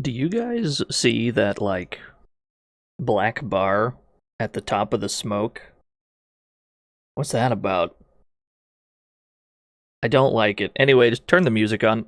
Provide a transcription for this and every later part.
Do you guys see that, like, black bar at the top of the smoke? What's that about? I don't like it. Anyway, just turn the music on.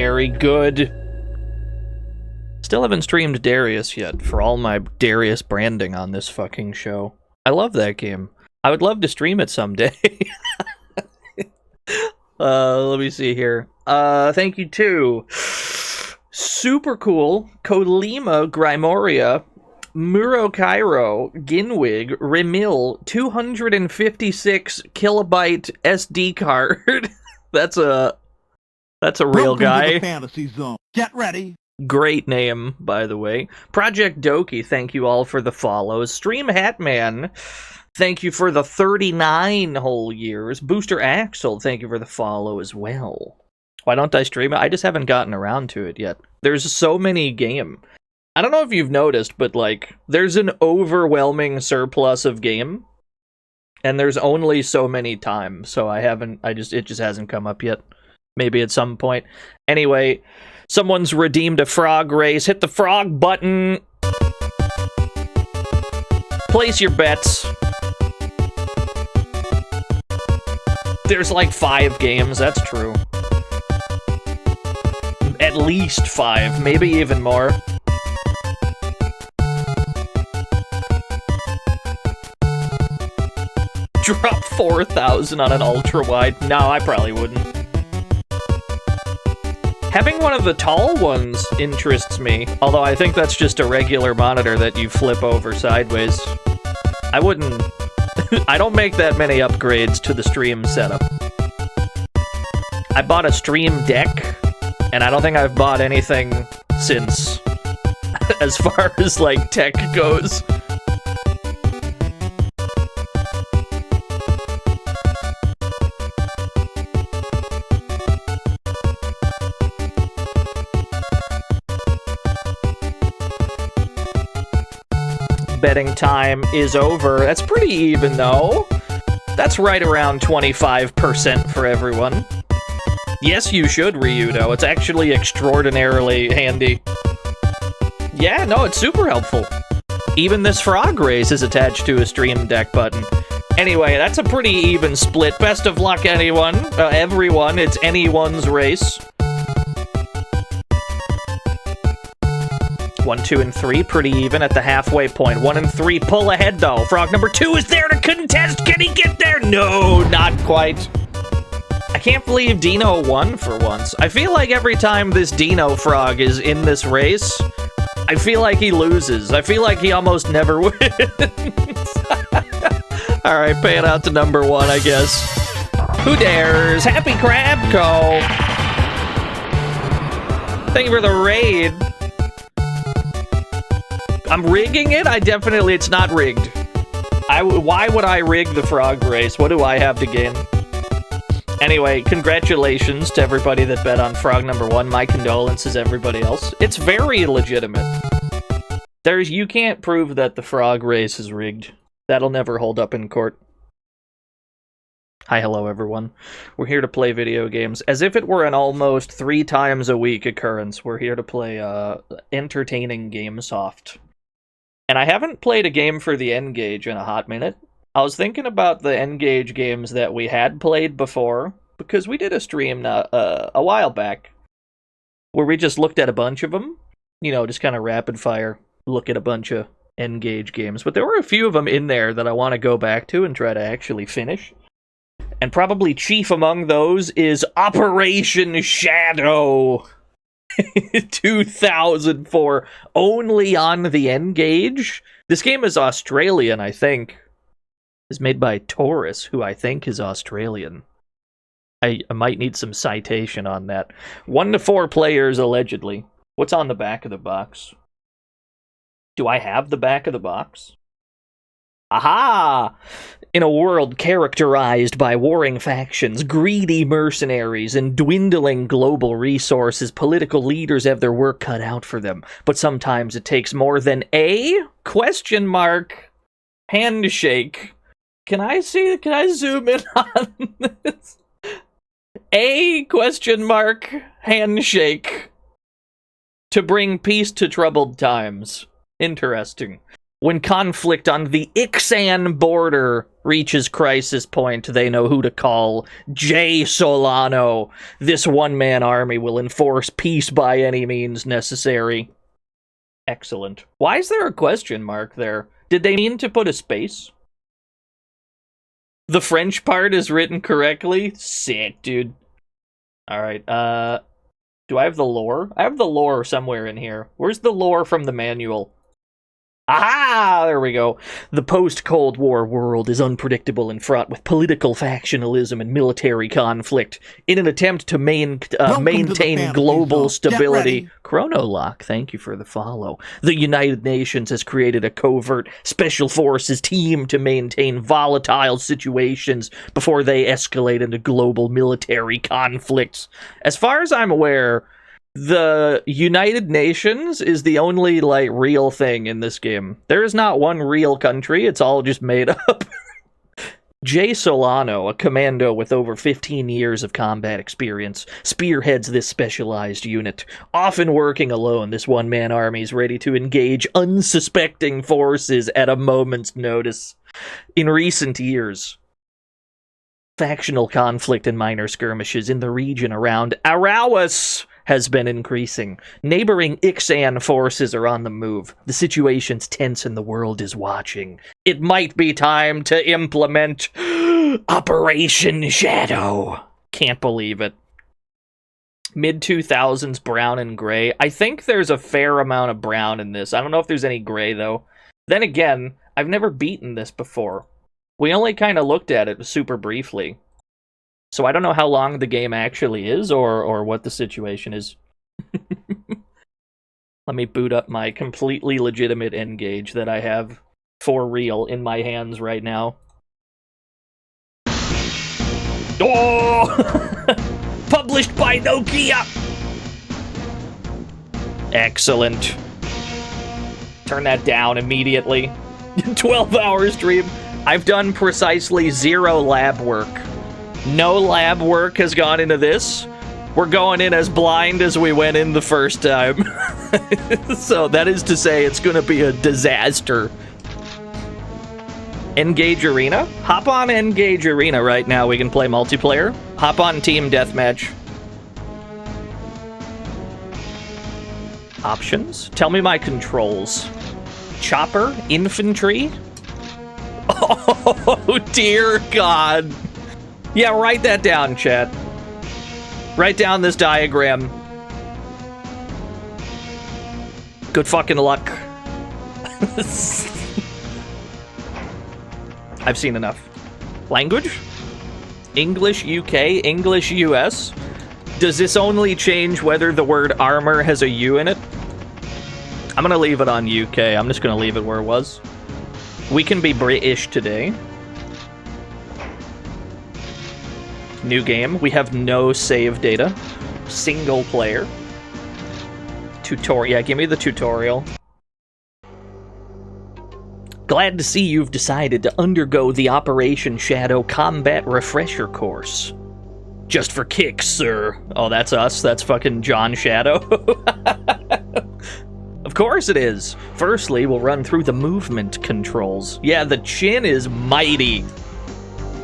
Mercenary, good. Still haven't streamed Darius yet, for all my Darius branding on this fucking show. I love that game. I would love to stream it someday. Let me see here. Thank you to Super Cool, Kolima Grimoria, Muro Cairo, Ginwig, Remil, 256 kilobyte SD card. That's a real guy. To the fantasy zone. Get ready. Great name, by the way. Project Doki, thank you all for the follows. Stream Hatman, thank you for the 39 whole years. Booster Axel, thank you for the follow as well. Why don't I stream it? I just haven't gotten around to it yet. There's so many game. I don't know if you've noticed, but like, there's an overwhelming surplus of game. And there's only so many times, so it just hasn't come up yet. Maybe at some point. Anyway, someone's redeemed a frog race. Hit the frog button. Place your bets. There's like 5 games, that's true. At least 5, maybe even more. Drop 4,000 on an ultra-wide? No, I probably wouldn't. Having one of the tall ones interests me, although I think that's just a regular monitor that you flip over sideways. I wouldn't... I don't make that many upgrades to the stream setup. I bought a stream deck, and I don't think I've bought anything since, as far as, like, tech goes. Betting time is over. That's pretty even, though. That's right around 25% for everyone. Yes, you should, Ryudo. It's actually extraordinarily handy. Yeah, no, it's super helpful. Even this frog race is attached to a stream deck button. Anyway, that's a pretty even split. Best of luck, anyone. Everyone. It's anyone's race. 1, 2, and 3, pretty even at the halfway point. 1 and 3, pull ahead, though. Frog number 2 is there to contest. Can he get there? No, not quite. I can't believe DNO won for once. I feel like every time this DNO frog is in this race, I feel like he loses. I feel like he almost never wins. Alright, pay it out to number 1, I guess. Who dares? Happy Crab Co. Thank you for the raid. I'm rigging it? It's not rigged. Why would I rig the frog race? What do I have to gain? Anyway, congratulations to everybody that bet on frog number 1. My condolences, everybody else. It's very legitimate. You can't prove that the frog race is rigged. That'll never hold up in court. Hi, hello, everyone. We're here to play video games. As if it were an almost 3 times a week occurrence, we're here to play entertaining GameSoft. And I haven't played a game for the N-Gage in a hot minute. I was thinking about the N-Gage games that we had played before, because we did a stream a while back, where we just looked at a bunch of them. You know, just kind of rapid fire, look at a bunch of N-Gage games. But there were a few of them in there that I want to go back to and try to actually finish. And probably chief among those is Operation Shadow 2004, only on the N-Gage. This game is Australian, I think. It's made by Taurus, who I think is Australian. I might need some citation on that. 1 to 4 players, allegedly. What's on the back of the box? Do I have the back of the box? Aha! In a world characterized by warring factions, greedy mercenaries, and dwindling global resources, political leaders have their work cut out for them. But sometimes it takes more than a question mark handshake. Can I zoom in on this? A question mark handshake to bring peace to troubled times. Interesting. When conflict on the Ixan border reaches crisis point, they know who to call. J. Solano. This one-man army will enforce peace by any means necessary. Excellent. Why is there a question mark there? Did they mean to put a space? The French part is written correctly? Sick, dude. Alright, do I have the lore? I have the lore somewhere in here. Where's the lore from the manual? Aha! There we go. The post-Cold War world is unpredictable and fraught with political factionalism and military conflict. In an attempt to maintain global stability... Chronolock, thank you for the follow. The United Nations has created a covert special forces team to maintain volatile situations before they escalate into global military conflicts. As far as I'm aware... The United Nations is the only, like, real thing in this game. There is not one real country, it's all just made up. J. Solano, a commando with over 15 years of combat experience, spearheads this specialized unit. Often working alone, this one-man army is ready to engage unsuspecting forces at a moment's notice. In recent years, factional conflict and minor skirmishes in the region around Arawas has been increasing. Neighboring Ixan forces are on the move. The situation's tense and the world is watching. It might be time to implement Operation Shadow. Can't believe it. Mid-2000s brown and gray. I think there's a fair amount of brown in this. I don't know if there's any gray, though. Then again, I've never beaten this before. We only kind of looked at it super briefly. So I don't know how long the game actually is, or what the situation is. Let me boot up my completely legitimate N-Gage that I have for real in my hands right now. Oh! Published by Nokia! Excellent. Turn that down immediately. 12-hour stream. I've done precisely 0 lab work. No lab work has gone into this. We're going in as blind as we went in the first time. So that is to say, it's going to be a disaster. N-Gage Arena? Hop on N-Gage Arena right now. We can play multiplayer. Hop on Team Deathmatch. Options? Tell me my controls. Chopper? Infantry? Oh, dear God. Yeah, write that down, chat. Write down this diagram. Good fucking luck. I've seen enough. Language? English UK, English US. Does this only change whether the word armor has a U in it? I'm gonna leave it on UK. I'm just gonna leave it where it was. We can be British today. New game. We have no save data. Single player. Tutorial. Yeah, give me the tutorial. Glad to see you've decided to undergo the Operation Shadow Combat Refresher course. Just for kicks, sir. Oh, that's us. That's fucking John Shadow. Of course it is. Firstly, we'll run through the movement controls. Yeah, the chin is mighty.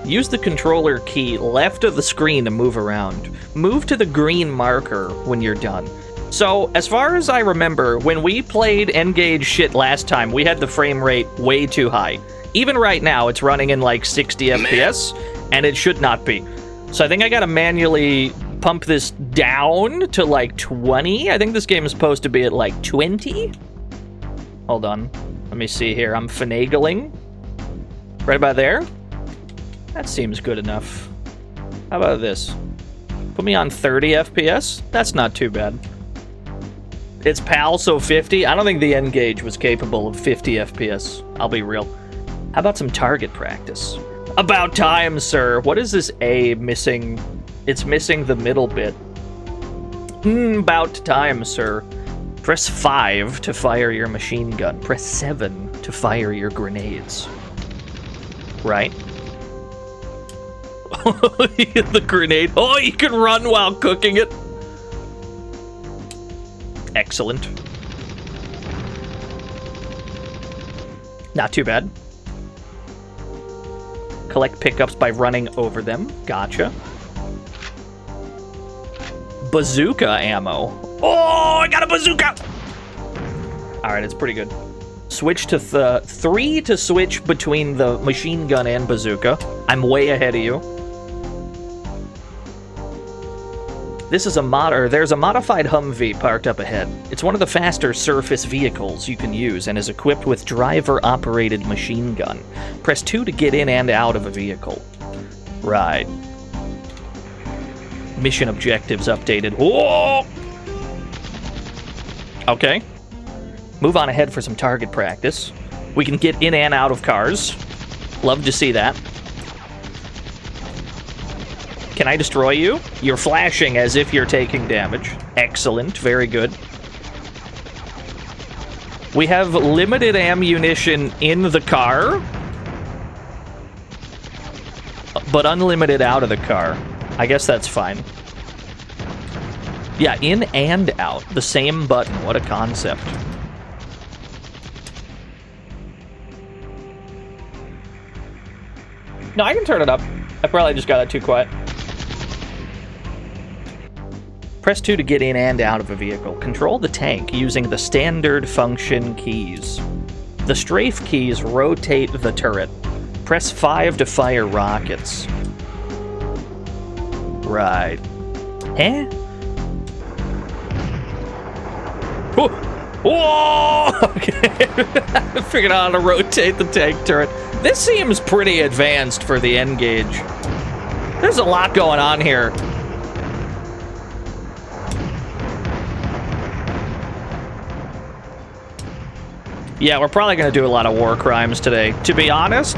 Use the controller key left of the screen to move around. Move to the green marker when you're done. So, as far as I remember, when we played N-Gage shit last time, we had the frame rate way too high. Even right now, it's running in like 60 FPS, and it should not be. So I think I gotta manually pump this down to like 20. I think this game is supposed to be at like 20. Hold on. Let me see here. I'm finagling. Right about there. That seems good enough. How about this? Put me on 30 FPS? That's not too bad. It's PAL, so 50. I don't think the N-Gage was capable of 50 FPS. I'll be real. How about some target practice? About time, sir. What is this A missing? It's missing the middle bit. About time, sir. Press 5 to fire your machine gun. Press 7 to fire your grenades. Right? You hit the grenade. Oh, you can run while cooking it. Excellent. Not too bad. Collect pickups by running over them. Gotcha. Bazooka ammo. Oh, I got a bazooka! Alright, it's pretty good. Switch to 3 to switch between the machine gun and bazooka. I'm way ahead of you. This is there's a modified Humvee parked up ahead. It's one of the faster surface vehicles you can use and is equipped with driver-operated machine gun. Press 2 to get in and out of a vehicle. Right. Mission objectives updated. Whoa! Okay. Move on ahead for some target practice. We can get in and out of cars. Love to see that. Can I destroy you? You're flashing as if you're taking damage. Excellent. Very good. We have limited ammunition in the car, but unlimited out of the car. I guess that's fine. Yeah, in and out. The same button. What a concept. No, I can turn it up. I probably just got it too quiet. Press 2 to get in and out of a vehicle. Control the tank using the standard function keys. The strafe keys rotate the turret. Press 5 to fire rockets. Right. Eh? Whoa! Whoa! Okay. I figured out how to rotate the tank turret. This seems pretty advanced for the N-Gage. There's a lot going on here. Yeah, we're probably going to do a lot of war crimes today. To be honest,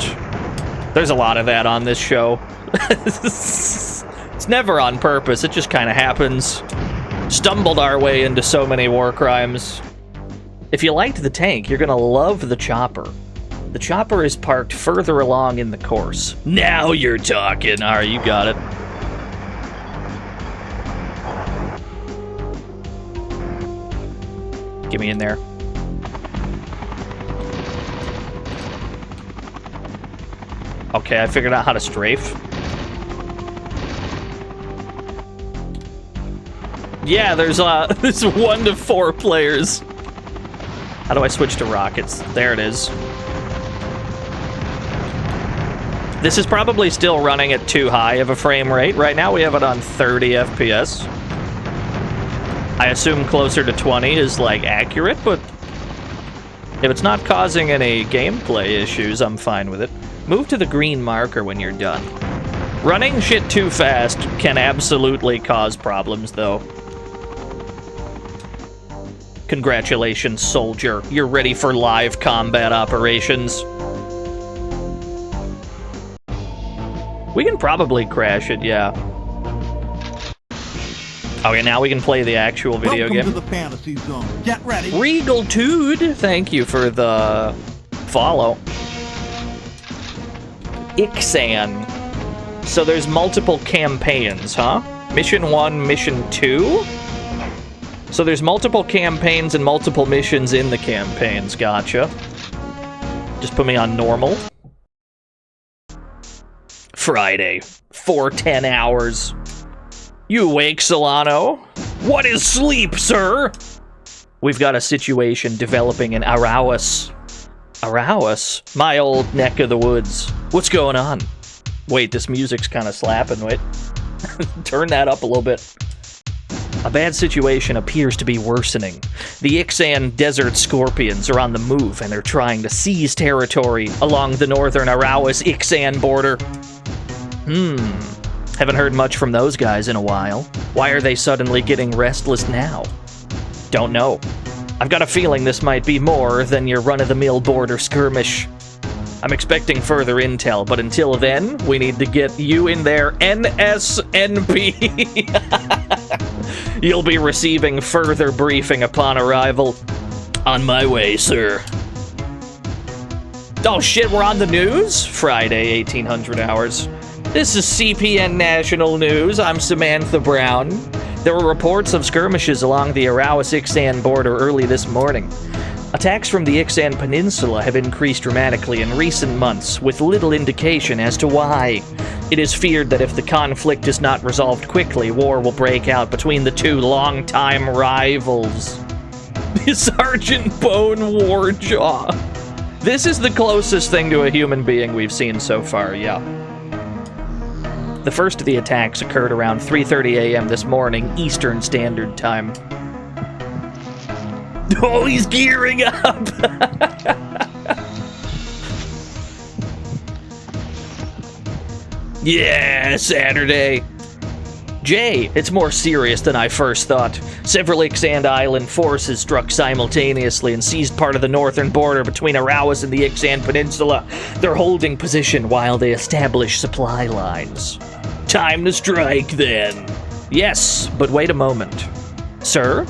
there's a lot of that on this show. It's never on purpose. It just kind of happens. Stumbled our way into so many war crimes. If you liked the tank, you're going to love the chopper. The chopper is parked further along in the course. Now you're talking. All right, you got it. Get me in there. Okay, I figured out how to strafe. Yeah, there's 1 to 4 players. How do I switch to rockets? There it is. This is probably still running at too high of a frame rate. Right now we have it on 30 FPS. I assume closer to 20 is, like, accurate, but if it's not causing any gameplay issues, I'm fine with it. Move to the green marker when you're done. Running shit too fast can absolutely cause problems, though. Congratulations, soldier. You're ready for live combat operations. We can probably crash it, yeah. Okay, now we can play the actual video game. Welcome to the fantasy zone. Get ready. Regal Dude, thank you for the follow. Ixan. So there's multiple campaigns, huh? Mission 1, Mission 2? So there's multiple campaigns and multiple missions in the campaigns, gotcha. Just put me on normal. Friday, 4:10 hours. You awake, Solano? What is sleep, sir? We've got a situation developing in Arawas. Arawas? My old neck of the woods. What's going on? Wait, this music's kind of slapping. Wait. Turn that up a little bit. A bad situation appears to be worsening. The Ixan Desert Scorpions are on the move, and they're trying to seize territory along the northern Arawas-Ixan border. Haven't heard much from those guys in a while. Why are they suddenly getting restless now? Don't know. I've got a feeling this might be more than your run-of-the-mill border skirmish. I'm expecting further intel, but until then, we need to get you in there NSNP. You'll be receiving further briefing upon arrival. On my way, sir. Oh shit, we're on the news? Friday, 1800 hours. This is CPN National News. I'm Samantha Brown. There were reports of skirmishes along the Arawas-Ixan border early this morning. Attacks from the Ixan Peninsula have increased dramatically in recent months, with little indication as to why. It is feared that if the conflict is not resolved quickly, war will break out between the two longtime rivals. Sergeant Bone Warjaw. This is the closest thing to a human being we've seen so far, yeah. The first of the attacks occurred around 3:30 a.m. this morning, Eastern Standard Time. Oh, he's gearing up! Yeah, Saturday. Jay, it's more serious than I first thought. Several Ixan Island forces struck simultaneously and seized part of the northern border between Arawas and the Ixan Peninsula. They're holding position while they establish supply lines. Time to strike, then. Yes, but wait a moment. Sir?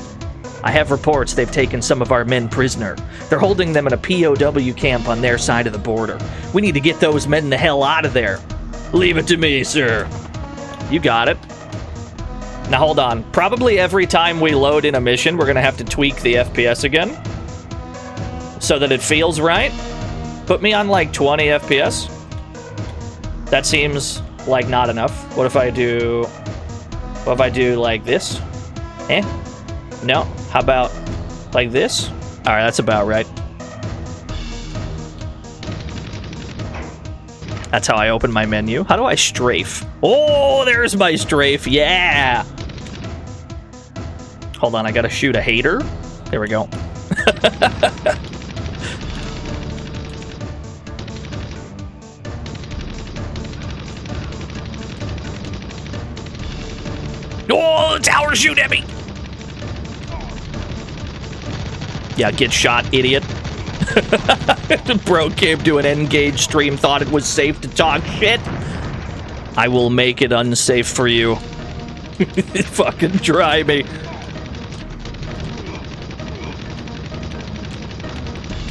I have reports they've taken some of our men prisoner. They're holding them in a POW camp on their side of the border. We need to get those men the hell out of there. Leave it to me, sir. You got it. Now hold on. Probably every time we load in a mission, we're gonna have to tweak the FPS again so that it feels right. Put me on like 20 FPS. That seems like not enough. What if I do like this? No. How about like this? All right, that's about right. That's how I open my menu. How do I strafe? Oh, there's my strafe. Yeah. Hold on, I gotta shoot a hater. There we go. Oh, the tower shoot at me. Yeah, get shot, idiot. Bro came to an N-Gage stream, thought it was safe to talk shit. I will make it unsafe for you. Fucking try me.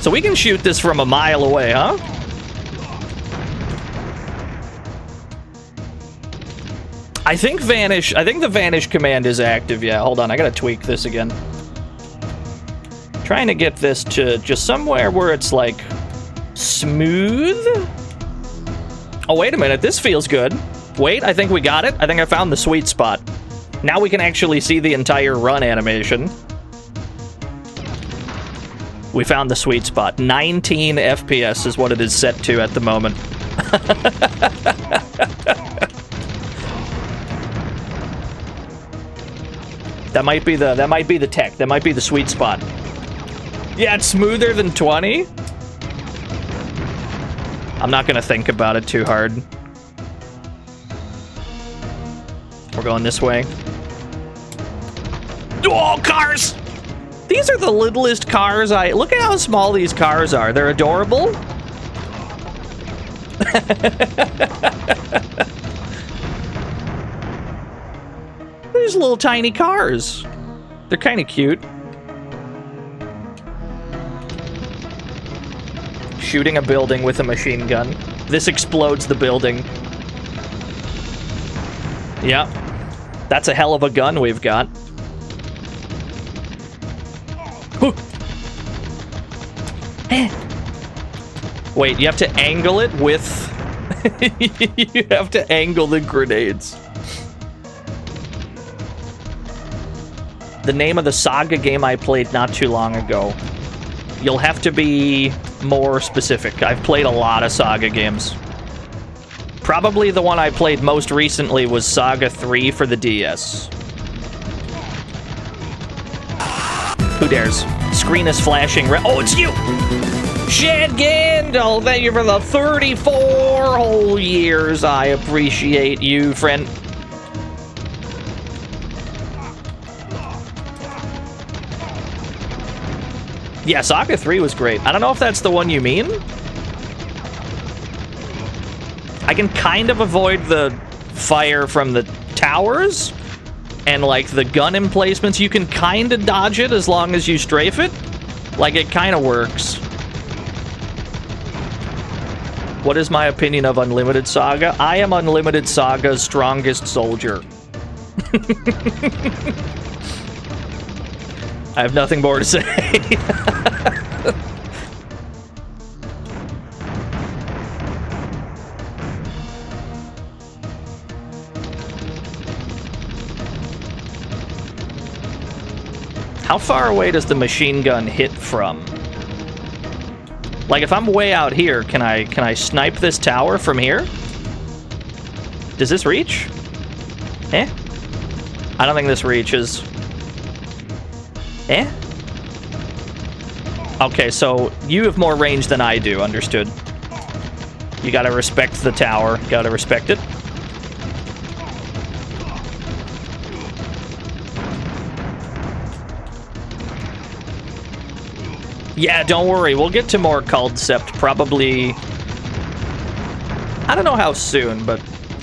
So we can shoot this from a mile away, huh? I think the vanish command is active, yeah. Hold on, I gotta tweak this again. Trying to get this to just somewhere where it's like smooth. Oh, wait a minute, this feels good. Wait, I think we got it. I think I found the sweet spot. Now we can actually see the entire run animation. We found the sweet spot. 19 FPS is what it is set to at the moment. That might be the tech. That might be the sweet spot. Yeah, it's smoother than 20. I'm not gonna think about it too hard. We're going this way. Oh, cars! These are the littlest cars look at how small these cars are. They're adorable. These little tiny cars. They're kind of cute. Shooting a building with a machine gun. This explodes the building. Yeah. That's a hell of a gun we've got. Wait, you have to angle it with... you have to angle the grenades. The name of the Saga game I played not too long ago. You'll have to be more specific. I've played a lot of Saga games. Probably the one I played most recently was Saga 3 for the DS. Who dares? Screen is flashing red. Oh, it's you! Shed Gandalf, thank you for the 34 whole years. I appreciate you, friend. Yeah, Saga 3 was great. I don't know if that's the one you mean. I can kind of avoid the fire from the towers and like the gun emplacements. You can kind of dodge it as long as you strafe it. Like, it kind of works. What is my opinion of Unlimited Saga? I am Unlimited Saga's strongest soldier. I have nothing more to say. How far away does the machine gun hit from? Like, if I'm way out here, can I snipe this tower from here? Does this reach? Eh? I don't think this reaches. Eh? Okay, so you have more range than I do, understood. You gotta respect the tower, gotta respect it. Yeah, don't worry, we'll get to more concept probably... I don't know how soon, but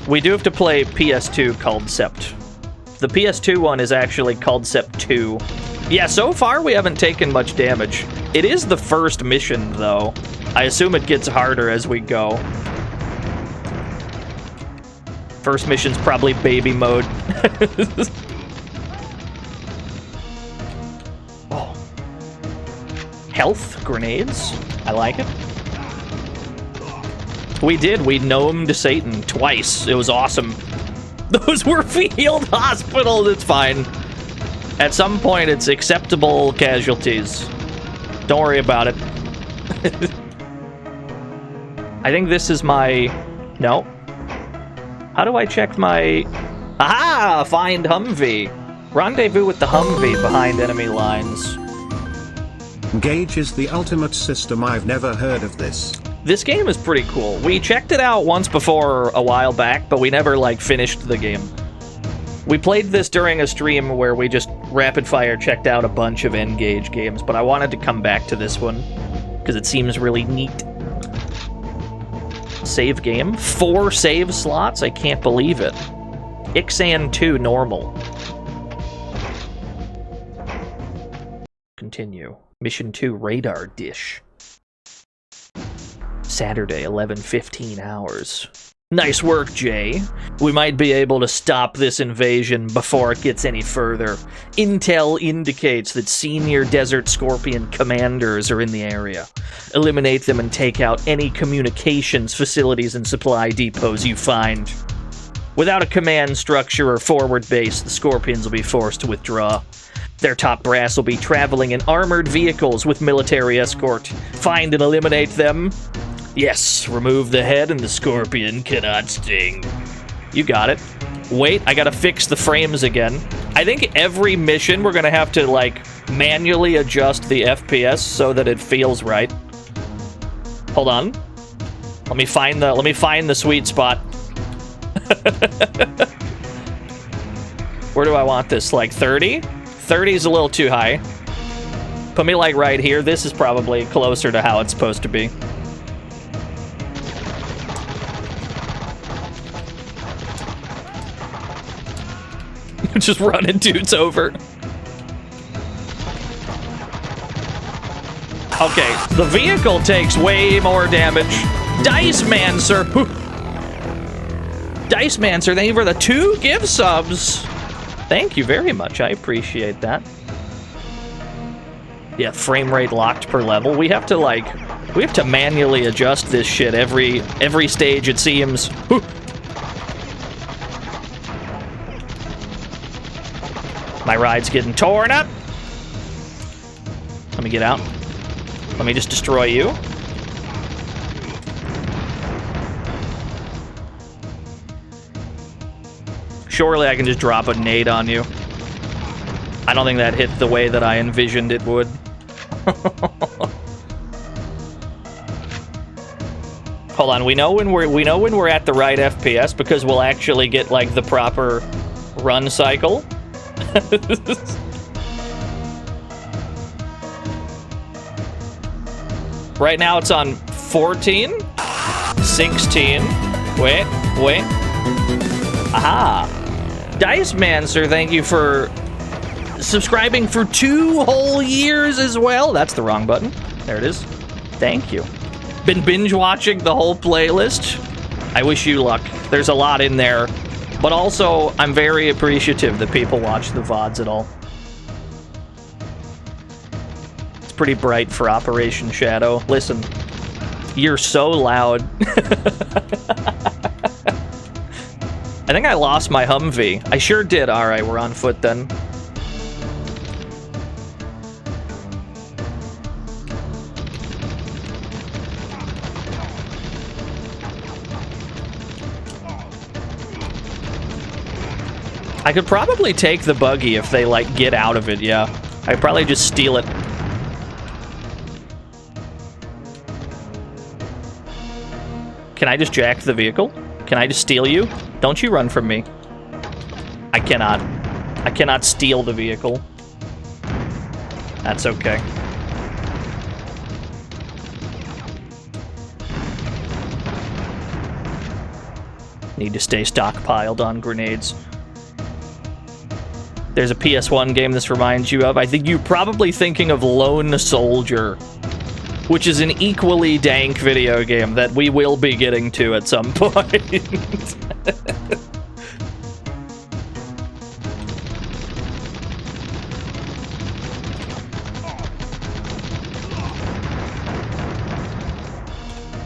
we do have to play PS2 concept. The PS2 one is actually concept 2. Yeah, so far we haven't taken much damage. It is the first mission, though. I assume it gets harder as we go. First mission's probably baby mode. Oh. Health grenades. I like it. We gnomed Satan twice. It was awesome. Those were field hospitals. It's fine. At some point, it's acceptable casualties. Don't worry about it. I think this is my... No. How do I check my... Aha! Find Humvee. Rendezvous with the Humvee behind enemy lines. N-Gage is the ultimate system. I've never heard of this. This game is pretty cool. We checked it out once before a while back, but we never, like, finished the game. We played this during a stream where we just rapid-fire checked out a bunch of N-Gage games, but I wanted to come back to this one, because it seems really neat. Save game? 4 save slots? I can't believe it. Ixan 2 normal. Continue. Mission 2 radar dish. Saturday, 11:15 hours. Nice work, Jay. We might be able to stop this invasion before it gets any further. Intel indicates that senior Desert Scorpion commanders are in the area. Eliminate them and take out any communications facilities and supply depots you find. Without a command structure or forward base, the Scorpions will be forced to withdraw. Their top brass will be traveling in armored vehicles with military escort. Find and eliminate them. Yes, remove the head and the Scorpion cannot sting. You got it. Wait, I gotta fix the frames again. I think every mission we're gonna have to, like, manually adjust the FPS so that it feels right. Hold on. Let me find the sweet spot. Where do I want this? Like 30? 30 is a little too high. Put me like right here. This is probably closer to how it's supposed to be. Just running dudes over. Okay, the vehicle takes way more damage. Dice Mancer. Dice Mancer, thank you for the 2 gift subs. Thank you very much. I appreciate that. Yeah, frame rate locked per level. We have to manually adjust this shit every stage, it seems. My ride's getting torn up. Let me get out. Let me just destroy you. Surely I can just drop a nade on you. I don't think that hit the way that I envisioned it would. Hold on, we know when we're at the right FPS because we'll actually get like the proper run cycle. Right now it's on 14, 16. Wait. Aha. Dice Mancer, thank you for subscribing for 2 whole years as well. That's the wrong button. There it is. Thank you. Been binge watching the whole playlist. I wish you luck. There's a lot in there. But also, I'm very appreciative that people watch the VODs at all. It's pretty bright for Operation Shadow. Listen, you're so loud. I think I lost my Humvee. I sure did. All right, we're on foot then. I could probably take the buggy if they, like, get out of it, yeah. I'd probably just steal it. Can I just jack the vehicle? Can I just steal you? Don't you run from me. I cannot. I cannot steal the vehicle. That's okay. Need to stay stockpiled on grenades. There's a PS1 game this reminds you of. I think you're probably thinking of Lone Soldier, which is an equally dank video game that we will be getting to at some point.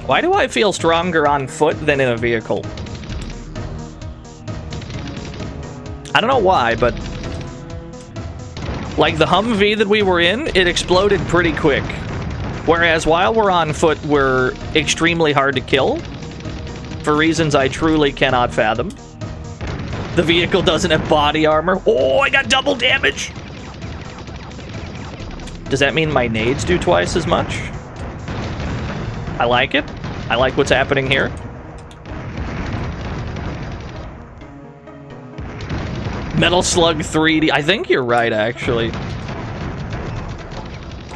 Why do I feel stronger on foot than in a vehicle? I don't know why, but like the Humvee that we were in, it exploded pretty quick. Whereas while we're on foot, we're extremely hard to kill for reasons I truly cannot fathom. The vehicle doesn't have body armor. Oh, I got double damage. Does that mean my nades do twice as much? I like it. I like what's happening here. Metal Slug 3D. I think you're right, actually.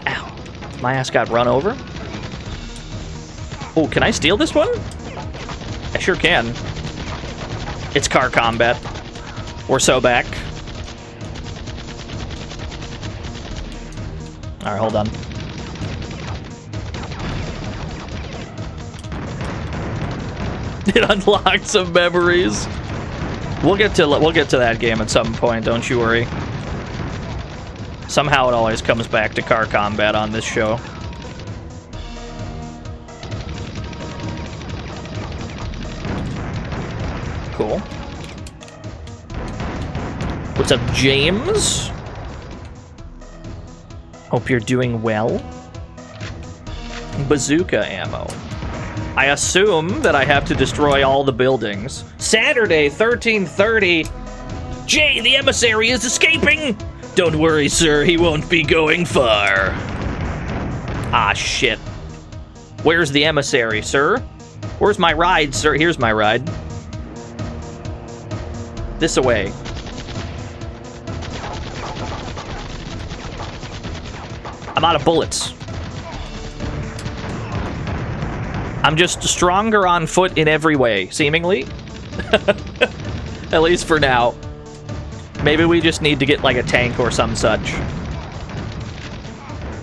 Ow. My ass got run over. Oh, can I steal this one? I sure can. It's car combat. We're so back. Alright, hold on. It unlocked some memories. We'll get to that game at some point, don't you worry. Somehow it always comes back to car combat on this show. Cool. What's up, James? Hope you're doing well. Bazooka ammo. I assume that I have to destroy all the buildings. Saturday, 13:30. Jay, the emissary is escaping! Don't worry, sir, he won't be going far. Ah, shit. Where's the emissary, sir? Where's my ride, sir? Here's my ride. This away. I'm out of bullets. I'm just stronger on foot in every way, seemingly. At least for now. Maybe we just need to get like a tank or some such.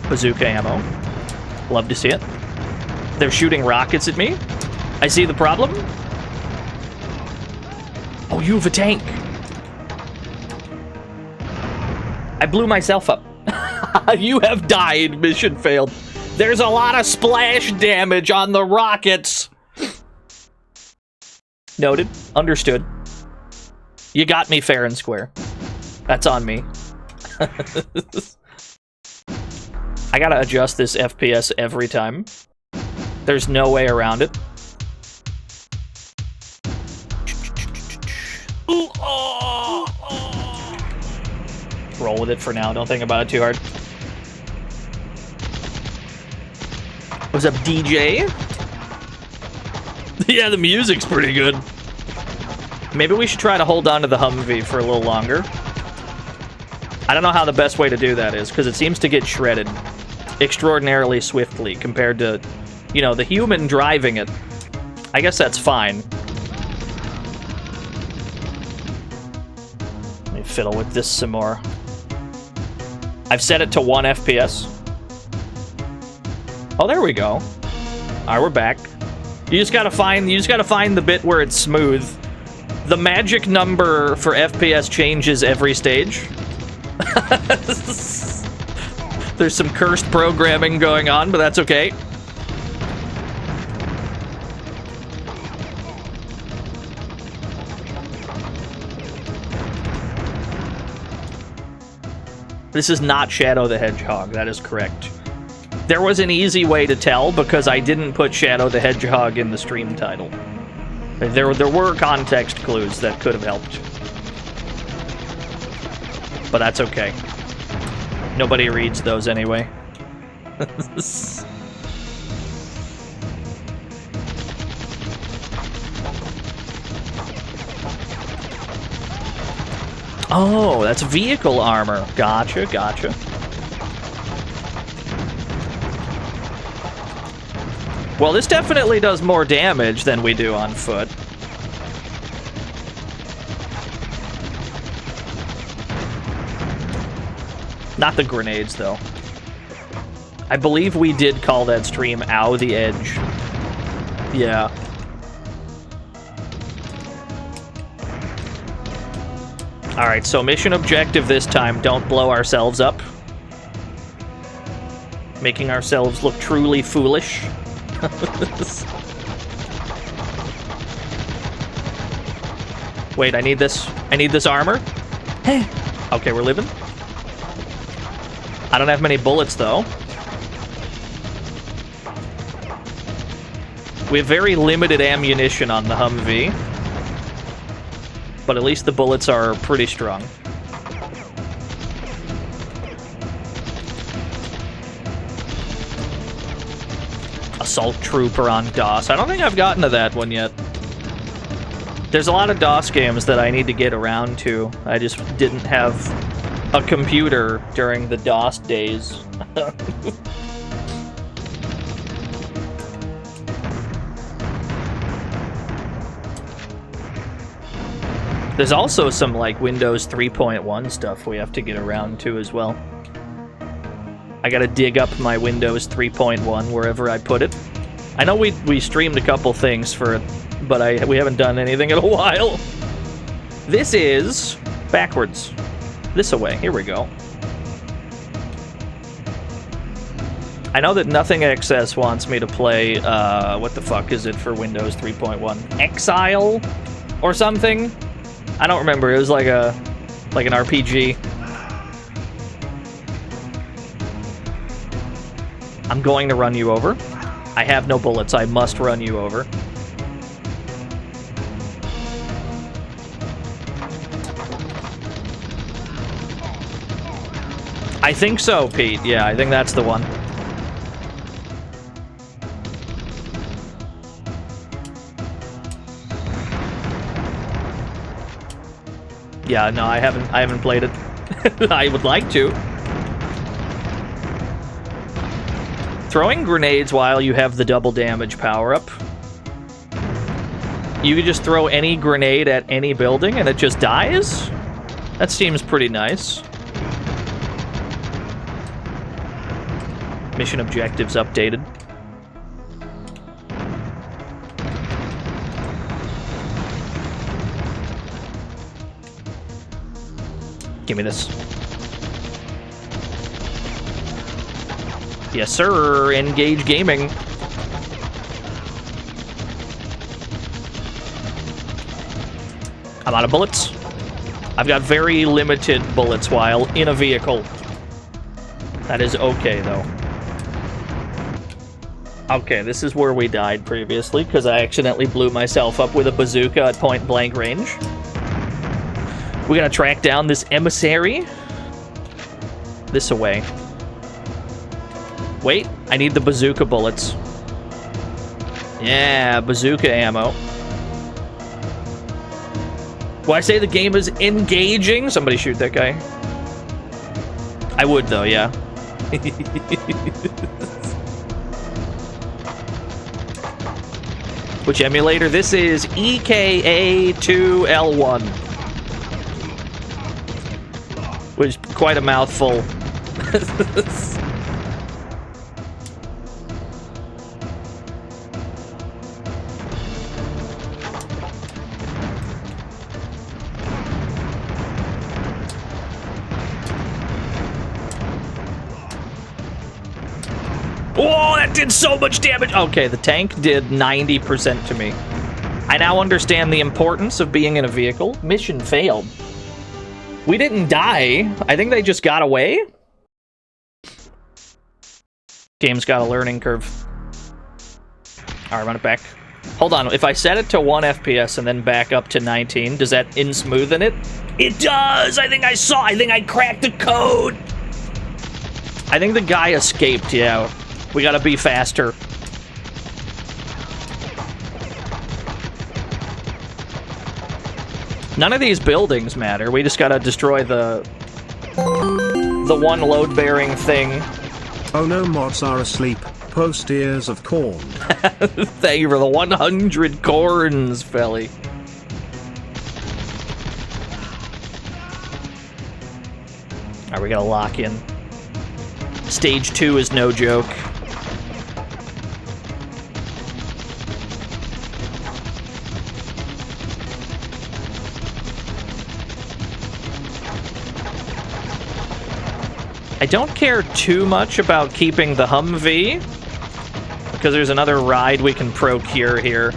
Bazooka ammo. Love to see it. They're shooting rockets at me. I see the problem. Oh, you have a tank. I blew myself up. You have died. Mission failed. There's a lot of splash damage on the rockets. Noted. Understood. You got me fair and square. That's on me. I gotta adjust this FPS every time. There's no way around it. Roll with it for now. Don't think about it too hard. What's up, DJ? Yeah, the music's pretty good. Maybe we should try to hold on to the Humvee for a little longer. I don't know how the best way to do that is, because it seems to get shredded extraordinarily swiftly compared to, you know, the human driving it. I guess that's fine. Let me fiddle with this some more. I've set it to 1 FPS. Oh, there we go. All right, we're back. You just gotta find the bit where it's smooth. The magic number for FPS changes every stage. There's some cursed programming going on, but that's okay. This is not Shadow the Hedgehog, that is correct. There was an easy way to tell because I didn't put Shadow the Hedgehog in the stream title. There were context clues that could have helped. But that's okay. Nobody reads those anyway. Oh, that's vehicle armor. Gotcha, gotcha. Well, this definitely does more damage than we do on foot. Not the grenades, though. I believe we did call that stream Ow the Edge. Yeah. Alright, so mission objective this time, don't blow ourselves up. Making ourselves look truly foolish. Wait, I need this. I need this armor. Hey. Okay, we're living. I don't have many bullets, though. We have very limited ammunition on the Humvee. But at least the bullets are pretty strong. Assault Trooper on DOS. I don't think I've gotten to that one yet. There's a lot of DOS games that I need to get around to. I just didn't have a computer during the DOS days. There's also some, like, Windows 3.1 stuff we have to get around to as well. I gotta dig up my Windows 3.1 wherever I put it. I know we streamed a couple things for it, but we haven't done anything in a while. This is backwards. This away. Here we go. I know that Nothing XS wants me to play, what the fuck is it for Windows 3.1? Exile? Or something? I don't remember. It was like an RPG. I'm going to run you over. I have no bullets. I must run you over. I think so, Pete. Yeah, I think that's the one. Yeah, no, I haven't played it. I would like to. Throwing grenades while you have the double damage power-up. You can just throw any grenade at any building and it just dies? That seems pretty nice. Mission objectives updated. Give me this. Yes, sir. N-Gage Gaming. I'm out of bullets. I've got very limited bullets while in a vehicle. That is okay, though. Okay, this is where we died previously, because I accidentally blew myself up with a bazooka at point-blank range. We're gonna track down this emissary. This away. Wait, I need the bazooka bullets. Yeah, bazooka ammo. Well, I say the game is engaging. Somebody shoot that guy. I would, though, yeah. Which emulator? This is EKA2L1. Which is quite a mouthful. Whoa, that did so much damage. Okay, the tank did 90% to me. I now understand the importance of being in a vehicle. Mission failed. We didn't die. I think they just got away. Game's got a learning curve. All right, run it back. Hold on, if I set it to 1 FPS and then back up to 19, does that in-smoothen it? It does! I think I cracked the code! I think the guy escaped, yeah. We gotta be faster. None of these buildings matter. We just gotta destroy the one load-bearing thing. Oh no, mods are asleep. Post ears of corn. Thank you for the 100 corns, Felly. Alright, we gotta lock in. Stage 2 is no joke. I don't care too much about keeping the Humvee, because there's another ride we can procure here.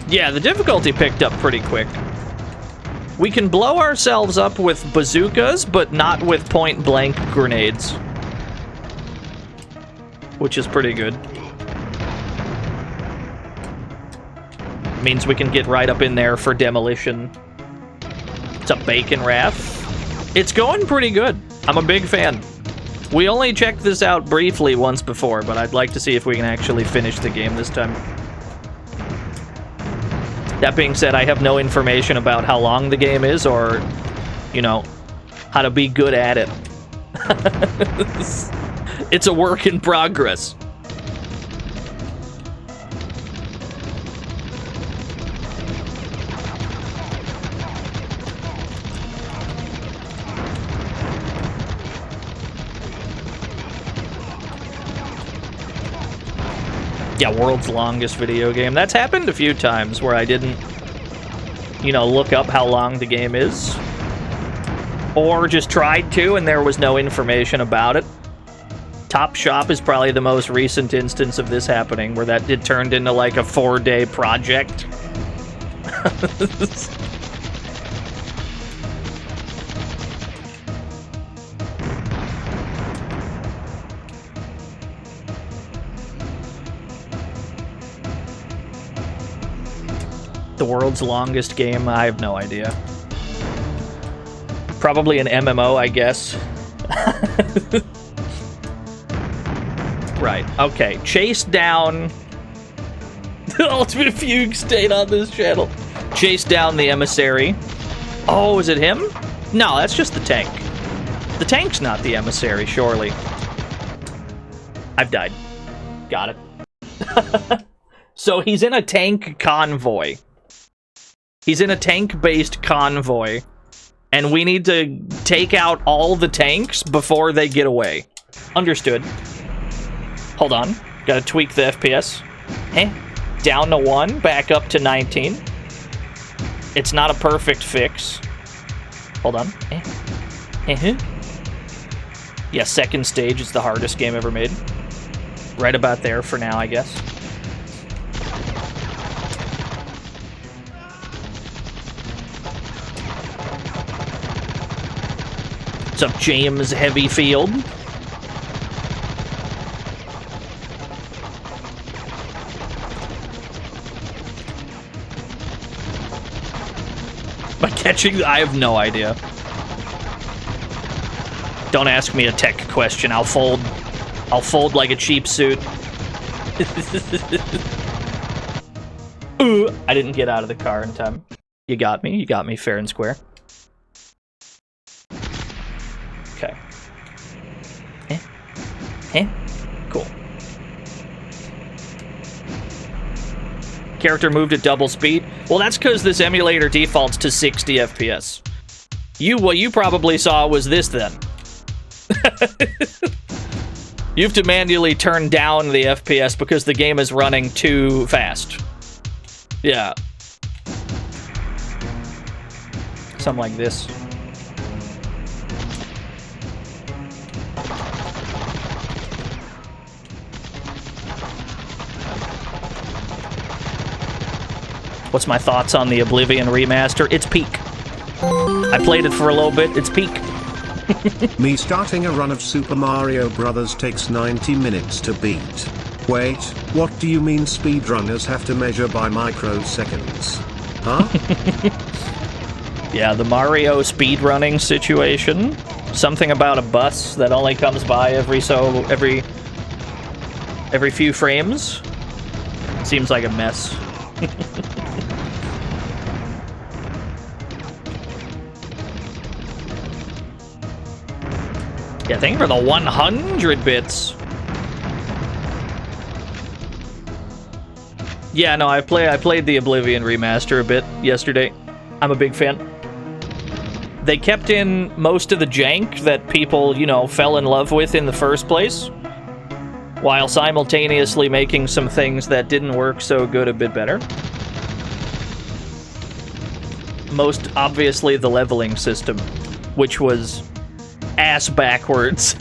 Yeah, the difficulty picked up pretty quick. We can blow ourselves up with bazookas, but not with point-blank grenades. Which is pretty good. Means we can get right up in there for demolition. It's a bacon RAF. It's going pretty good. I'm a big fan. We only checked this out briefly once before, but I'd like to see if we can actually finish the game this time. That being said, I have no information about how long the game is or, you know, how to be good at it. It's a work in progress. Yeah, world's longest video game. That's happened a few times where I didn't, you know, look up how long the game is. Or just tried to and there was no information about it. Top Shop is probably the most recent instance of this happening, where that did turned into like a 4-day project. The world's longest game? I have no idea. Probably an MMO, I guess. Right, okay. Chase down... The ultimate fugue state on this channel. Chase down the emissary. Oh, is it him? No, that's just the tank. The tank's not the emissary, surely. I've died. Got it. So he's in a tank convoy. He's in a tank-based convoy, and we need to take out all the tanks before they get away. Understood. Hold on. Gotta tweak the FPS. Down to 1, back up to 19. It's not a perfect fix. Hold on. Yeah, second stage is the hardest game ever made. Right about there for now, I guess. What's up, James Heavyfield? By catching, I have no idea. Don't ask me a tech question. I'll fold like a cheap suit. I didn't get out of the car in time. You got me. You got me fair and square. Okay. Cool. Character moved at double speed. Well, that's because this emulator defaults to 60 FPS. What you probably saw was this then. You have to manually turn down the FPS because the game is running too fast. Yeah. Something like this. What's my thoughts on the Oblivion remaster? It's peak. I played it for a little bit. It's peak. Me starting a run of Super Mario Bros. Takes 90 minutes to beat. Wait, what do you mean speedrunners have to measure by microseconds? Huh? Yeah, the Mario speedrunning situation. Something about a bus that only comes by every few frames. Seems like a mess. Yeah, thank you for the 100 bits. Yeah, no, I played the Oblivion remaster a bit yesterday. I'm a big fan. They kept in most of the jank that people, you know, fell in love with in the first place, while simultaneously making some things that didn't work so good a bit better. Most obviously the leveling system, which was ass backwards.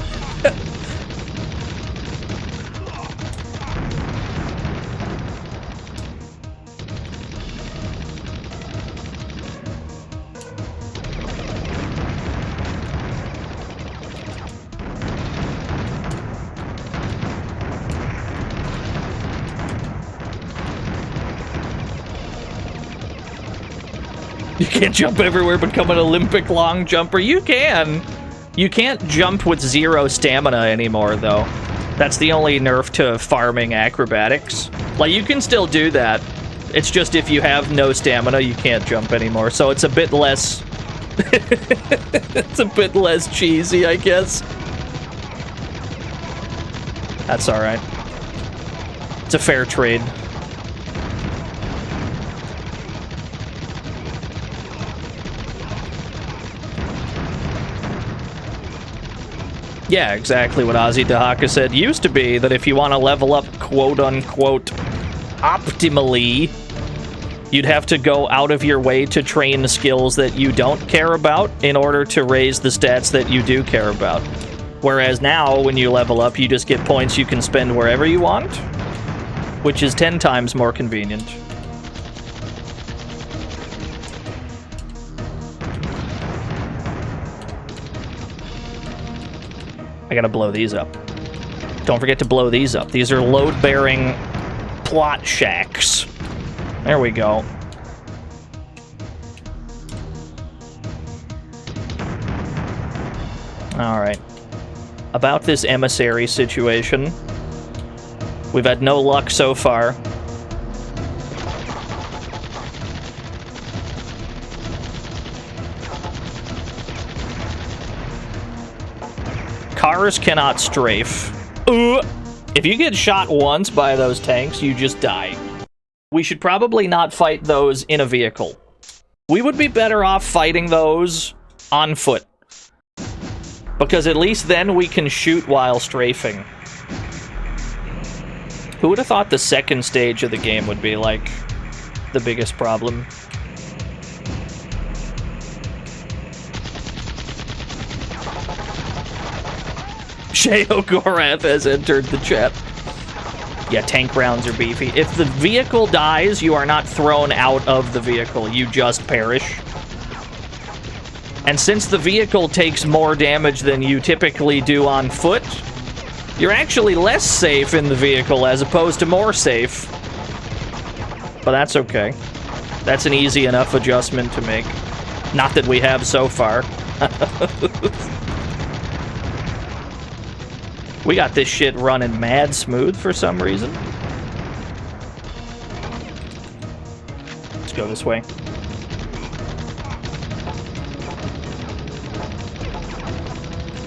You can't jump everywhere, become an Olympic long jumper. You can. You can't jump with 0 stamina anymore, though. That's the only nerf to farming acrobatics. Like, you can still do that. It's just if you have no stamina, you can't jump anymore. So it's a bit less... it's a bit less cheesy, I guess. That's alright. It's a fair trade. Yeah, exactly what Ozzy Dahaka said. Used to be that if you want to level up quote-unquote optimally, you'd have to go out of your way to train the skills that you don't care about in order to raise the stats that you do care about. Whereas now, when you level up, you just get points you can spend wherever you want, which is 10 times more convenient. I gotta blow these up. Don't forget to blow these up. These are load-bearing plot shacks. There we go. Alright. About this emissary situation. We've had no luck so far. Cars cannot strafe. If you get shot once by those tanks, you just die. We should probably not fight those in a vehicle. We would be better off fighting those on foot. Because at least then we can shoot while strafing. Who would have thought the second stage of the game would be, like, the biggest problem? Sheo Gorath has entered the chat. Yeah, tank rounds are beefy. If the vehicle dies, you are not thrown out of the vehicle. You just perish. And since the vehicle takes more damage than you typically do on foot, you're actually less safe in the vehicle as opposed to more safe. But that's okay. That's an easy enough adjustment to make. Not that we have so far. We got this shit running mad smooth for some reason. Let's go this way.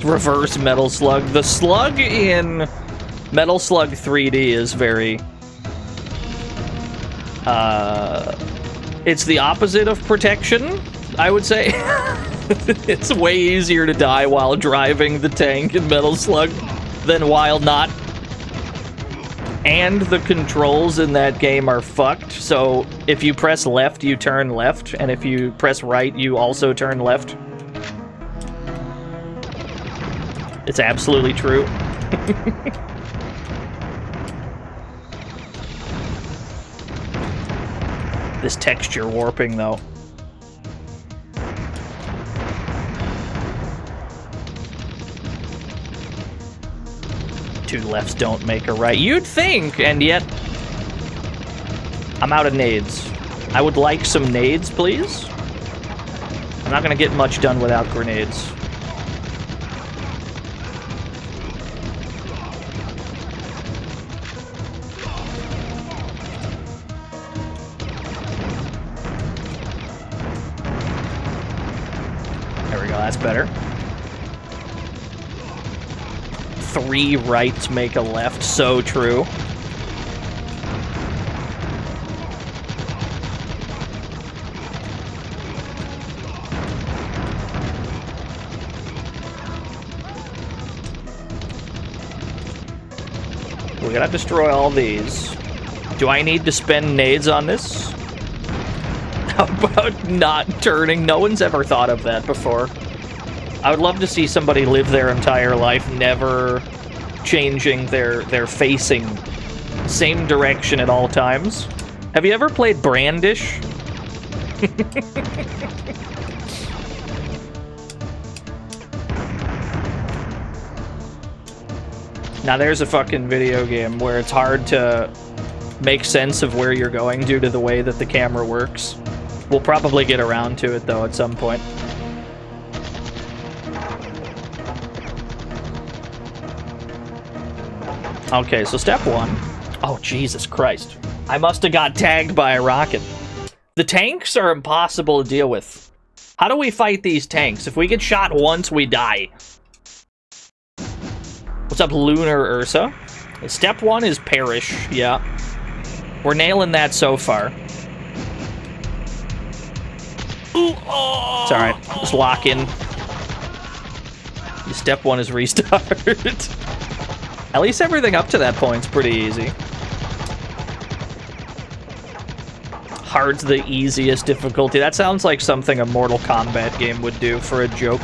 Reverse Metal Slug. The slug in Metal Slug 3D is very... it's the opposite of protection, I would say. It's way easier to die while driving the tank in Metal Slug. than Wild Knot. And the controls in that game are fucked, so if you press left, you turn left, and if you press right, you also turn left. It's absolutely true. This texture warping, though. Two lefts don't make a right. You'd think, and yet I'm out of nades. I would like some nades, please. I'm not gonna get much done without grenades. There we go, that's better. 3 rights make a left, so true. We gotta destroy all these. Do I need to spend nades on this? How about not turning? No one's ever thought of that before. I would love to see somebody live their entire life never changing their facing same direction at all times. Have you ever played Brandish? Now there's a fucking video game where it's hard to make sense of where you're going due to the way that the camera works. We'll probably get around to it though at some point. Okay, so step 1. Oh, Jesus Christ. I must have got tagged by a rocket. The tanks are impossible to deal with. How do we fight these tanks? If we get shot once, we die. What's up, Lunar Ursa? Step 1 is perish, yeah. We're nailing that so far. It's alright, just lock in. Step 1 is restart. At least everything up to that point's pretty easy. Hard's the easiest difficulty. That sounds like something a Mortal Kombat game would do for a joke.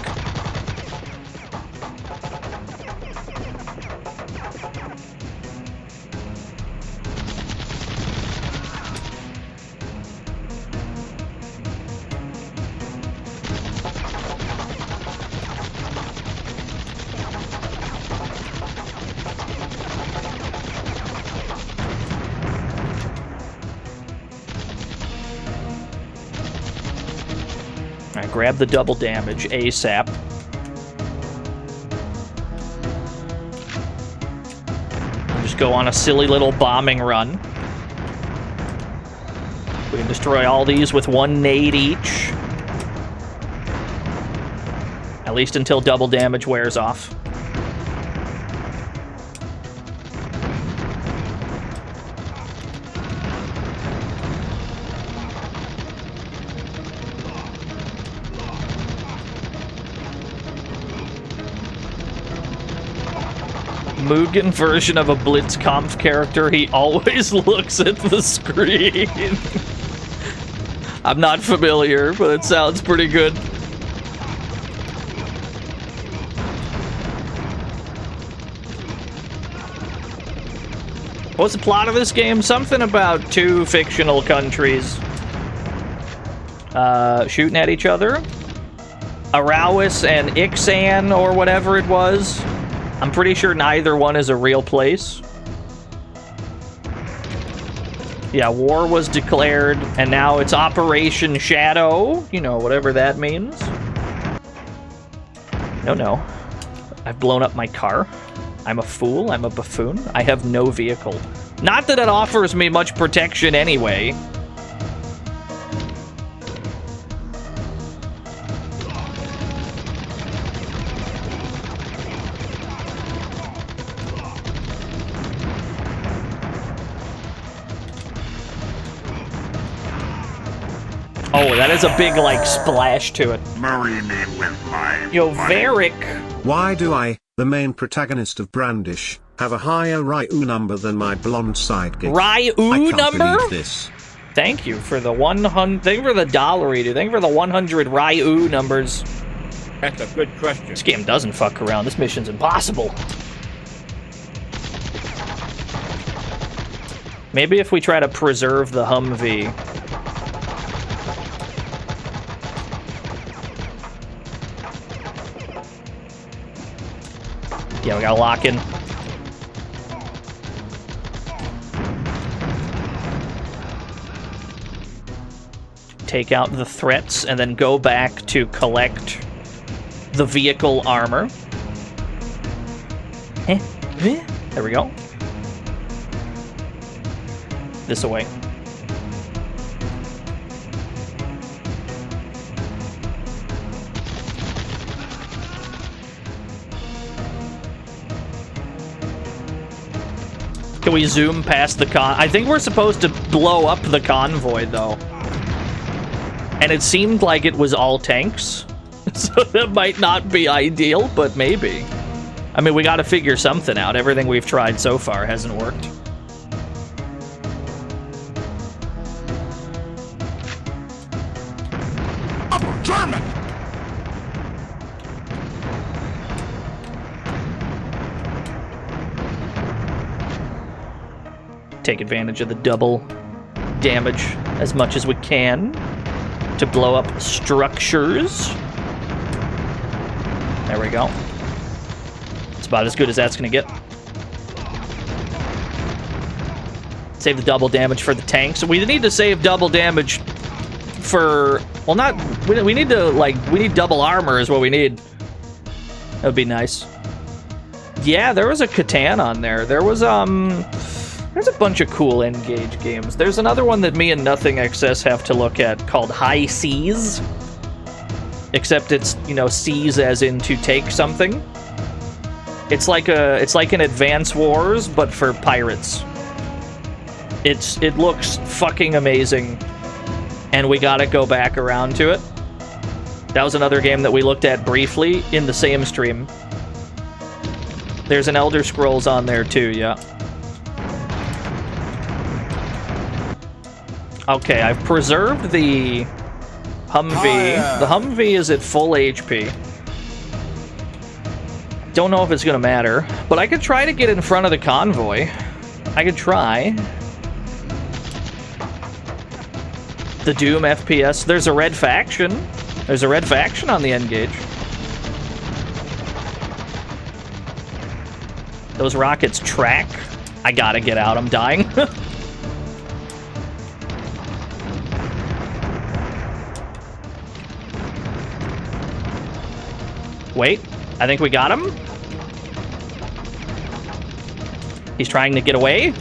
Grab the double damage ASAP. Just go on a silly little bombing run. We can destroy all these with 1 nade each. At least until double damage wears off. Mugen version of a Blitzkampf character, he always looks at the screen. I'm not familiar, but it sounds pretty good. What's the plot of this game? Something about 2 fictional countries shooting at each other. Arauis and Ixan, or whatever it was. I'm pretty sure neither one is a real place. Yeah, war was declared, and now it's Operation Shadow. You know, whatever that means. No. I've blown up my car. I'm a fool. I'm a buffoon. I have no vehicle. Not that it offers me much protection anyway. Oh, that is a big, like, splash to it. Marry me with my... Yo, Varric. Why do I the main protagonist of Brandish, have a higher Ryu number than my blonde sidekick. Ryu I can't number? believe this. Thank you for the 100. Thank you for the dollary, dude. Thank you for the 100 Ryu numbers. That's a good question. This game doesn't fuck around. This mission's impossible. Maybe if we try to preserve the Humvee. Yeah, we gotta lock in. Take out the threats and then go back to collect the vehicle armor. There we go. This away. Can we zoom past the I think we're supposed to blow up the convoy, though. And it seemed like it was all tanks. So that might not be ideal, but maybe. I mean, we gotta figure something out. Everything we've tried so far hasn't worked. German! Take advantage of the double damage as much as we can to blow up structures. There we go. It's about as good as that's gonna get. Save the double damage for the tanks. We need to save double damage for... Well, not... We need to, like... We need double armor is what we need. That would be nice. Yeah, there was a Catan on there. There was, There's a bunch of cool N-Gage games. There's another one that me and Nothing XS have to look at called High Seas. Except it's, you know, seas as in to take something. It's like an Advance Wars, but for pirates. It looks fucking amazing. And we gotta go back around to it. That was another game that we looked at briefly in the same stream. There's an Elder Scrolls on there too, yeah. Okay, I've preserved the Humvee. The Humvee is at full HP. Don't know if it's gonna matter, but I could try to get in front of the convoy. I could try. The Doom FPS. There's a red faction. There's a red faction on the N-Gage. Those rockets track. I gotta get out. I'm dying. Wait, I think we got him. He's trying to get away.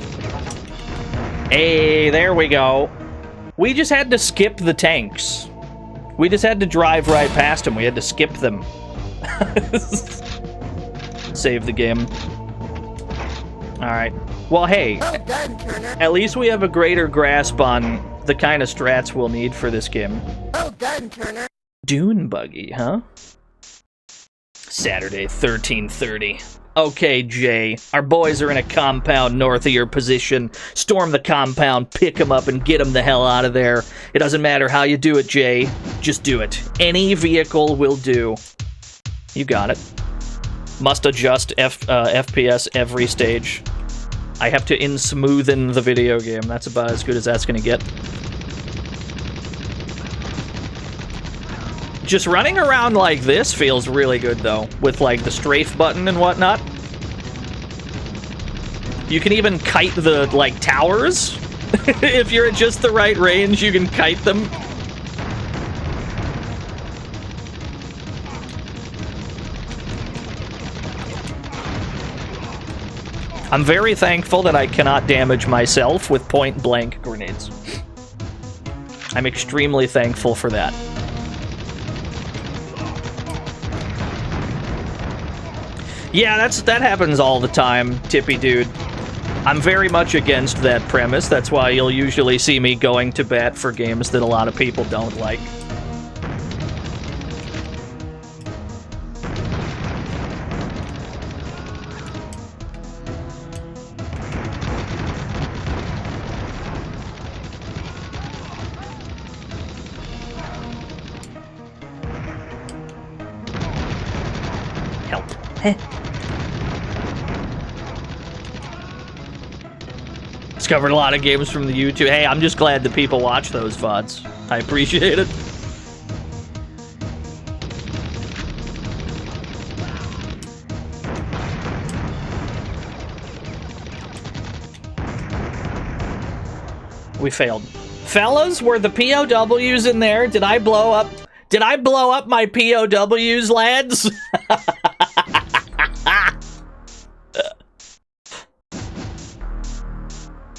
Hey, there we go. We just had to skip the tanks. We just had to drive right past them. We had to skip them. Save the game. Alright. Well, hey. At least we have a greater grasp on the kind of strats we'll need for this game. Well done, Turner. Dune buggy, huh? Saturday, 13:30. Okay, Jay. Our boys are in a compound north of your position. Storm the compound, pick them up, and get them the hell out of there. It doesn't matter how you do it, Jay. Just do it. Any vehicle will do. You got it. Must adjust FPS every stage. I have to in-smoothen the video game. That's about as good as that's gonna get. Just running around like this feels really good, though, with, like, the strafe button and whatnot. You can even kite the, like, towers. If you're at just the right range, you can kite them. I'm very thankful that I cannot damage myself with point-blank grenades. I'm extremely thankful for that. Yeah, that happens all the time, Tippy Dude. I'm very much against that premise. That's why you'll usually see me going to bat for games that a lot of people don't like. Discovered a lot of games from the YouTube. Hey, I'm just glad that people watch those VODs. I appreciate it. We failed. Fellas, were the POWs in there? Did I blow up my POWs, lads?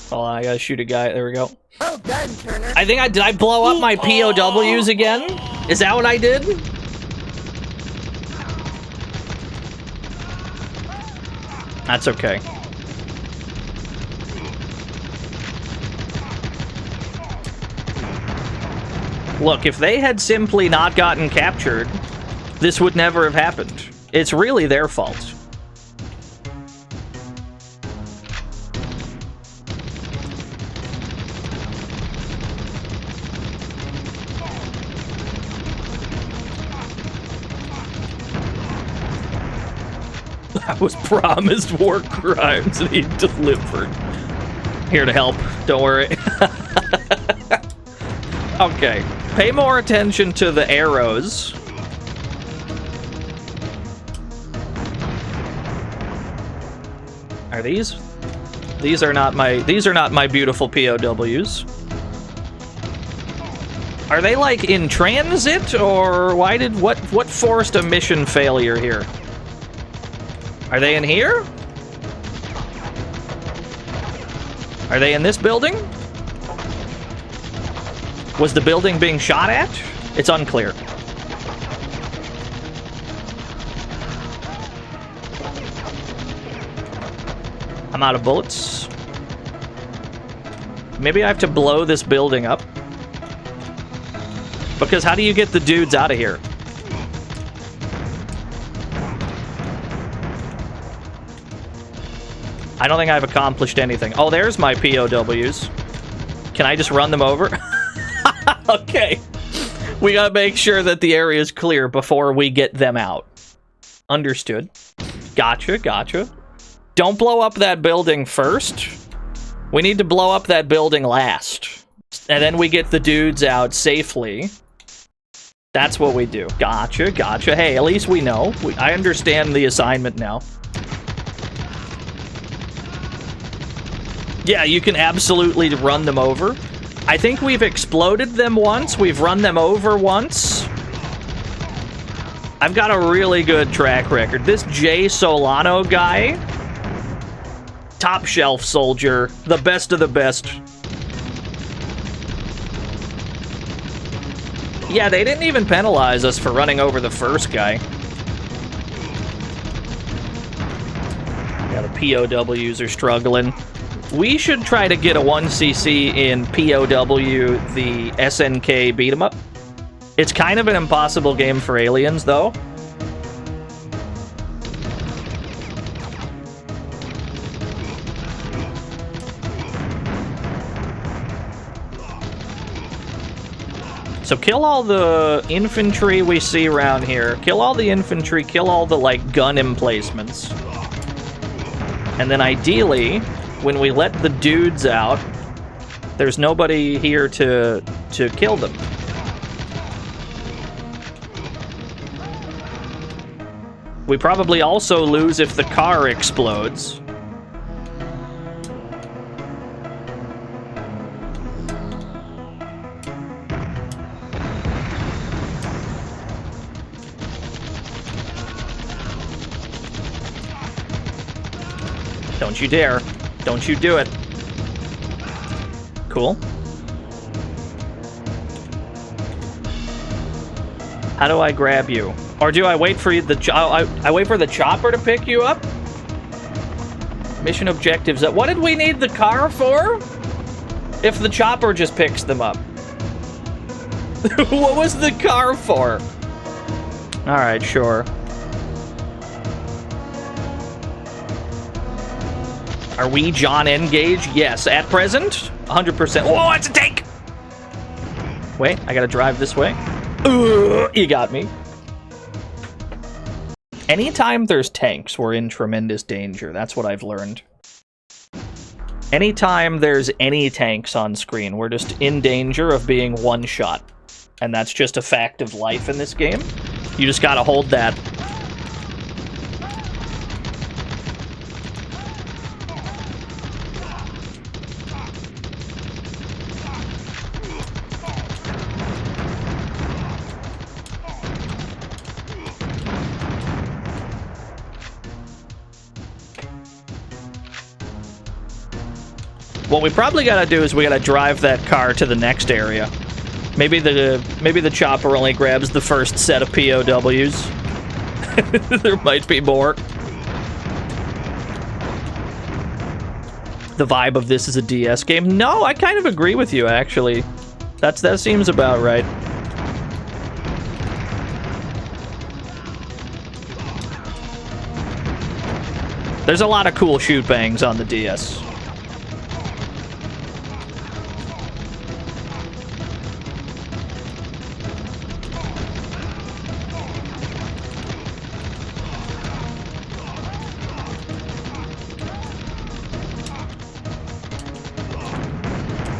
Hold on, I gotta shoot a guy. There we go. Well done, Turner. Did I blow up my POWs again? Is that what I did? That's okay. Look, if they had simply not gotten captured, this would never have happened. It's really their fault. I was promised war crimes and he delivered. Here to help, don't worry. Okay, pay more attention to the arrows. Are these? These are not my beautiful POWs. Are they like in transit, or what forced a mission failure here? Are they in here? Are they in this building? Was the building being shot at? It's unclear. I'm out of bullets. Maybe I have to blow this building up. Because how do you get the dudes out of here? I don't think I've accomplished anything. Oh, there's my POWs. Can I just run them over? Okay. We gotta make sure that the area is clear before we get them out. Understood. Gotcha, gotcha. Don't blow up that building first. We need to blow up that building last. And then we get the dudes out safely. That's what we do. Gotcha, gotcha. Hey, at least we know. I understand the assignment now. Yeah, you can absolutely run them over. I think we've exploded them once. We've run them over once. I've got a really good track record. This Jay Solano guy, top shelf soldier, the best of the best. Yeah, they didn't even penalize us for running over the first guy. Yeah, the POWs are struggling. We should try to get a 1cc in POW, the SNK beat 'em up. It's kind of an impossible game for aliens, though. So kill all the infantry we see around here. Kill all the infantry, kill all the, like, gun emplacements. And then ideally, when we let the dudes out, there's nobody here to kill them. We probably also lose if the car explodes. Don't you dare. Don't you do it. Cool. How do I grab you? Or do I wait for I wait for the chopper to pick you up? Mission objectives. What did we need the car for? If the chopper just picks them up. What was the car for? Alright, sure. Are we John N-Gage? Yes, at present, 100%. Whoa, it's a tank! Wait, I gotta drive this way. You got me. Anytime there's tanks, we're in tremendous danger. That's what I've learned. Anytime there's any tanks on screen, we're just in danger of being one-shot. And that's just a fact of life in this game. You just gotta hold that. What we probably gotta do is we gotta drive that car to the next area. Maybe the chopper only grabs the first set of POWs. There might be more. The vibe of this is a DS game. No, I kind of agree with you, actually. That seems about right. There's a lot of cool shoot bangs on the DS.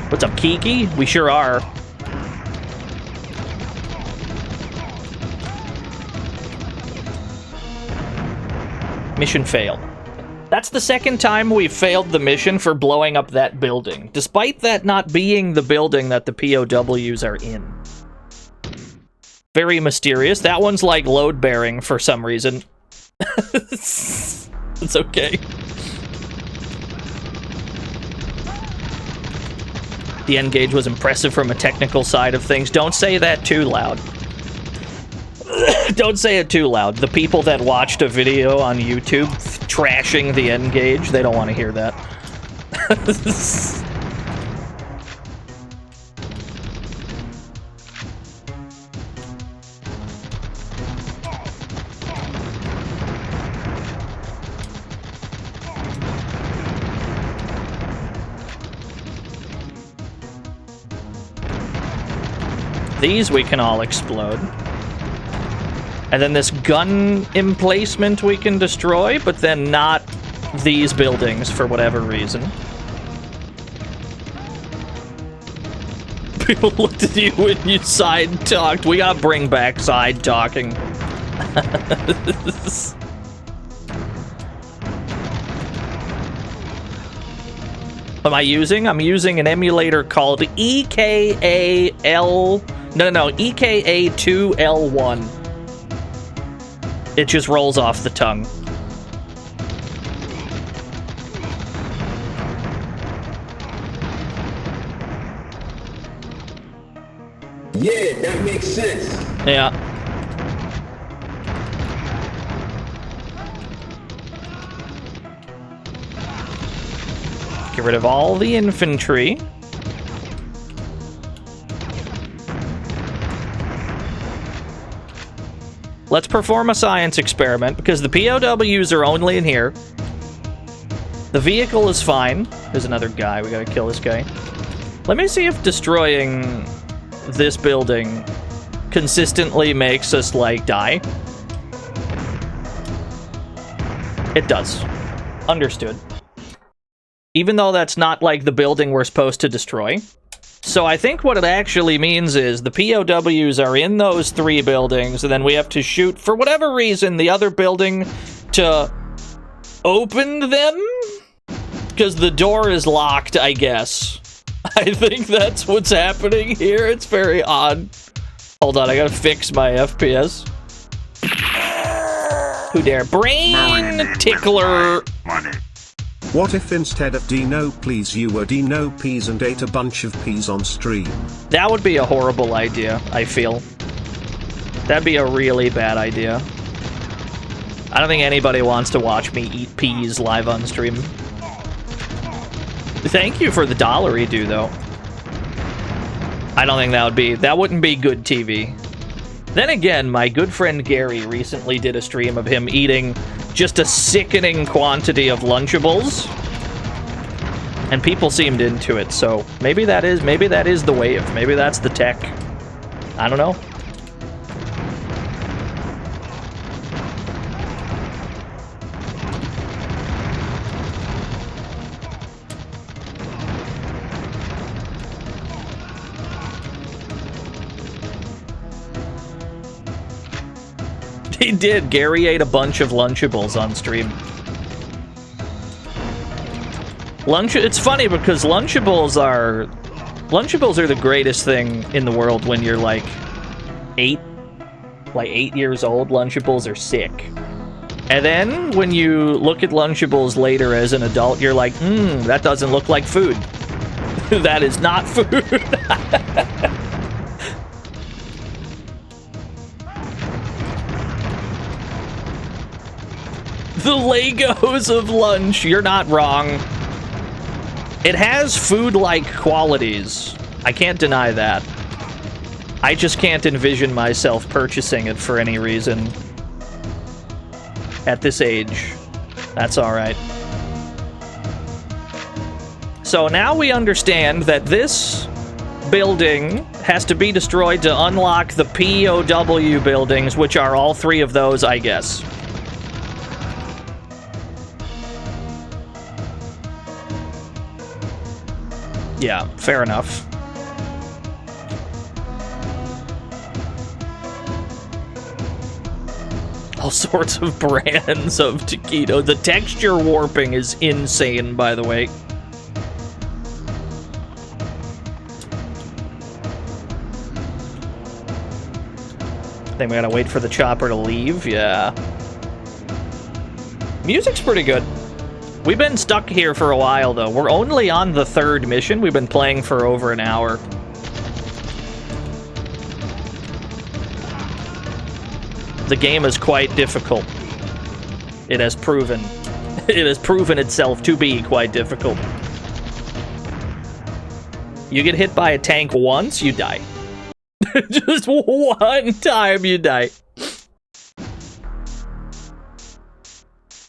What's up, Kiki? We sure are. Mission failed. That's the second time we've failed the mission for blowing up that building, despite that not being the building that the POWs are in. Very mysterious. That one's like load-bearing for some reason. It's okay. The N-Gage was impressive from a technical side of things. Don't say that too loud. Don't say it too loud. The people that watched a video on YouTube trashing the N-Gage, they don't want to hear that. These we can all explode. And then this gun emplacement we can destroy, but then not these buildings for whatever reason. People looked at you when you side-talked. We gotta bring back side-talking. What am I using? I'm using an emulator called EKAL... No, EKA2L1. It just rolls off the tongue. Yeah, that makes sense. Yeah. Get rid of all the infantry. Let's perform a science experiment, because the POWs are only in here. The vehicle is fine. There's another guy. We gotta kill this guy. Let me see if destroying this building consistently makes us, like, die. It does. Understood. Even though that's not, like, the building we're supposed to destroy. So I think what it actually means is the POWs are in those 3 buildings, and then we have to shoot, for whatever reason, the other building to open them? Because the door is locked, I guess. I think that's what's happening here. It's very odd. Hold on, I gotta fix my FPS. Who dare? Brain tickler! What if instead of DNO please you were DNO peas and ate a bunch of peas on stream? That would be a horrible idea, I feel. That'd be a really bad idea. I don't think anybody wants to watch me eat peas live on stream. Thank you for the $1 though. I don't think that wouldn't be good TV. Then again, my good friend Gary recently did a stream of him eating just a sickening quantity of Lunchables, and people seemed into it, so maybe that is the wave. Maybe that's the tech. I don't know. He did. Gary ate a bunch of Lunchables on stream. It's funny because Lunchables are the greatest thing in the world when you're like 8 years old. Lunchables are sick. And then when you look at Lunchables later as an adult, you're like, that doesn't look like food. That is not food. The Legos of lunch. You're not wrong. It has food-like qualities. I can't deny that. I just can't envision myself purchasing it for any reason. At this age. That's alright. So now we understand that this building has to be destroyed to unlock the POW buildings, which are all 3 of those, I guess. Yeah, fair enough. All sorts of brands of taquito. The texture warping is insane, by the way. I think we gotta wait for the chopper to leave. Yeah. Music's pretty good. We've been stuck here for a while, though. We're only on the 3rd mission. We've been playing for over an hour. The game is quite difficult. It has proven. It has proven itself to be quite difficult. You get hit by a tank once, you die. Just one time, you die.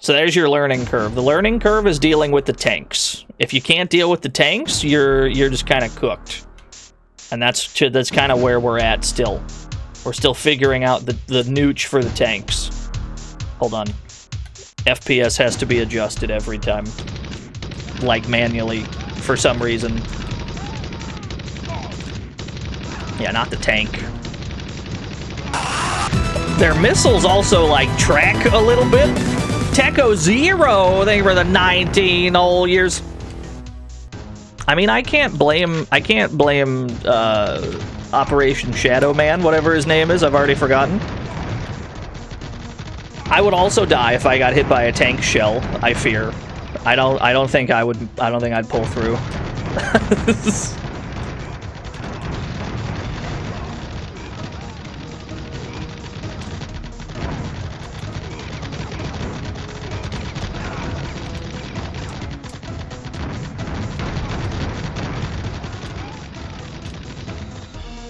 So there's your learning curve. The learning curve is dealing with the tanks. If you can't deal with the tanks, you're just kind of cooked. And that's kind of where we're at still. We're still figuring out the nooch for the tanks. Hold on. FPS has to be adjusted every time. Like manually, for some reason. Yeah, not the tank. Their missiles also, like, track a little bit. Techo Zero, they were the 19 old years. I mean, I can't blame Operation Shadow Man, whatever his name is. I've already forgotten. I would also die if I got hit by a tank shell, I fear. I don't think I'd pull through.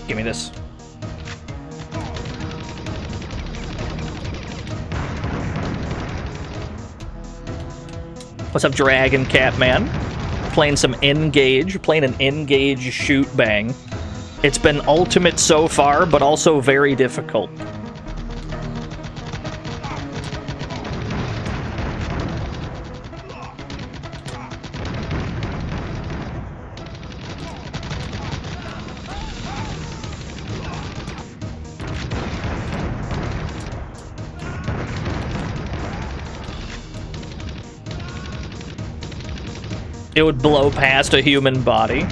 Give me this. What's up, Dragon Cat Man? Playing some N-Gage, playing an N-Gage shoot bang. It's been ultimate so far, but also very difficult. It would blow past a human body.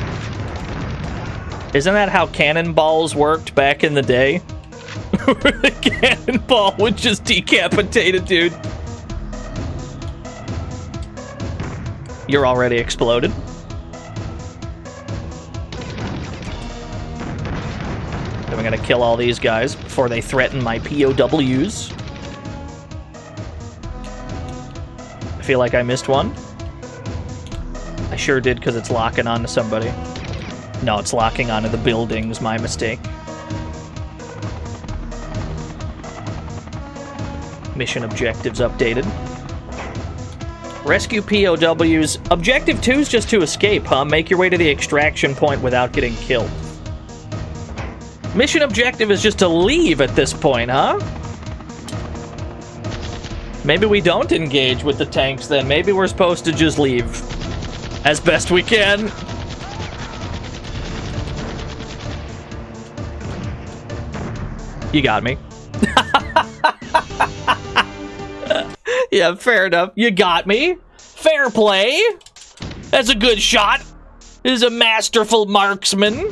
Isn't that how cannonballs worked back in the day? The cannonball would just decapitate a dude. You're already exploded. Then we gotta kill all these guys before they threaten my POWs. I feel like I missed one. I sure did, because it's locking onto somebody. No, it's locking onto the buildings. My mistake. Mission objectives updated. Rescue POWs. Objective 2 is just to escape, huh? Make your way to the extraction point without getting killed. Mission objective is just to leave at this point, huh? Maybe we don't engage with the tanks then. Maybe we're supposed to just leave. As best we can. You got me. Yeah, fair enough. You got me. Fair play. That's a good shot. This is a masterful marksman.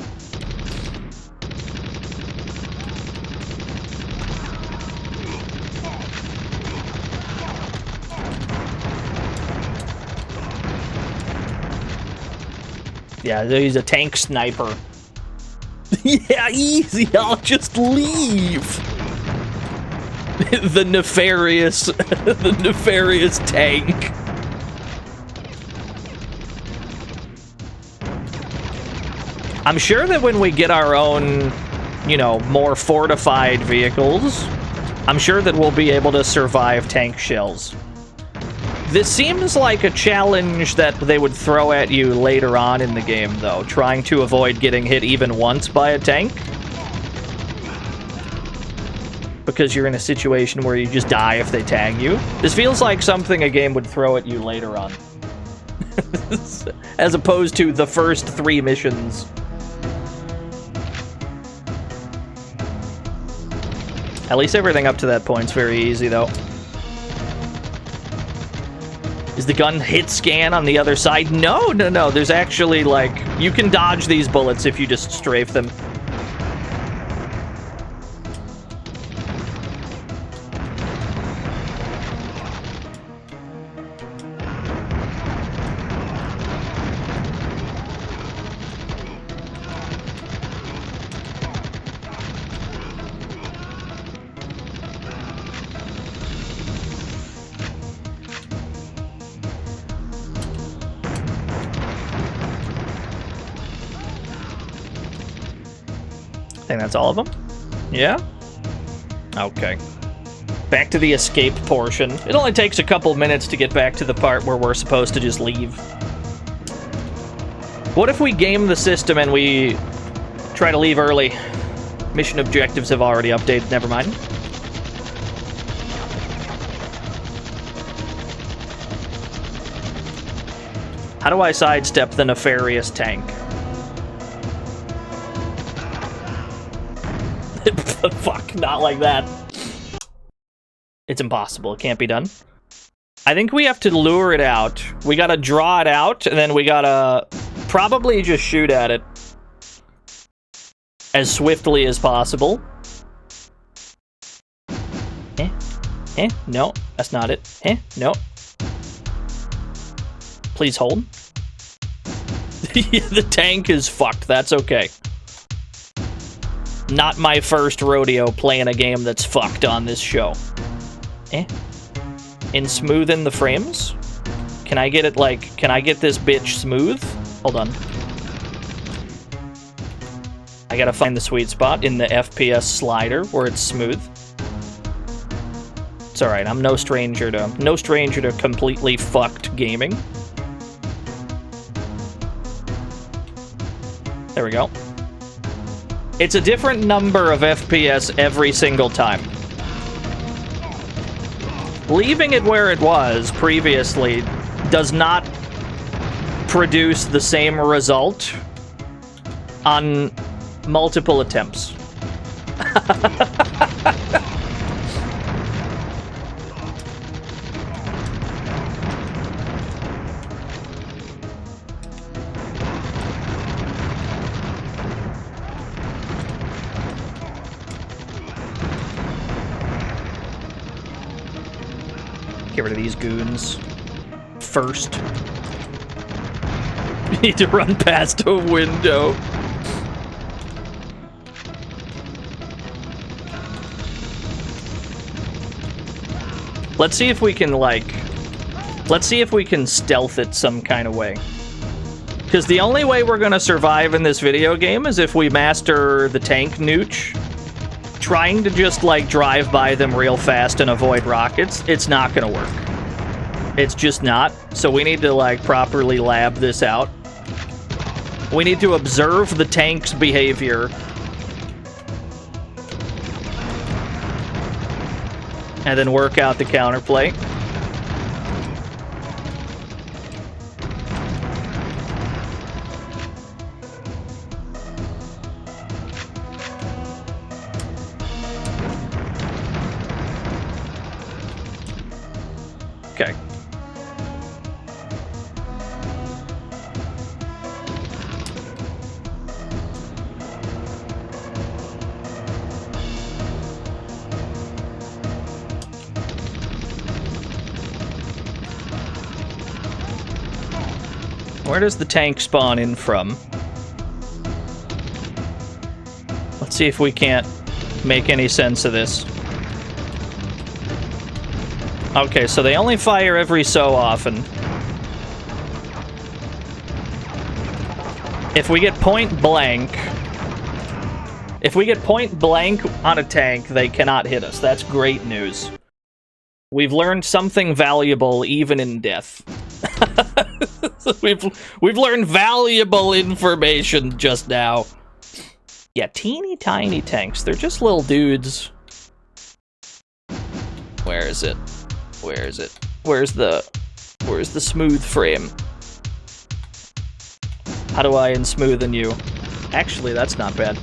Yeah, he's a tank sniper. Yeah, easy. I'll just leave. The nefarious, the nefarious tank. I'm sure that when we get our own, you know, more fortified vehicles, I'm sure that we'll be able to survive tank shells. This seems like a challenge that they would throw at you later on in the game, though, trying to avoid getting hit even once by a tank. Because you're in a situation where you just die if they tag you. This feels like something a game would throw at you later on. As opposed to the first 3 missions. At least everything up to that point's very easy, though. Is the gun hit scan on the other side? No, no, no. There's actually, like, you can dodge these bullets if you just strafe them. I think that's all of them. Yeah? Okay. Back to the escape portion. It only takes a couple minutes to get back to the part where we're supposed to just leave. What if we game the system and we try to leave early? Mission objectives have already updated, never mind. How do I sidestep the nefarious tank? Fuck, not like that. It's impossible. It can't be done. I think we have to lure it out. We gotta draw it out, and then we gotta probably just shoot at it as swiftly as possible. No, that's not it. No. Please hold. The tank is fucked. That's okay. Not my first rodeo playing a game that's fucked on this show. In smoothen the frames? Can I get it, like, can I get this bitch smooth? Hold on. I gotta find the sweet spot in the FPS slider where it's smooth. It's alright, I'm no stranger to completely fucked gaming. There we go. It's a different number of FPS every single time. Leaving it where it was previously does not produce the same result on multiple attempts. Get rid of these goons first. You need to run past a window. Let's see if we can, like... Let's see if we can stealth it some kind of way. Because the only way we're gonna survive in this video game is if we master the tank nooch. Trying to just, like, drive by them real fast and avoid rockets, it's not gonna work. It's just not. So we need to, like, properly lab this out. We need to observe the tank's behavior. And then work out the counterplay. Where does the tank spawn in from? Let's see if we can't make any sense of this. Okay, so they only fire every so often. If we get point blank... If we get point blank on a tank, they cannot hit us. That's great news. We've learned something valuable even in death. We've learned valuable information just now. Yeah, teeny tiny tanks. They're just little dudes. Where is it? Where is it? Where's the smooth frame? How do I unsmoothen you? Actually, that's not bad.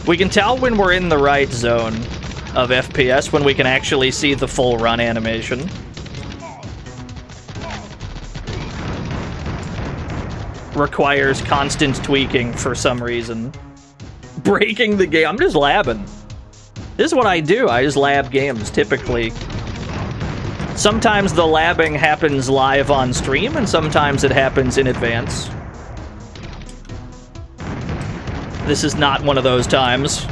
We can tell when we're in the right zone of FPS when we can actually see the full run animation. Requires constant tweaking for some reason. Breaking the game. I'm just labbing. This is what I do. I just lab games, typically. Sometimes the labbing happens live on stream, and sometimes it happens in advance. This is not one of those times.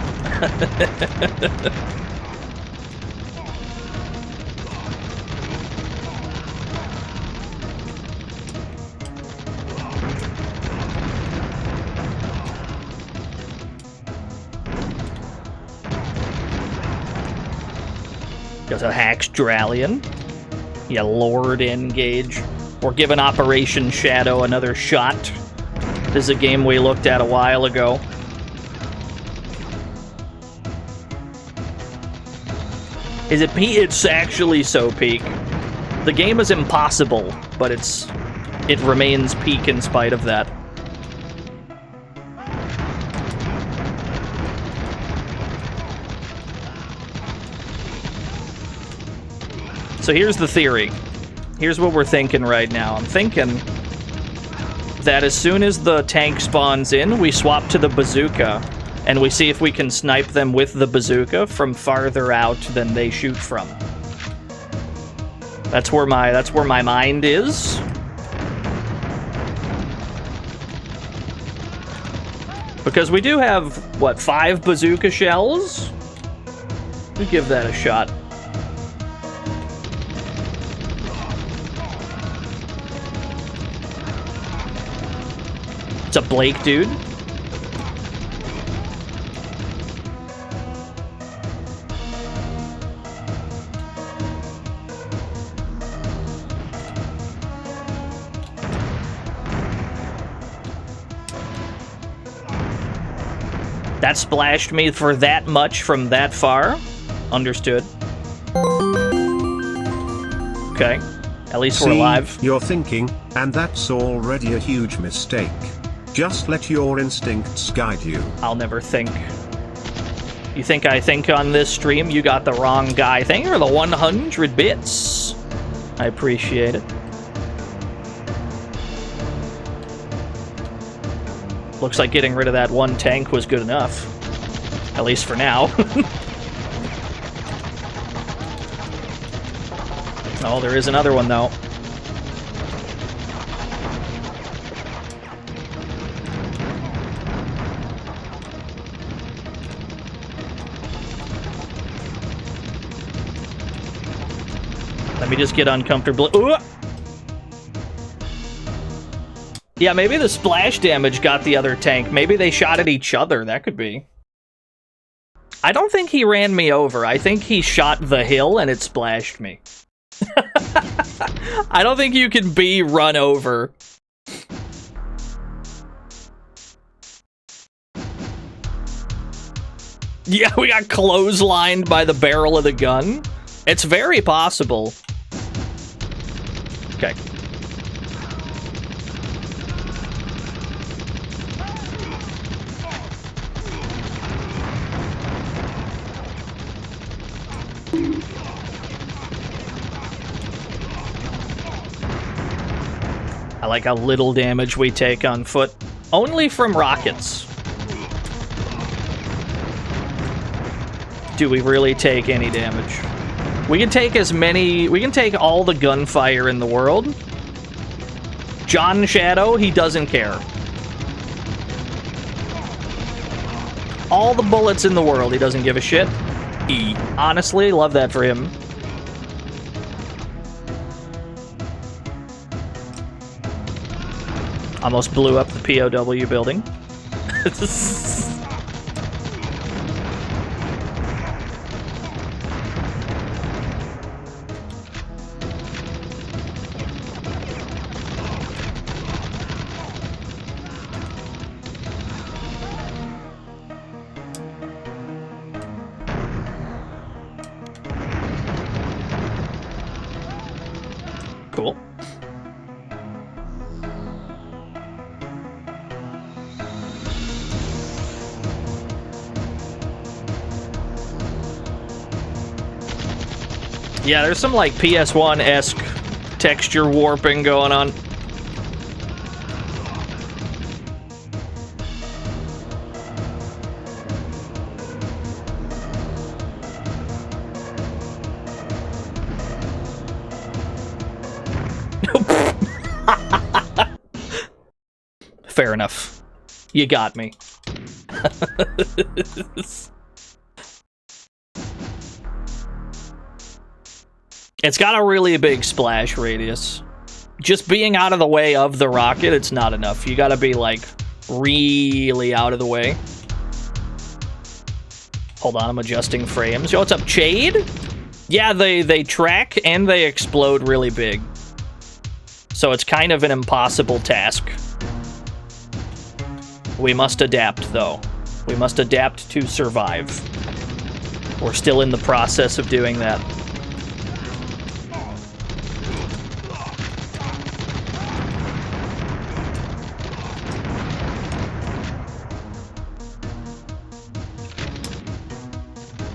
Goes a Hax Drallion. Yeah, Lord N-Gage. We're giving Operation Shadow another shot. This is a game we looked at a while ago. Is it peak? It's actually so peak. The game is impossible, but it remains peak in spite of that. So here's the theory. Here's what we're thinking right now. I'm thinking that as soon as the tank spawns in, we swap to the bazooka, and we see if we can snipe them with the bazooka from farther out than they shoot from. That's where my mind is. Because we do have, what, 5 bazooka shells? We'll give that a shot. It's a Blake dude. That splashed me for that much from that far. Understood. Okay. At least we're alive. You're thinking, and that's already a huge mistake. Just let your instincts guide you. I'll never think. You think I think on this stream? You got the wrong guy. Thank you for the 100 bits. I appreciate it. Looks like getting rid of that one tank was good enough. At least for now. Oh, there is another one, though. Let me just get uncomfortable. Ooh! Yeah, maybe the splash damage got the other tank. Maybe they shot at each other. That could be. I don't think he ran me over. I think he shot the hill and it splashed me. I don't think you can be run over. Yeah, we got clotheslined by the barrel of the gun. It's very possible. Okay. I like how little damage we take on foot. Only from rockets. Do we really take any damage? We can take as many... We can take all the gunfire in the world. John Shadow, he doesn't care. All the bullets in the world, he doesn't give a shit. Honestly, love that for him. Almost blew up the POW building. Cool. Yeah, there's some like PS1-esque texture warping going on. Fair enough. You got me. It's got a really big splash radius. Just being out of the way of the rocket, it's not enough. You gotta be, like, really out of the way. Hold on, I'm adjusting frames. Yo, what's up, Chade? Yeah, they track and they explode really big. So it's kind of an impossible task. We must adapt, though. We must adapt to survive. We're still in the process of doing that.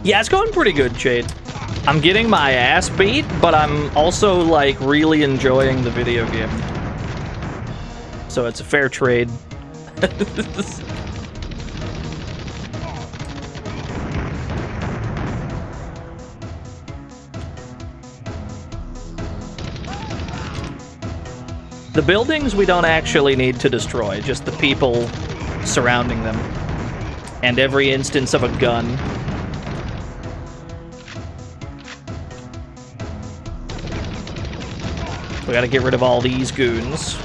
Yeah, it's going pretty good, Jade. I'm getting my ass beat, but I'm also, like, really enjoying the video game. So it's a fair trade. The buildings we don't actually need to destroy, just the people surrounding them. And every instance of a gun. We gotta get rid of all these goons.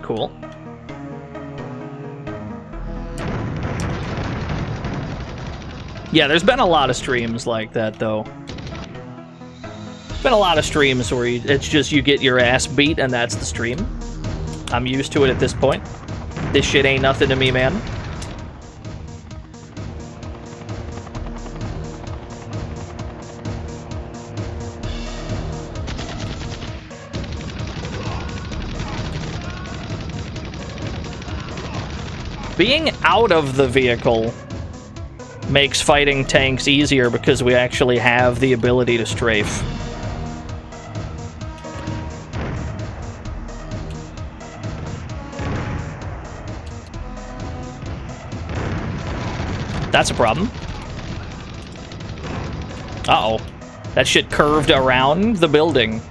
Cool. Yeah, there's been a lot of streams like that, though. Been a lot of streams where it's just you get your ass beat and that's the stream. I'm used to it at this point. This shit ain't nothing to me, man. Being out of the vehicle makes fighting tanks easier because we actually have the ability to strafe. That's a problem. Uh-oh. That shit curved around the building.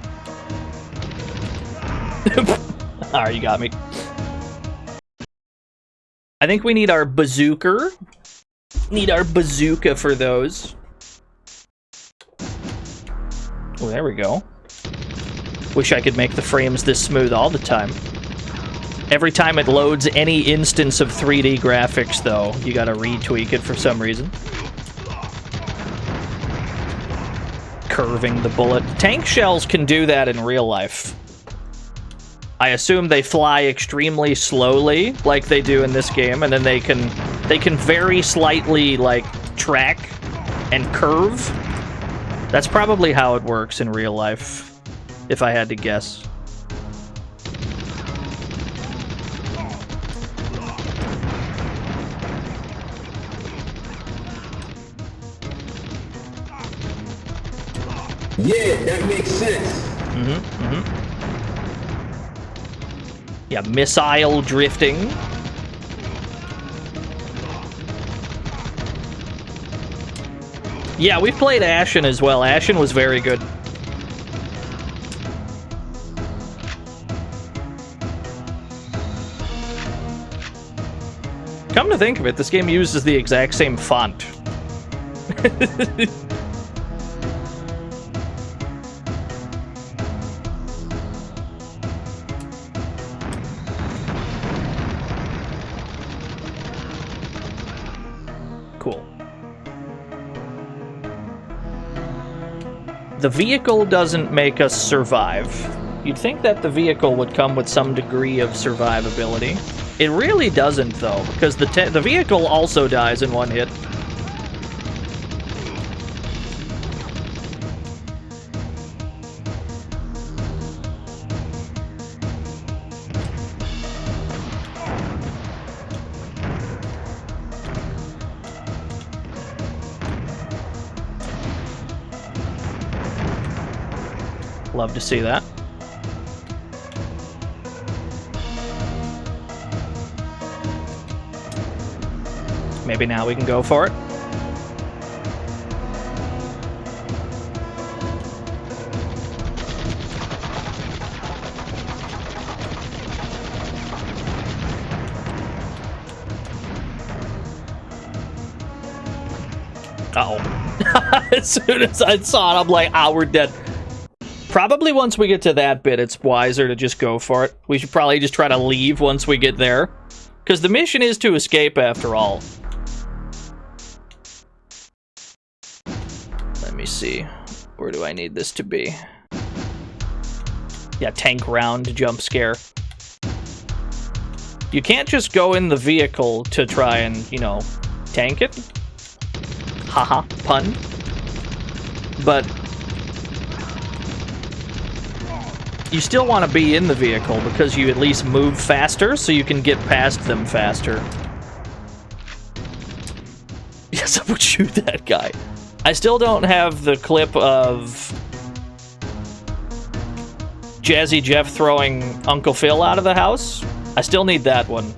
Alright, you got me. I think we need our bazooka. Need our bazooka for those. Oh, there we go. Wish I could make the frames this smooth all the time. Every time it loads any instance of 3D graphics, though, you gotta retweak it for some reason. Curving the bullet. Tank shells can do that in real life. I assume they fly extremely slowly, like they do in this game, and then they can very slightly, like, track and curve. That's probably how it works in real life, if I had to guess. Yeah, that makes sense. Yeah, missile drifting. Yeah, we've played Ashen as well. Ashen was very good. Come to think of it, this game uses the exact same font. Cool. The vehicle doesn't make us survive. You'd think that the vehicle would come with some degree of survivability. It really doesn't, though, because the vehicle also dies in one hit. Love to see that. Maybe now we can go for it. Uh-oh. As soon as I saw it, I'm like, ah, we're dead. Probably once we get to that bit, it's wiser to just go for it. We should probably just try to leave once we get there. Because the mission is to escape after all. Let me see. Where do I need this to be? Yeah, tank round jump scare. You can't just go in the vehicle to try and, you know, tank it. Haha, pun. But you still want to be in the vehicle because you at least move faster so you can get past them faster. Yes, I would shoot that guy. I still don't have the clip of Jazzy Jeff throwing Uncle Phil out of the house. I still need that one.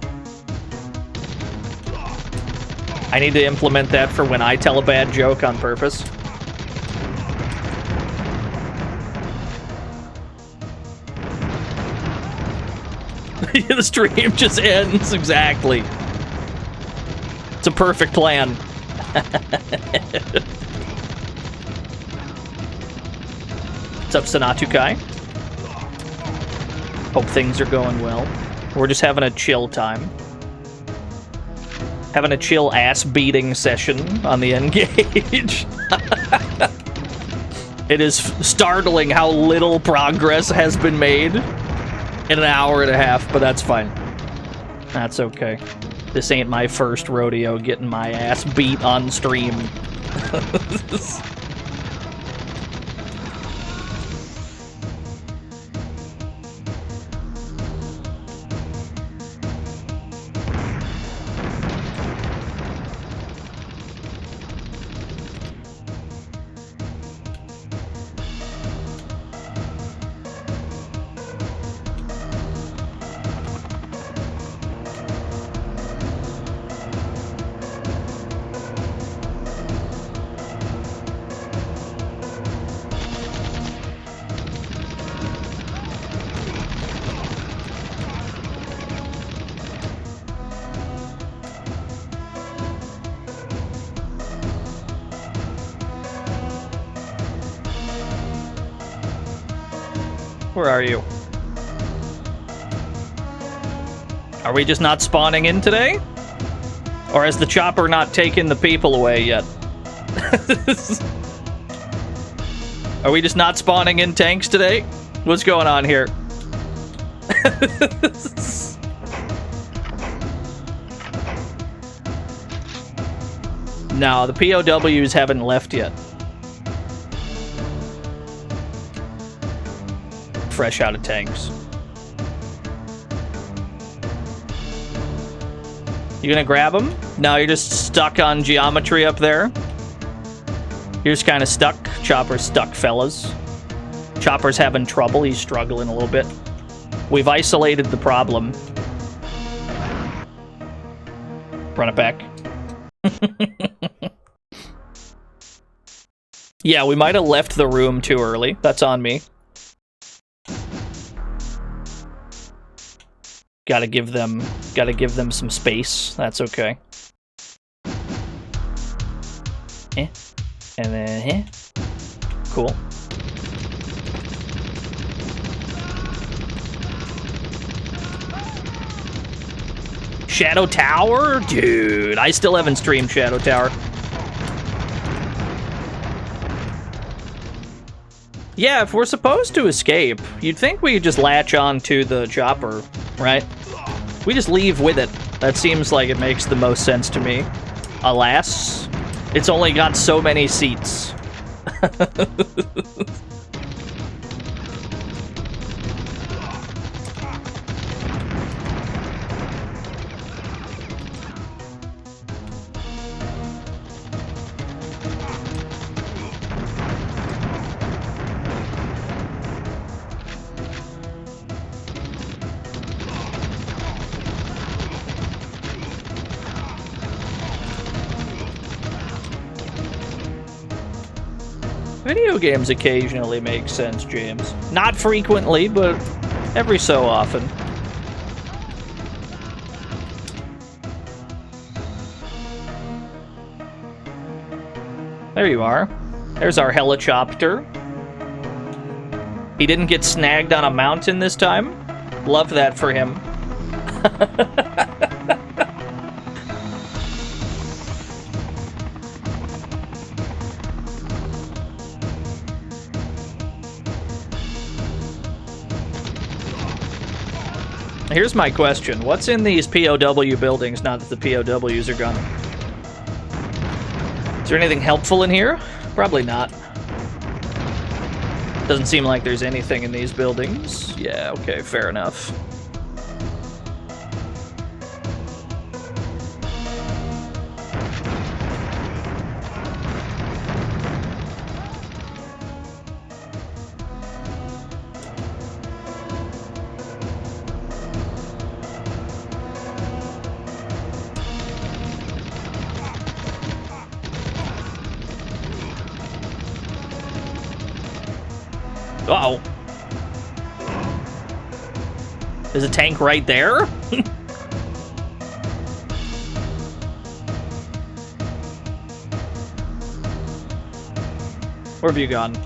I need to implement that for when I tell a bad joke on purpose. The stream just ends, exactly. It's a perfect plan. What's up, Sanatukai? Hope things are going well. We're just having a chill time. Having a chill ass-beating session on the N-Gage. It is startling how little progress has been made in an hour and a half, but that's fine. That's okay. This ain't my first rodeo getting my ass beat on stream. Where are you? Are we just not spawning in today? Or has the chopper not taken the people away yet? Are we just not spawning in tanks today? What's going on here? No, the POWs haven't left yet. Fresh out of tanks. You gonna grab him? No, you're just stuck on geometry up there. You're just kind of stuck. Chopper's stuck, fellas. Chopper's having trouble. He's struggling a little bit. We've isolated the problem. Run it back. Yeah, we might have left the room too early. That's on me. Gotta give them some space. That's okay. And then cool. Shadow Tower? Dude, I still haven't streamed Shadow Tower. Yeah, if we're supposed to escape, you'd think we could just latch on to the chopper, right? We just leave with it. That seems like it makes the most sense to me. Alas, it's only got so many seats. Video games occasionally make sense, James. Not frequently, but every so often. There you are. There's our helicopter. He didn't get snagged on a mountain this time. Love that for him. Here's my question. What's in these POW buildings now that the POWs are gone? Is there anything helpful in here? Probably not. Doesn't seem like there's anything in these buildings. Yeah, okay, fair enough. Uh-oh. There's a tank right there? Where have you gone?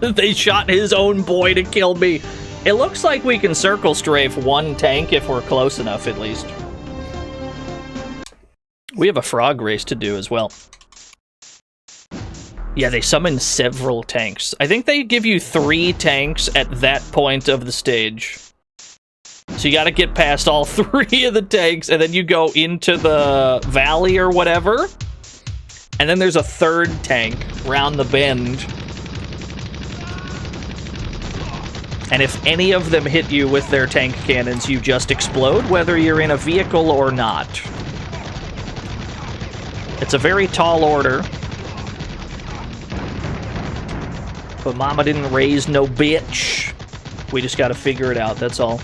They shot his own boy to kill me. It looks like we can circle strafe one tank if we're close enough, at least. We have a frog race to do as well. Yeah, they summon several tanks. I think they give you 3 tanks at that point of the stage. So you gotta get past all 3 of the tanks, and then you go into the valley or whatever. And then there's a 3rd tank round the bend. And if any of them hit you with their tank cannons, you just explode, whether you're in a vehicle or not. It's a very tall order. But Mama didn't raise no bitch. We just gotta figure it out, that's all.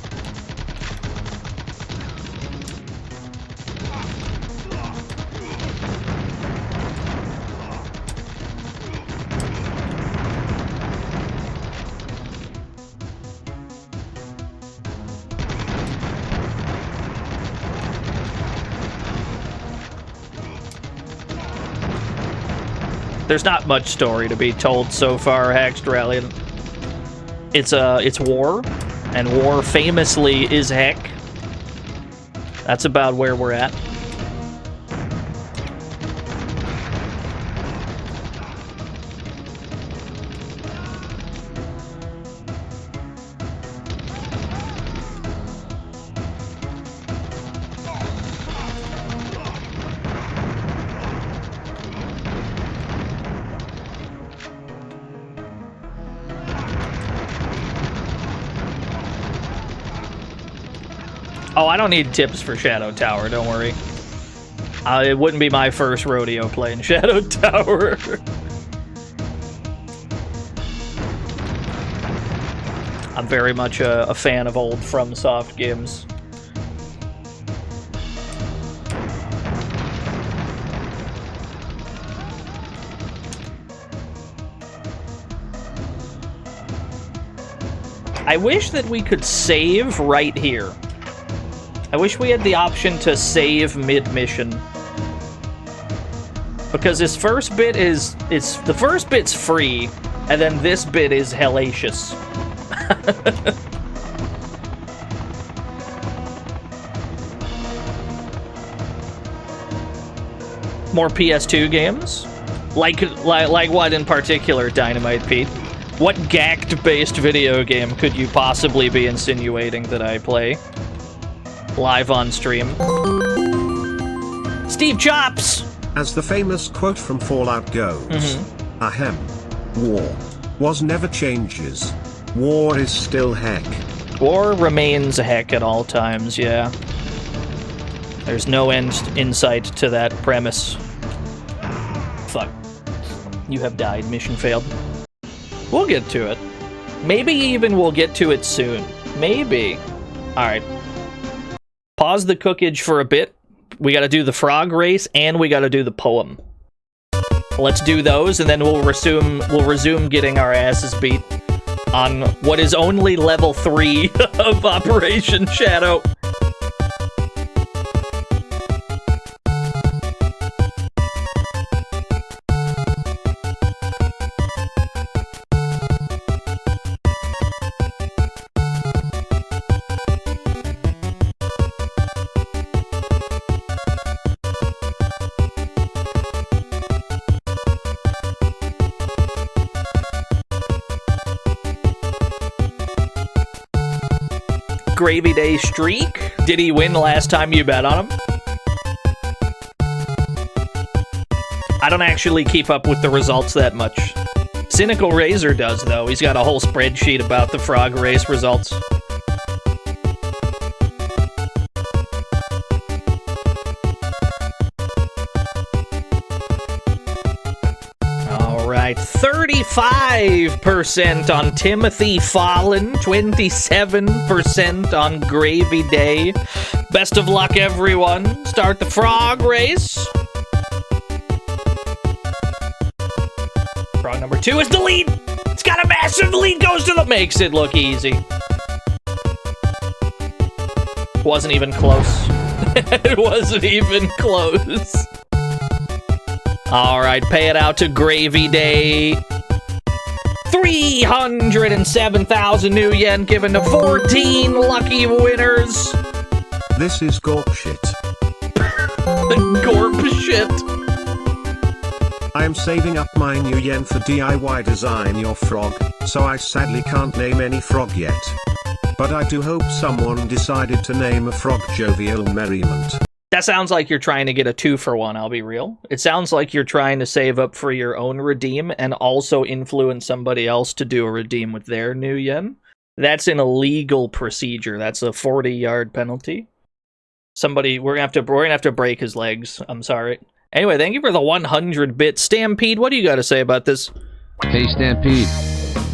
There's not much story to be told so far, Hackstralian. It's war, and war famously is heck. That's about where we're at. Oh, I don't need tips for Shadow Tower, don't worry. It wouldn't be my first rodeo playing Shadow Tower. I'm very much a fan of old FromSoft games. I wish that we could save right here. I wish we had the option to save mid-mission. Because this first bit the first bit's free, and then this bit is hellacious. More PS2 games? Like what in particular, Dynamite Pete? What Gact-based video game could you possibly be insinuating that I play? Live on stream. Steve Chops! As the famous quote from Fallout goes, Ahem. War was never changes. War is still heck. War remains a heck at all times, yeah. There's no insight to that premise. Fuck. You have died. Mission failed. We'll get to it. Maybe even we'll get to it soon. Maybe. Alright. Pause the cookage for a bit. We gotta do the frog race, and we gotta do the poem. Let's do those, and then we'll resume getting our asses beat on what is only level 3 of Operation Shadow. Gravy Day streak? Did he win last time you bet on him? I don't actually keep up with the results that much. Cynical Razor does, though. He's got a whole spreadsheet about the frog race results. Alright, 35% on Timothy Fallen, 27% on Gravy Day. Best of luck, everyone. Start the frog race. Frog number 2 is the lead. It's got a massive lead, goes to the... Makes it look easy. Wasn't even close. It wasn't even close. Alright, pay it out to Gravy Day. 307,000 new yen given to 14 lucky winners. This is Gorp shit. Gorp shit. I am saving up my new yen for DIY design your frog, so I sadly can't name any frog yet. But I do hope someone decided to name a frog Jovial Merriment. That sounds like you're trying to get a 2-for-1, I'll be real. It sounds like you're trying to save up for your own redeem and also influence somebody else to do a redeem with their new yen. That's an illegal procedure. That's a 40-yard penalty. We're gonna have to break his legs. I'm sorry. Anyway, thank you for the 100-bit. Stampede, what do you got to say about this? Hey, Stampede,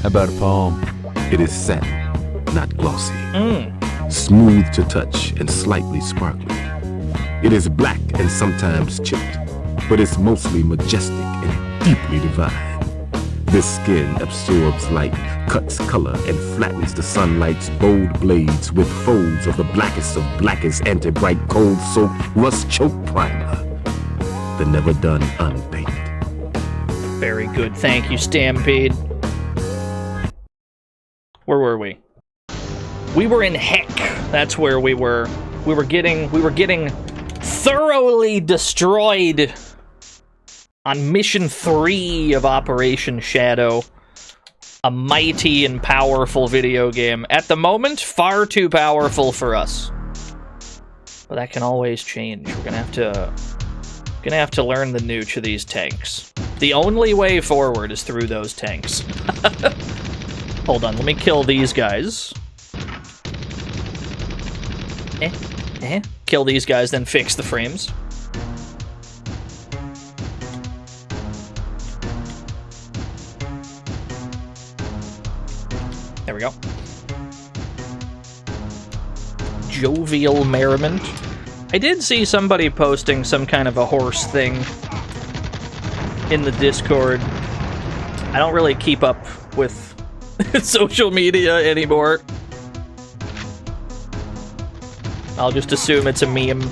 how about a poem? It is satin, not glossy. Smooth to touch and slightly sparkling. It is black and sometimes chipped, but it's mostly majestic and deeply divine. This skin absorbs light, cuts color, and flattens the sunlight's bold blades with folds of the blackest of blackest anti-bright cold-soaked rust-choked primer. The never done unpainted. Very good. Thank you, Stampede. Where were we? We were in Heck. That's where we were. We were getting thoroughly destroyed on Mission 3 of Operation Shadow. A mighty and powerful video game. At the moment, far too powerful for us. But that can always change. We're gonna have to learn the nooch of these tanks. The only way forward is through those tanks. Hold on, let me kill these guys. Kill these guys, then fix the frames. There we go. jovial merriment. I did see somebody posting some kind of a horse thing in the Discord. I don't really keep up with social media anymore. I'll just assume it's a meme.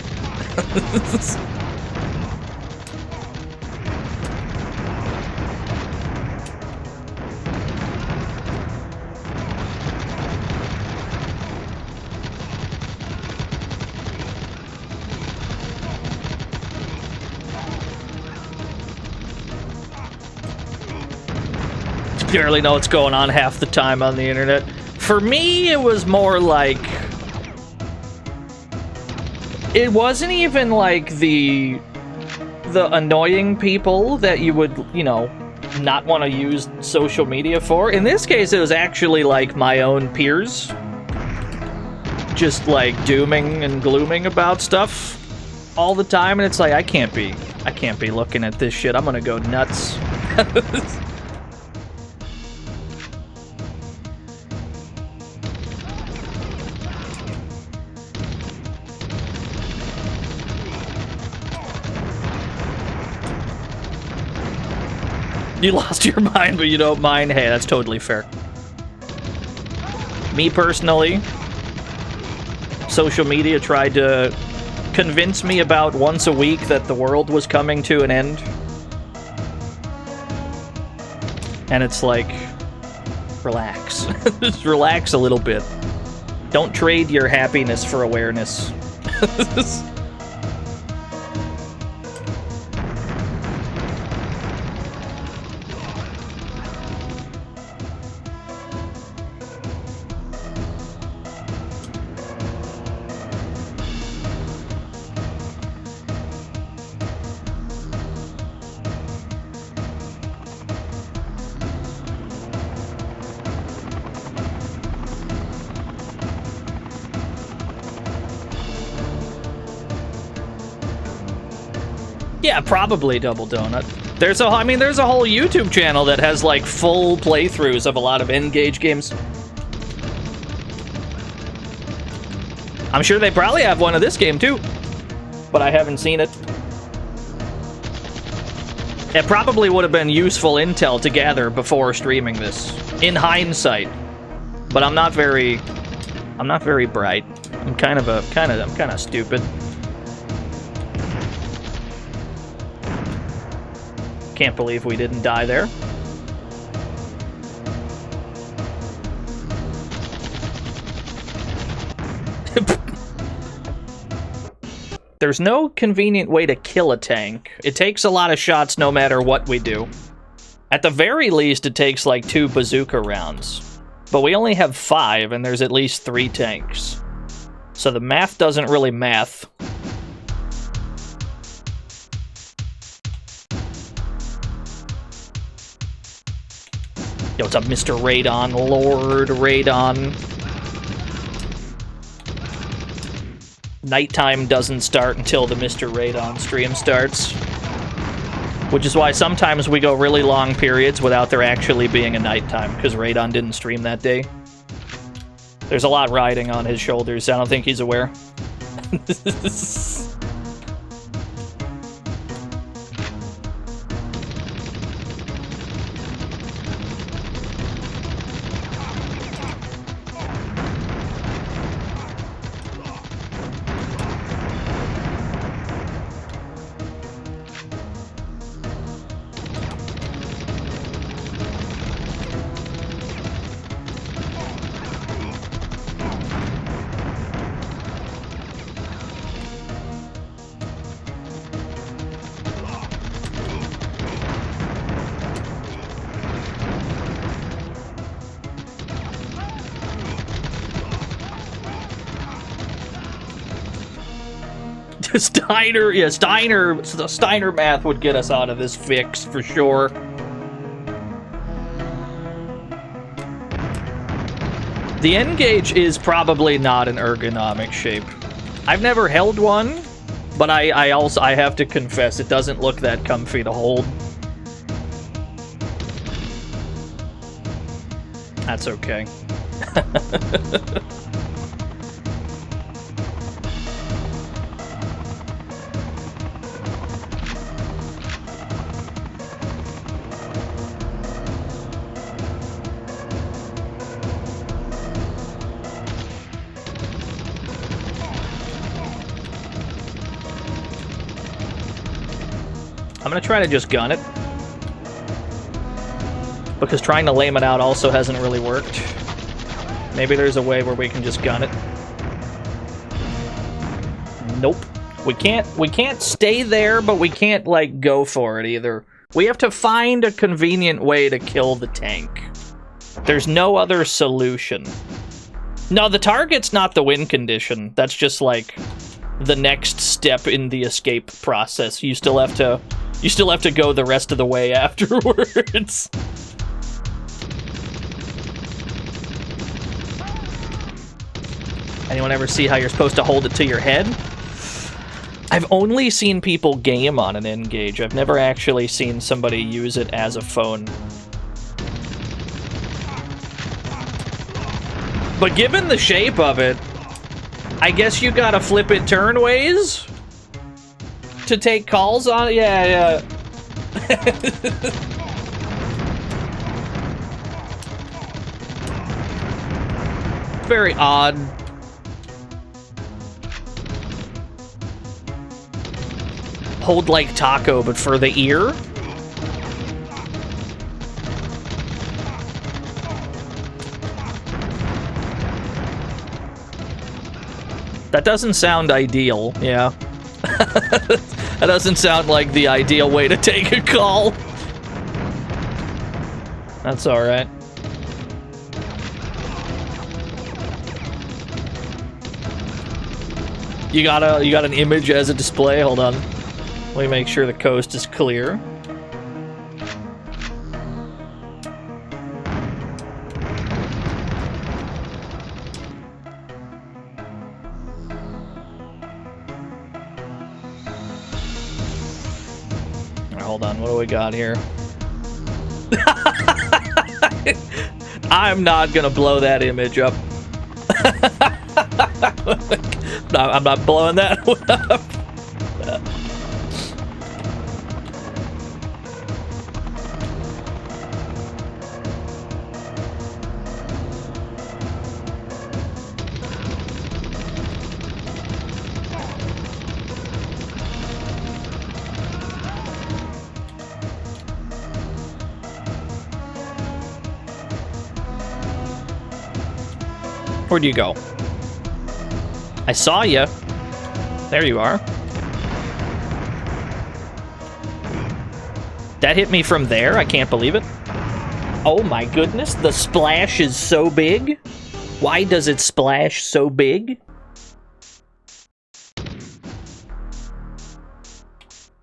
Barely know what's going on half the time on the internet. For me, it was more like... It wasn't even like the annoying people that you would, you know, not want to use social media for. In this case, it was actually like my own peers. Just like dooming and glooming about stuff all the time. And it's like, I can't be looking at this shit. I'm gonna go nuts. You lost your mind, but you don't mind. Hey, that's totally fair. Me personally, social media tried to convince me about once a week that the world was coming to an end. And it's like, relax. Just relax a little bit. Don't trade your happiness for awareness. Yeah, probably Double Donut. There's a whole YouTube channel that has like full playthroughs of a lot of N-Gage games. I'm sure they probably have one of this game too, but I haven't seen it. It probably would have been useful intel to gather before streaming this, in hindsight. But I'm not very bright. I'm kind of stupid. Can't believe we didn't die there. There's no convenient way to kill a tank. It takes a lot of shots no matter what we do. At the very least, it takes like 2 bazooka rounds. But we only have 5, and there's at least 3 tanks. So the math doesn't really math. Yo, what's up, Mr. Radon? Lord Radon. Nighttime doesn't start until the Mr. Radon stream starts. Which is why sometimes we go really long periods without there actually being a nighttime, because Radon didn't stream that day. There's a lot riding on his shoulders. I don't think he's aware. Steiner math would get us out of this fix for sure. The N-Gage is probably not an ergonomic shape. I've never held one, but I have to confess it doesn't look that comfy to hold. That's okay. gonna try to just gun it. Because trying to lame it out also hasn't really worked. Maybe there's a way where we can just gun it. Nope. We can't stay there, but we can't, like, go for it either. We have to find a convenient way to kill the tank. There's no other solution. No, the target's not the win condition. That's just, like, the next step in the escape process. You still have to go the rest of the way afterwards. Anyone ever see how you're supposed to hold it to your head? I've only seen people game on an N-Gage. I've never actually seen somebody use it as a phone. But given the shape of it, I guess you gotta flip it turnways to take calls on it. Yeah. Very odd. Hold like taco, but for the ear? That doesn't sound ideal, yeah. That doesn't sound like the ideal way to take a call. That's alright. You got an image as a display? Hold on. Let me make sure the coast is clear. Hold on, what do we got here? I'm not gonna blow that image up. No, I'm not blowing that one up. Where'd you go? I saw you. There you are. That hit me from there? I can't believe it. Oh my goodness, the splash is so big. Why does it splash so big?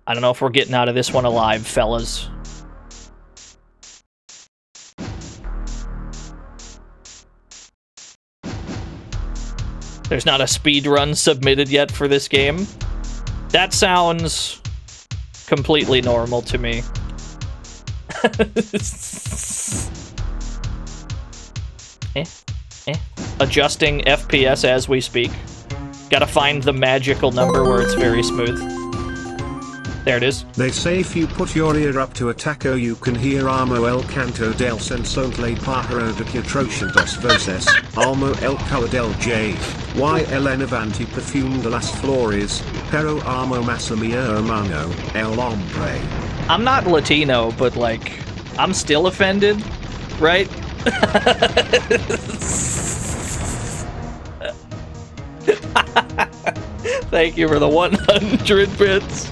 I don't know if we're getting out of this one alive, fellas. There's not a speedrun submitted yet for this game. That sounds completely normal to me. Adjusting FPS as we speak. Gotta find the magical number where it's very smooth. There it is. They say if you put your ear up to a taco you can hear Amo el canto del senson le pájaro de quatrocientos dos voces, Almo el color del J, y el avanti perfume de las flores, pero amo más a mi hermano, el hombre. I'm not Latino, but like, I'm still offended, right? Thank you for the 100 bits.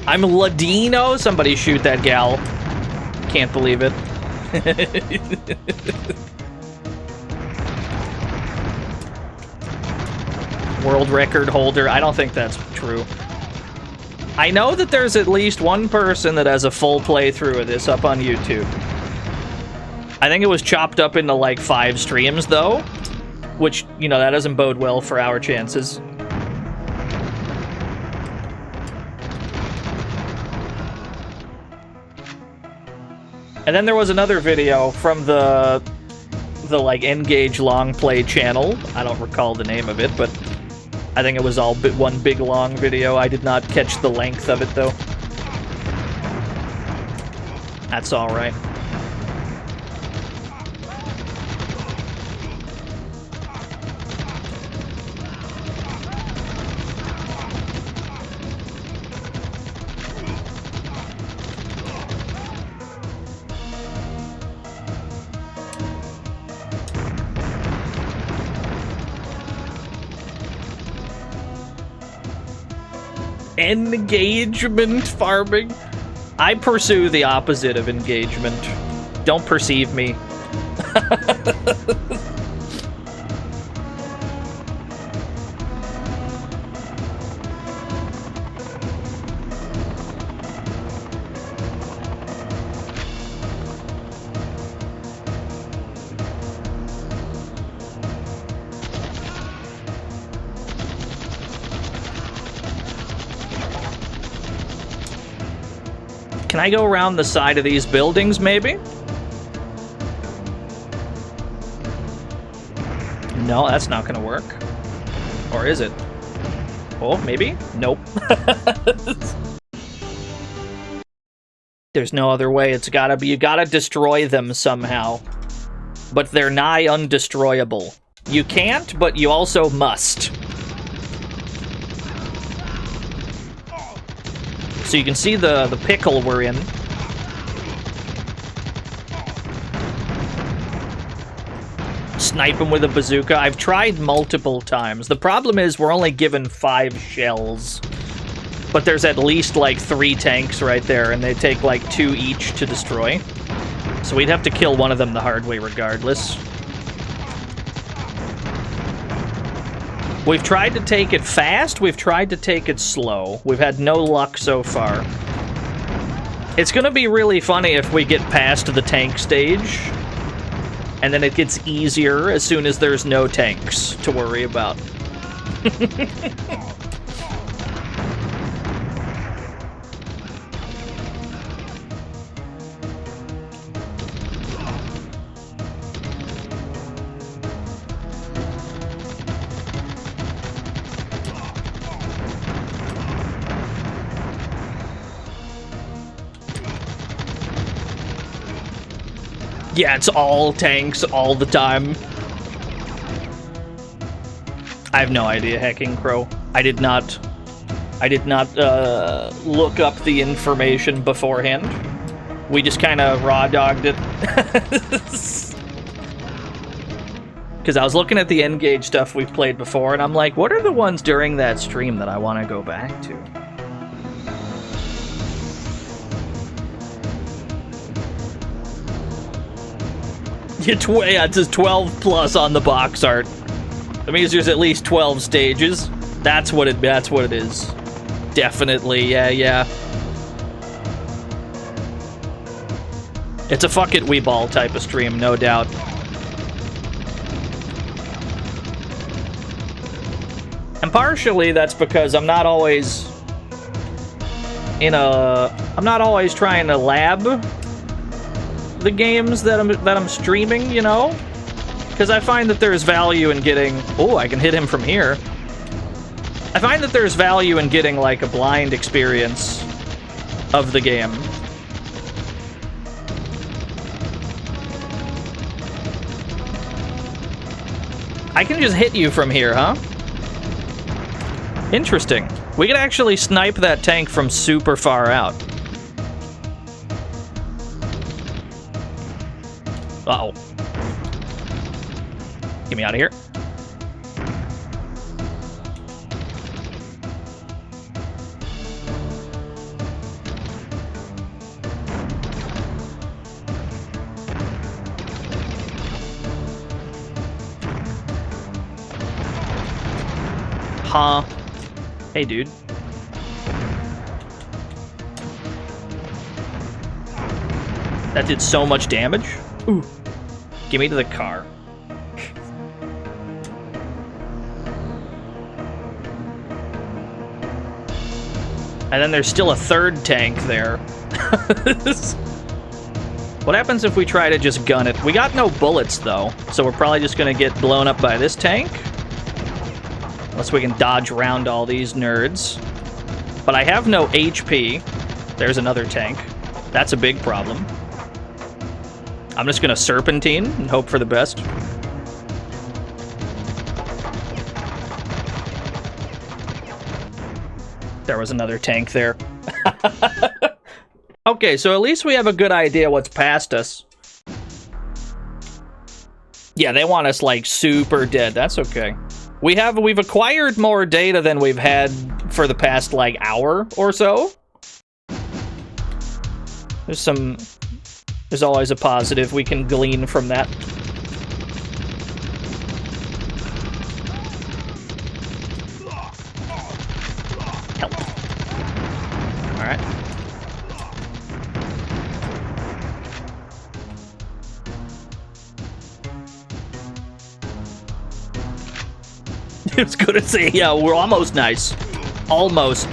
I'm Ladino? Somebody shoot that gal. Can't believe it. World record holder. I don't think that's true. I know that there's at least one person that has a full playthrough of this up on YouTube. I think it was chopped up into like 5 streams though, which, you know, that doesn't bode well for our chances. And then there was another video from the like N-Gage long play channel. I don't recall the name of it, but I think it was all one big long video. I did not catch the length of it though. That's all right. Engagement farming. I pursue the opposite of engagement. Don't perceive me. Can I go around the side of these buildings, maybe? No, that's not gonna work. Or is it? Oh, maybe? Nope. There's no other way. It's gotta be, you gotta destroy them somehow. But they're nigh undestroyable. You can't, but you also must. So you can see the pickle we're in. Snipe him with a bazooka. I've tried multiple times. The problem is we're only given 5 shells. But there's at least like 3 tanks right there, and they take like 2 each to destroy. So we'd have to kill one of them the hard way regardless. We've tried to take it fast, we've tried to take it slow. We've had no luck so far. It's gonna be really funny if we get past the tank stage, and then it gets easier as soon as there's no tanks to worry about. Yeah, it's all tanks all the time. I have no idea, Hacking Crow. I did not look up the information beforehand. We just kind of raw dogged it. Because I was looking at the N-Gage stuff we've played before, and I'm like, what are the ones during that stream that I want to go back to? Yeah, it says 12 plus on the box art. That means there's at least 12 stages. That's what it is. Definitely, yeah. It's a fuck it we ball type of stream, no doubt. And partially that's because I'm not always trying to lab the games that I'm streaming, you know? Because I find that there's value in getting... Oh, I can hit him from here. I find that there's value in getting, like, a blind experience of the game. I can just hit you from here, huh? Interesting. We could actually snipe that tank from super far out. Uh-oh. Get me out of here. Huh. Hey, dude. That did so much damage. Ooh. Get me to the car. And then there's still a third tank there. What happens if we try to just gun it? We got no bullets, though, so we're probably just gonna get blown up by this tank. Unless we can dodge around all these nerds. But I have no HP. There's another tank. That's a big problem. I'm just gonna serpentine and hope for the best. There was another tank there. Okay, so at least we have a good idea what's past us. Yeah, they want us like super dead. That's okay. We've acquired more data than we've had for the past, like, hour or so. There's always a positive we can glean from that. Help. Alright. I was gonna say, yeah, we're almost nice. Almost.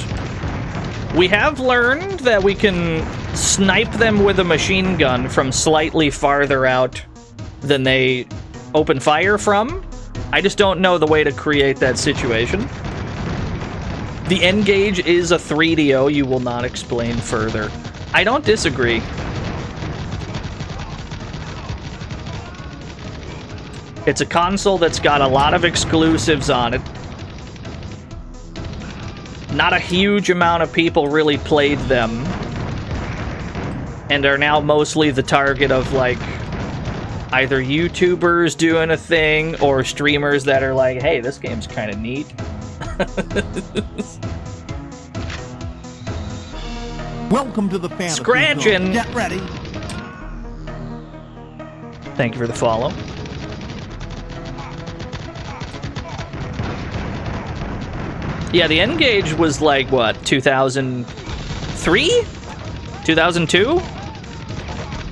We have learned that we can snipe them with a machine gun from slightly farther out than they open fire from. I just don't know the way to create that situation. The N-Gage is a 3DO, you will not explain further. I don't disagree. It's a console that's got a lot of exclusives on it. Not a huge amount of people really played them. And are now mostly the target of, like, either YouTubers doing a thing or streamers that are like, hey, this game's kind of neat. Welcome to the fantasy Scratching. zone. Get ready. Thank you for the follow. Yeah, the N-Gage was like, what, 2003? 2002?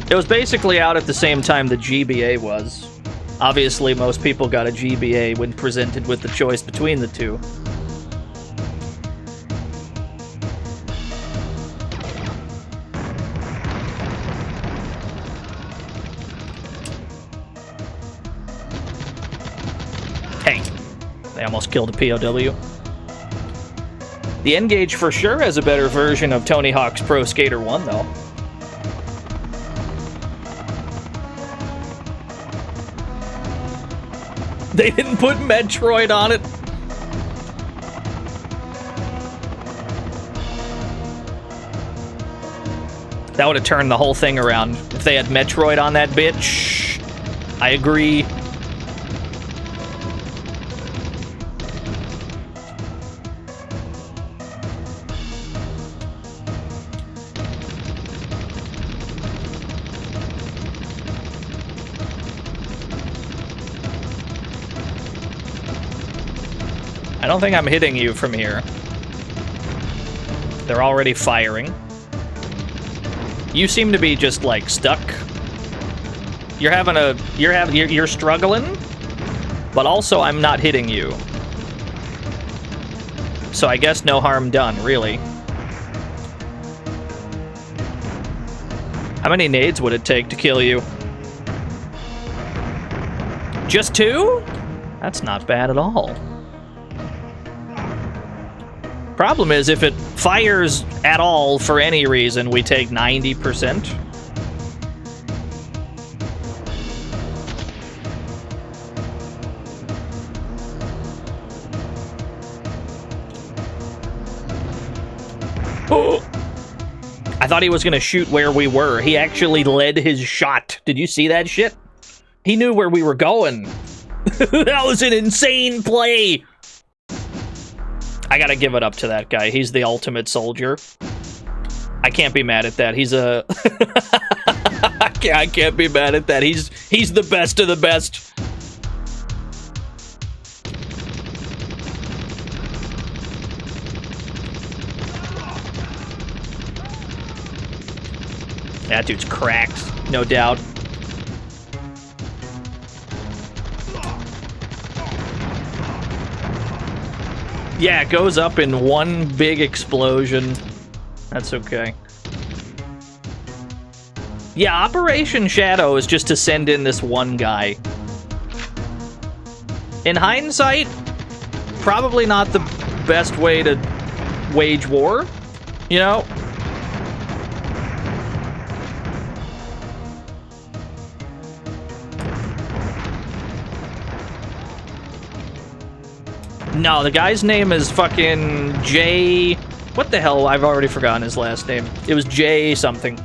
It was basically out at the same time the GBA was. Obviously, most people got a GBA when presented with the choice between the two. Hey, they almost killed a POW. The N-Gage for sure has a better version of Tony Hawk's Pro Skater 1, though. They didn't put Metroid on it. That would have turned the whole thing around. If they had Metroid on that bitch, I agree. I don't think I'm hitting you from here. They're already firing. You seem to be just like stuck. You're struggling, but also I'm not hitting you. So I guess no harm done, really. How many nades would it take to kill you? Just 2? That's not bad at all. Problem is, if it fires at all for any reason, we take 90%. Oh! I thought he was gonna shoot where we were. He actually led his shot. Did you see that shit? He knew where we were going. That was an insane play. I gotta give it up to that guy. He's the ultimate soldier. I can't be mad at that. He's a... I can't be mad at that. He's the best of the best. That dude's cracked, no doubt. Yeah, it goes up in one big explosion. That's okay. Yeah, Operation Shadow is just to send in this one guy. In hindsight, probably not the best way to wage war, you know? No, the guy's name is fucking Jay... What the hell? I've already forgotten his last name. It was Jay something.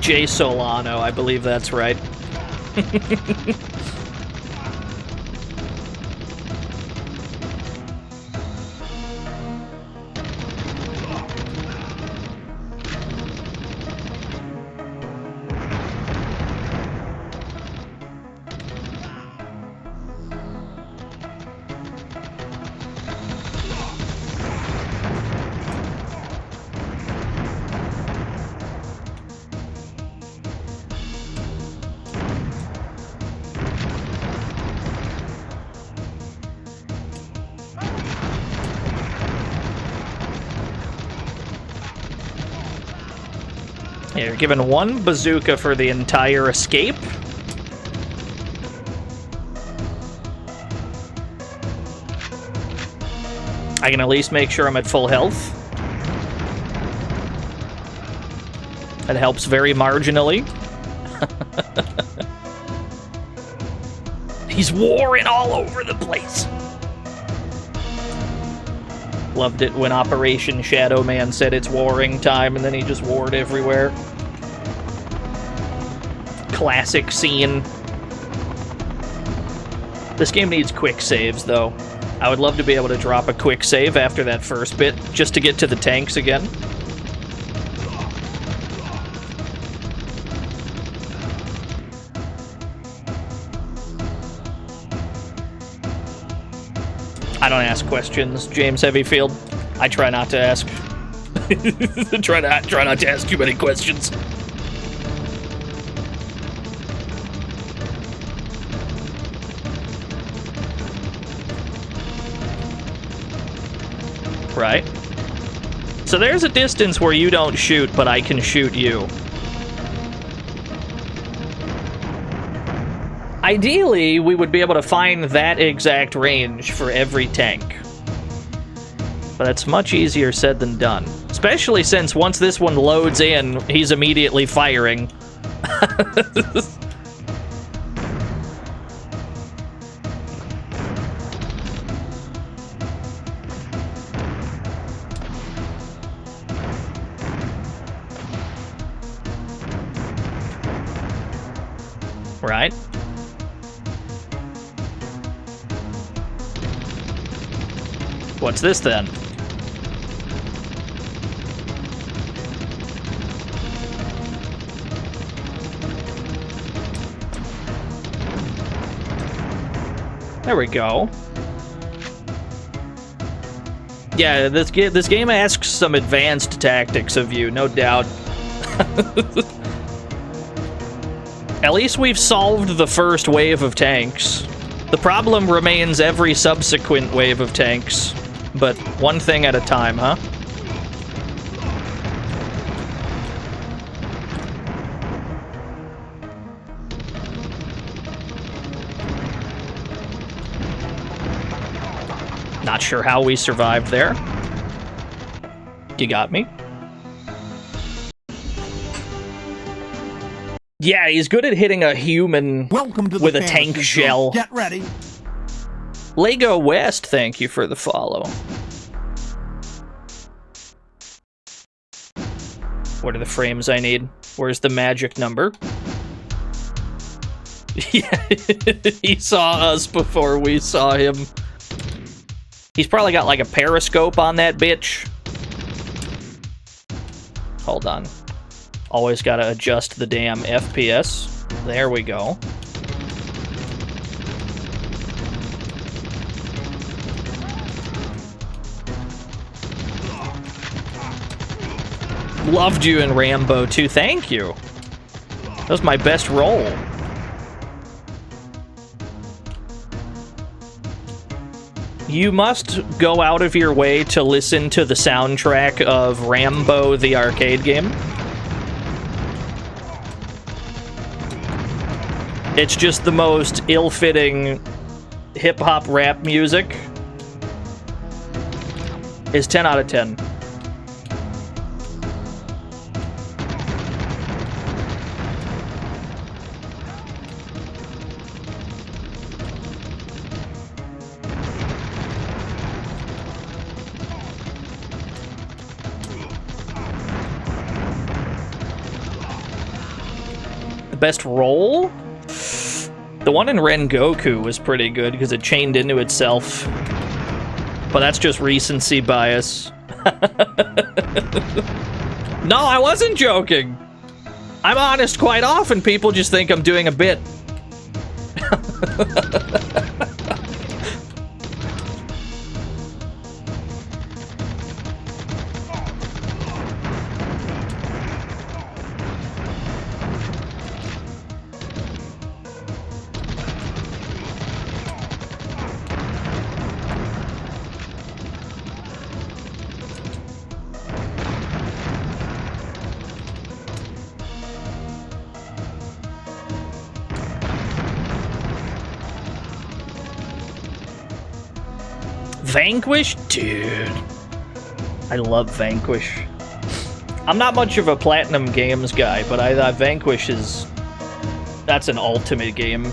Jay Solano, I believe that's right. Yeah, you're given one bazooka for the entire escape. I can at least make sure I'm at full health. That helps very marginally. He's warring all over the place. Loved it when Operation Shadow Man said it's warring time, and then he just warred everywhere. Classic scene. This game needs quick saves, though. I would love to be able to drop a quick save after that first bit, just to get to the tanks again. I don't ask questions, James Heavyfield. I try not to ask. try not to ask too many questions. Right? So there's a distance where you don't shoot, but I can shoot you. Ideally, we would be able to find that exact range for every tank. But it's much easier said than done. Especially since once this one loads in, he's immediately firing. Right? What's this then? There we go. Yeah, this game asks some advanced tactics of you, no doubt. At least we've solved the first wave of tanks. The problem remains every subsequent wave of tanks. But one thing at a time, huh? Not sure how we survived there. You got me? Yeah, he's good at hitting a human with a tank shell. Get ready. Lego West, thank you for the follow. What are the frames I need? Where's the magic number? Yeah, he saw us before we saw him. He's probably got like a periscope on that bitch. Hold on. Always gotta adjust the damn FPS. There we go. Loved you in Rambo 2. Thank you. That was my best role. You must go out of your way to listen to the soundtrack of Rambo the arcade game. It's just the most ill-fitting hip-hop rap music. It's 10 out of 10. Best roll? The one in Rengoku was pretty good because it chained into itself. But that's just recency bias. No, I wasn't joking. I'm honest quite often. People just think I'm doing a bit. Vanquish? Dude. I love Vanquish. I'm not much of a Platinum Games guy, but I thought Vanquish is... That's an ultimate game.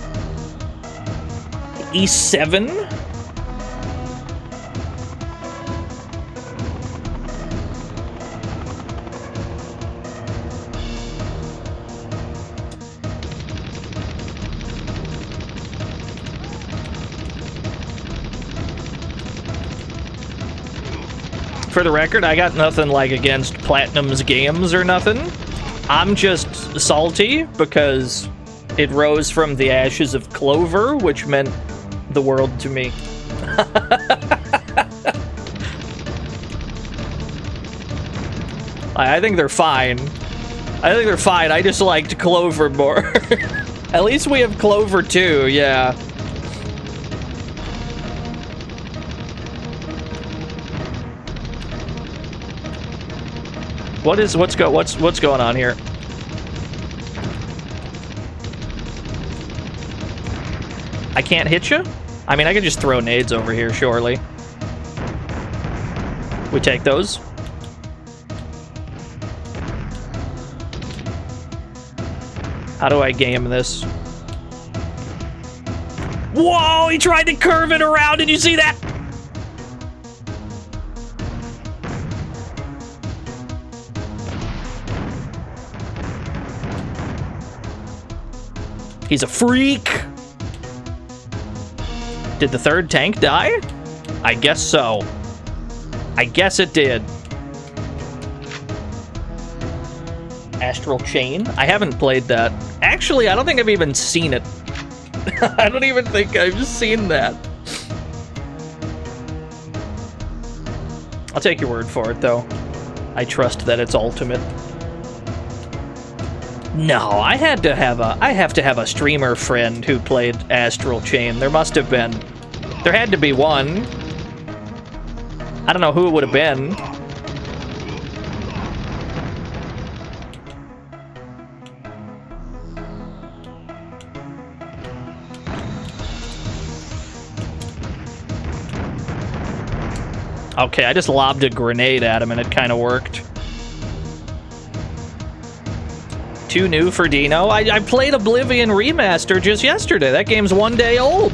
E7? For the record, I got nothing like against Platinum's games or nothing. I'm just salty because it rose from the ashes of Clover, which meant the world to me. I think they're fine. I think they're fine. I just liked Clover more. At least we have Clover too, yeah. What's going on here? I can't hit you? I mean, I could just throw nades over here, surely. We take those. How do I game this? Whoa, he tried to curve it around. Did you see that? He's a freak. Did the third tank die? I guess so. I guess it did. Astral Chain? I haven't played that. Actually, I don't think I've even seen it. I don't even think I've seen that. I'll take your word for it, though. I trust that it's ultimate. No, I have to have a streamer friend who played Astral Chain. There must have been. There had to be one. I don't know who it would have been. Okay, I just lobbed a grenade at him and it kind of worked. Too new for DNO? I played Oblivion Remaster just yesterday. That game's 1 day old.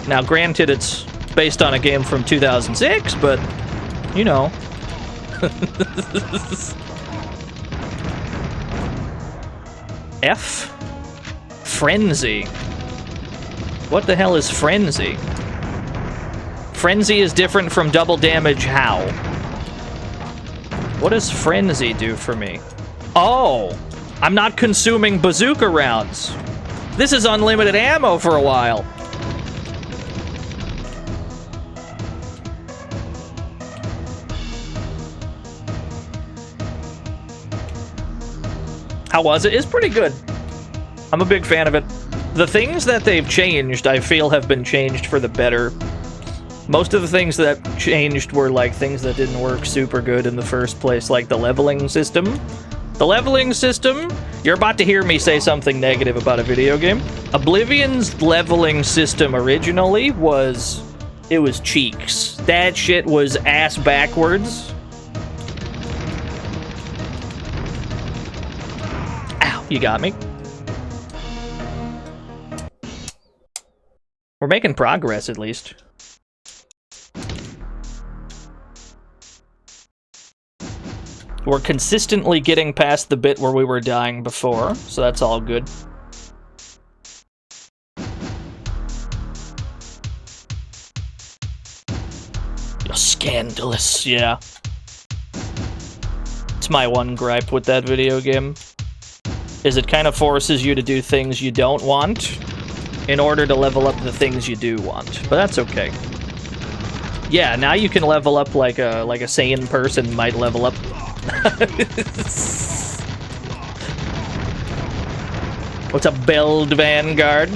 Now, granted, it's based on a game from 2006, but, you know. F? Frenzy. What the hell is Frenzy? Frenzy is different from double damage how? What does Frenzy do for me? Oh! I'm not consuming bazooka rounds. This is unlimited ammo for a while. How was it? It's pretty good. I'm a big fan of it. The things that they've changed, I feel, have been changed for the better. Most of the things that changed were like things that didn't work super good in the first place, like the leveling system. The leveling system? You're about to hear me say something negative about a video game. Oblivion's leveling system originally was... It was cheeks. That shit was ass backwards. Ow, you got me. We're making progress, at least. We're consistently getting past the bit where we were dying before, so that's all good. You're scandalous, yeah. It's my one gripe with that video game. Is it kind of forces you to do things you don't want in order to level up the things you do want. But that's okay. Yeah, now you can level up like a sane person might level up. What's up, Build Vanguard?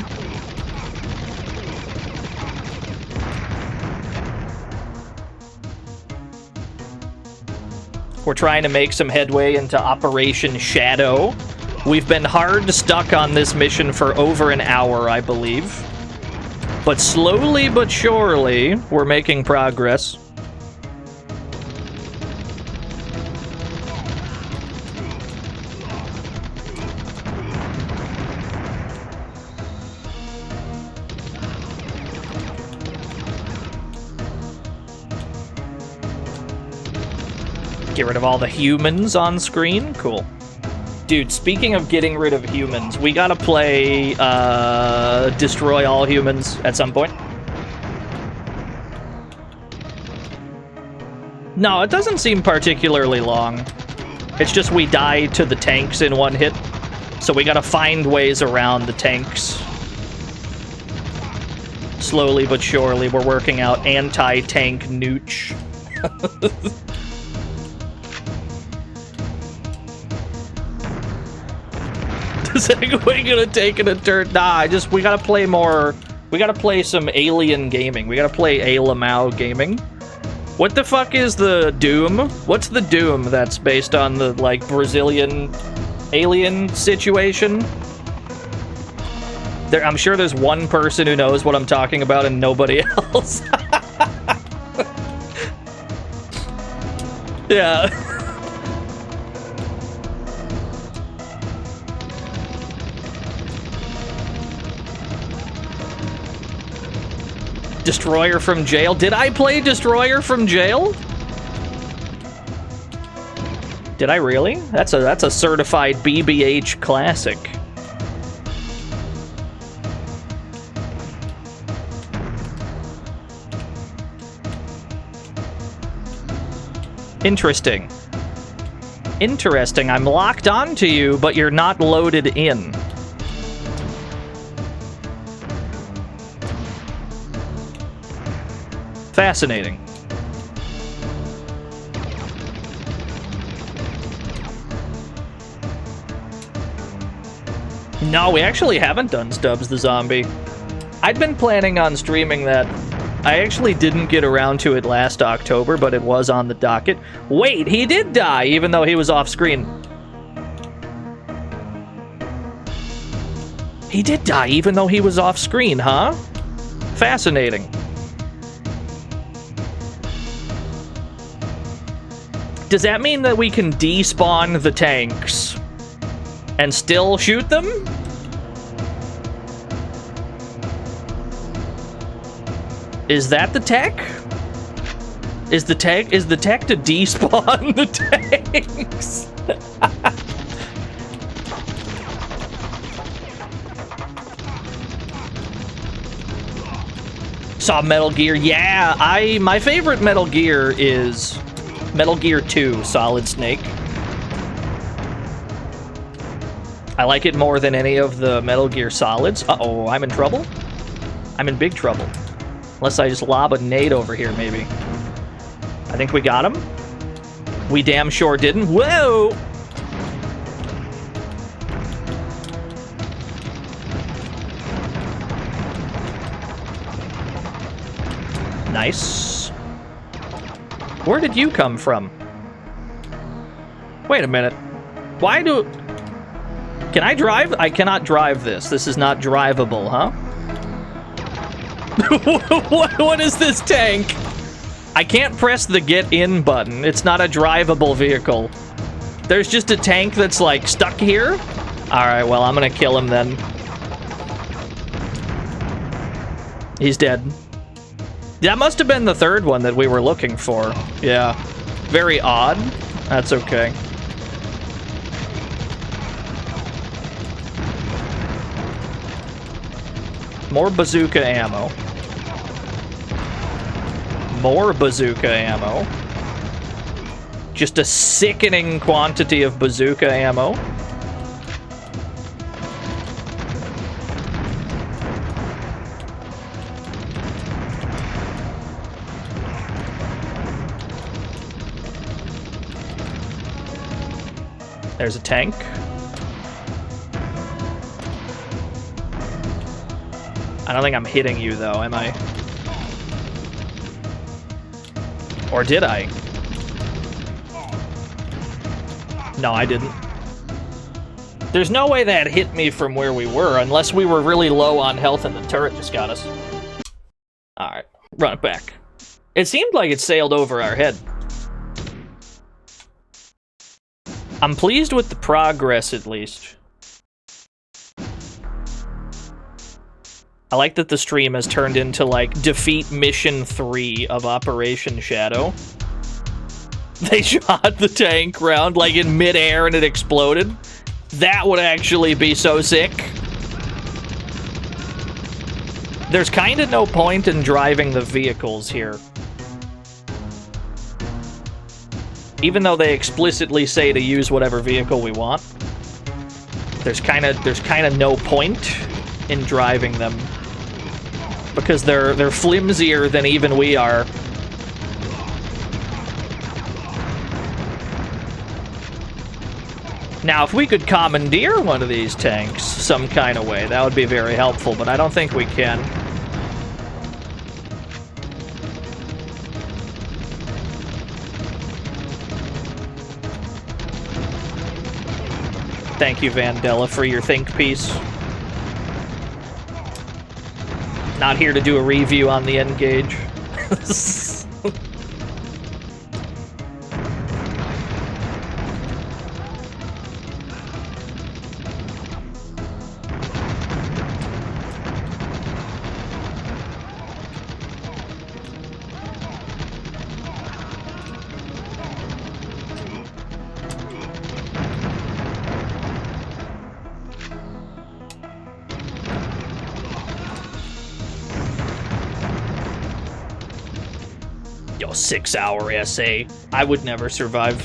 We're trying to make some headway into Operation Shadow. We've been hard stuck on this mission for over an hour, I believe. But slowly but surely, we're making progress. Get rid of all the humans on screen? Cool. Dude, speaking of getting rid of humans, we gotta play, Destroy All Humans at some point. No, it doesn't seem particularly long. It's just we die to the tanks in one hit, so we gotta find ways around the tanks. Slowly but surely, we're working out anti-tank nooch. Is anybody gonna take it a turn? Nah, we gotta play more. We gotta play some alien gaming. We gotta play A Lamau gaming. What the fuck is the Doom? What's the Doom that's based on the, like, Brazilian alien situation? I'm sure there's one person who knows what I'm talking about and nobody else. Yeah. Destroyer from Jail. Did I play Destroyer from Jail? Did I really? That's a certified BBH classic. Interesting. Interesting. I'm locked onto you, but you're not loaded in. Fascinating. No, we actually haven't done Stubbs the Zombie. I'd been planning on streaming that. I actually didn't get around to it last October, but it was on the docket. Wait, he did die, even though he was off screen. He did die, even though he was off screen, huh? Fascinating. Does that mean that we can despawn the tanks and still shoot them? Is that the tech? Is the tech to despawn the tanks? Saw Metal Gear. Yeah, my favorite Metal Gear is Metal Gear 2, Solid Snake. I like it more than any of the Metal Gear Solids. Uh-oh, I'm in trouble? I'm in big trouble. Unless I just lob a nade over here, maybe. I think we got him. We damn sure didn't. Whoa! Nice. Where did you come from? Wait a minute. Why do... Can I drive? I cannot drive this. This is not drivable, huh? What is this tank? I can't press the get in button. It's not a drivable vehicle. There's just a tank that's, like, stuck here? Alright, well, I'm gonna kill him then. He's dead. That must have been the third one that we were looking for. Yeah. Very odd. That's okay. More bazooka ammo. More bazooka ammo. Just a sickening quantity of bazooka ammo. There's a tank. I don't think I'm hitting you, though, am I? Or did I? No, I didn't. There's no way that hit me from where we were, unless we were really low on health and the turret just got us. Alright, run it back. It seemed like it sailed over our head. I'm pleased with the progress, at least. I like that the stream has turned into, like, defeat mission 3 of Operation Shadow. They shot the tank round, like, in midair and it exploded. That would actually be so sick. There's kinda no point in driving the vehicles here. Even though they explicitly say to use whatever vehicle we want. There's kinda no point in driving them. Because they're flimsier than even we are. Now, if we could commandeer one of these tanks some kind of way, that would be very helpful, but I don't think we can. Thank you, Vandella, for your think piece. Not here to do a review on the N-Gage. Yo, 6-hour essay. I would never survive.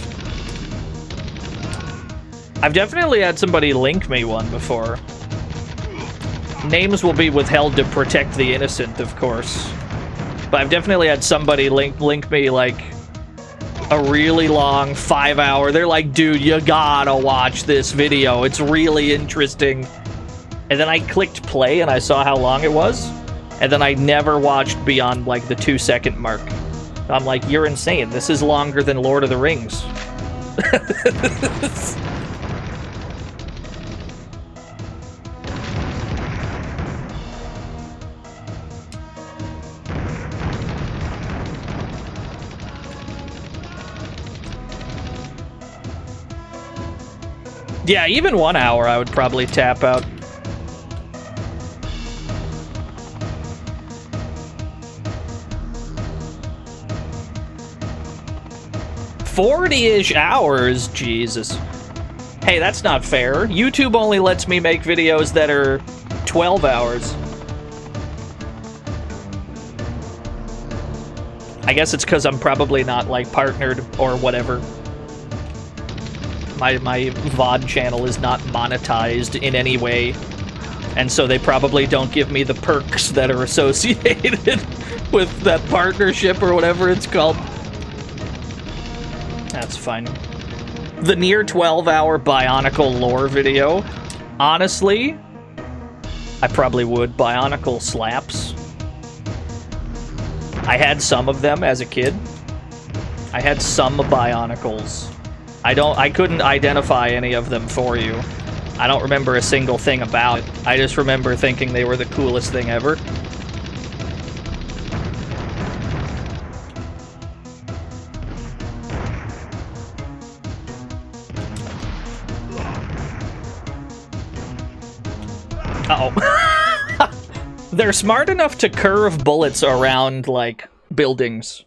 I've definitely had somebody link me one before. Names will be withheld to protect the innocent, of course. But I've definitely had somebody link me, like, a really long 5-hour. They're like, dude, you gotta watch this video. It's really interesting. And then I clicked play and I saw how long it was. And then I never watched beyond, like, the 2-second mark. I'm like, you're insane. This is longer than Lord of the Rings. Yeah, even 1 hour I would probably tap out. "40-ish hours? Jesus. Hey, that's not fair. YouTube only lets me make videos that are 12 hours. I guess it's because I'm probably not, like, partnered or whatever. My VOD channel is not monetized in any way. And so they probably don't give me the perks that are associated with that partnership or whatever it's called. That's fine. The near 12-hour Bionicle lore video. Honestly, I probably would. Bionicle slaps. I had some of them as a kid. I had some Bionicles. I couldn't identify any of them for you. I don't remember a single thing about it. I just remember thinking they were the coolest thing ever. Uh-oh. They're smart enough to curve bullets around, like, buildings.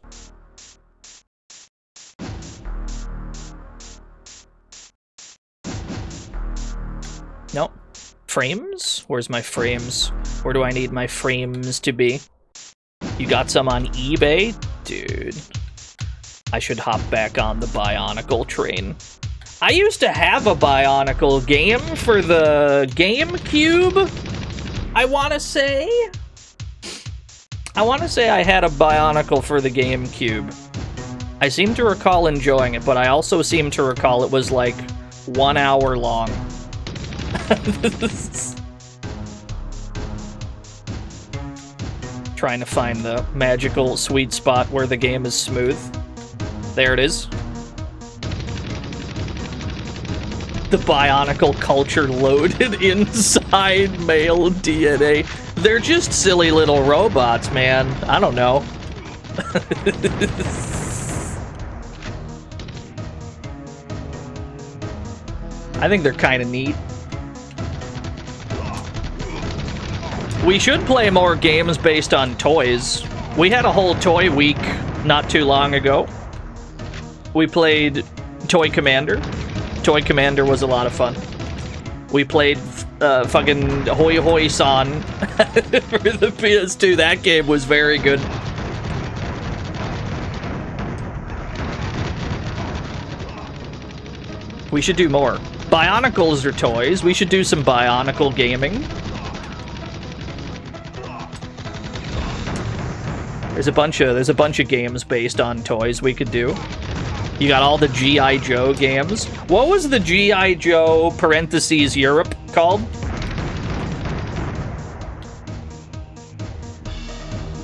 Nope. Frames? Where's my frames? Where do I need my frames to be? You got some on eBay? Dude. I should hop back on the Bionicle train. I used to have a Bionicle game for the GameCube, I want to say. I had a Bionicle for the GameCube. I seem to recall enjoying it, but I also seem to recall it was like 1 hour long. Trying to find the magical sweet spot where the game is smooth. There it is. The Bionicle culture loaded inside male DNA. They're just silly little robots, man. I don't know. I think they're kind of neat. We should play more games based on toys. We had a whole toy week not too long ago. We played Toy Commander. Toy Commander was a lot of fun. We played fucking Hoi Hoi San for the PS2. That game was very good. We should do more. Bionicles are toys. We should do some Bionicle gaming. There's a bunch of games based on toys we could do. You got all the G.I. Joe games. What was the G.I. Joe parentheses Europe called?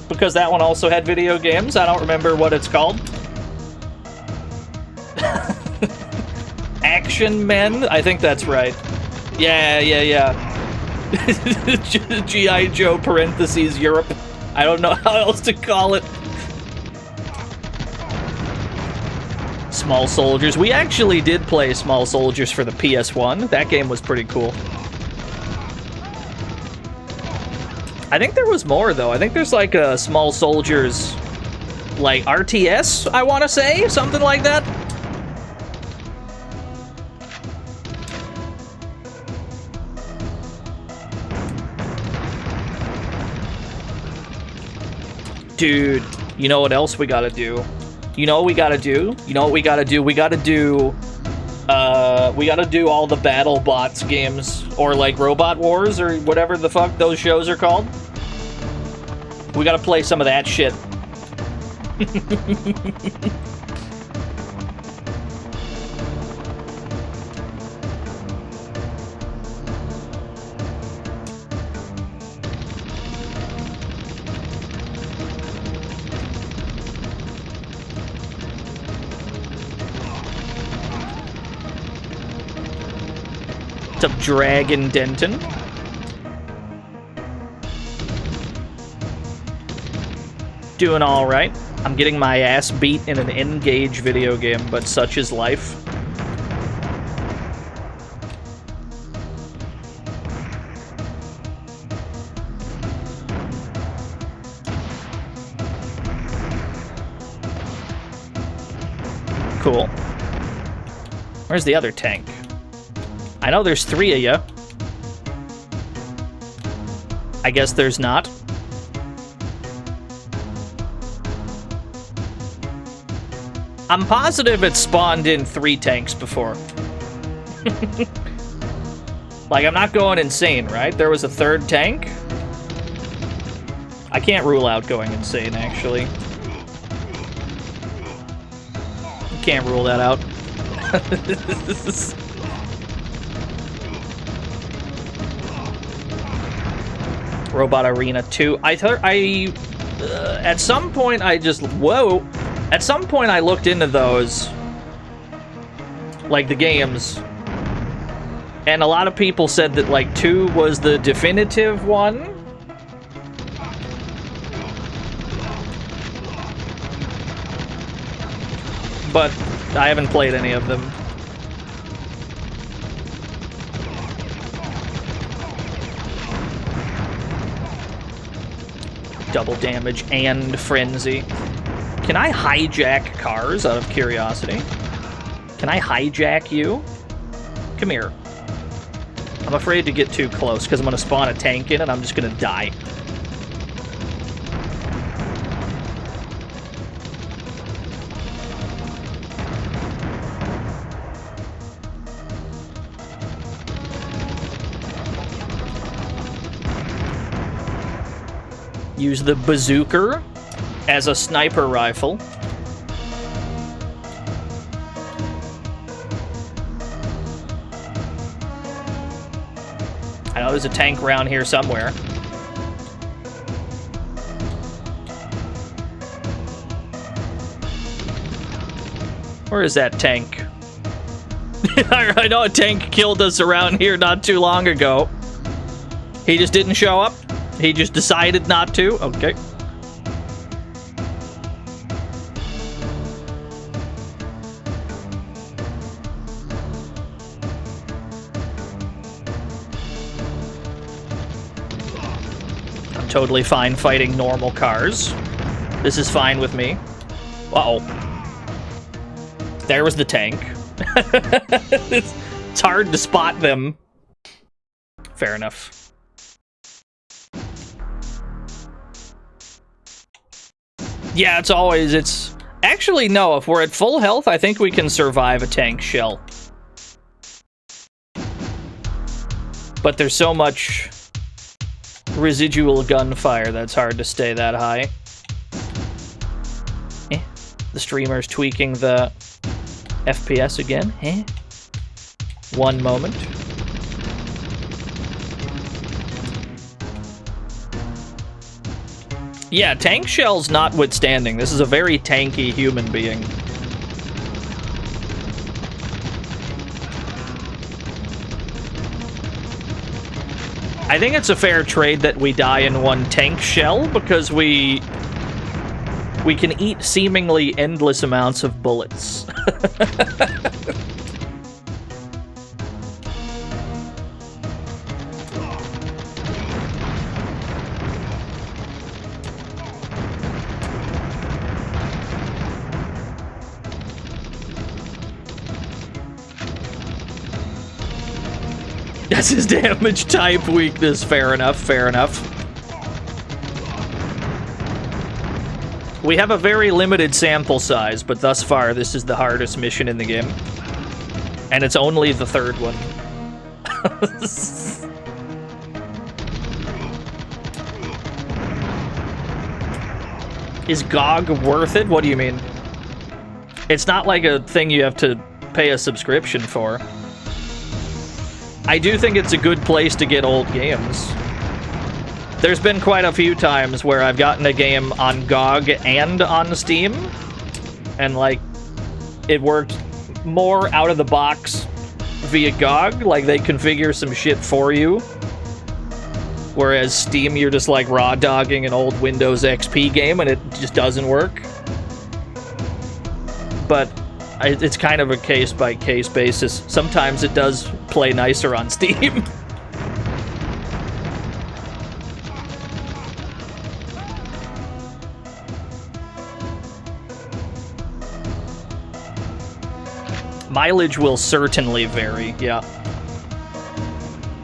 Because that one also had video games. I don't remember what it's called. Action Men? I think that's right. Yeah. G.I. Joe parentheses Europe. I don't know how else to call it. Small Soldiers. We actually did play Small Soldiers for the PS1. That game was pretty cool. I think there was more, though. I think there's like a Small Soldiers, like RTS, I want to say? Something like that. Dude, you know what else we gotta do? You know what we gotta do? You know what we gotta do? We gotta do all the BattleBots games, or like Robot Wars, or whatever the fuck those shows are called. We gotta play some of that shit. What's up, Dragon Denton? Doing all right. I'm getting my ass beat in an N-Gage video game, but such is life. Cool. Where's the other tank? I know there's 3 of you. I guess there's not. I'm positive it spawned in 3 tanks before. Like, I'm not going insane, right? There was a 3rd tank? I can't rule out going insane, actually. Can't rule that out. Robot Arena 2. At some point I just, whoa. At some point I looked into those, like the games, and a lot of people said that like 2 was the definitive one. But I haven't played any of them. Double damage and frenzy. Can I hijack cars out of curiosity? Can I hijack you? Come here. I'm afraid to get too close because I'm going to spawn a tank in and I'm just going to die. Use the bazooka as a sniper rifle. I know there's a tank around here somewhere. Where is that tank? I know a tank killed us around here not too long ago. He just didn't show up? He just decided not to? Okay. I'm totally fine fighting normal cars. This is fine with me. Uh-oh. There was the tank. It's hard to spot them. Fair enough. Yeah, it's... Actually, no, if we're at full health, I think we can survive a tank shell. But there's so much residual gunfire that's hard to stay that high. The streamer's tweaking the FPS again. One moment. Yeah, tank shells notwithstanding, this is a very tanky human being. I think it's a fair trade that we die in one tank shell, because we can eat seemingly endless amounts of bullets. That's his damage type weakness. Fair enough, fair enough. We have a very limited sample size, but thus far this is the hardest mission in the game. And it's only the third one. Is GOG worth it? What do you mean? It's not like a thing you have to pay a subscription for. I do think it's a good place to get old games. There's been quite a few times where I've gotten a game on GOG and on Steam, and like, it worked more out of the box via GOG, like they configure some shit for you. Whereas Steam, you're just like raw dogging an old Windows XP game and it just doesn't work. But it's kind of a case-by-case basis. Sometimes it does play nicer on Steam. Mileage will certainly vary, yeah.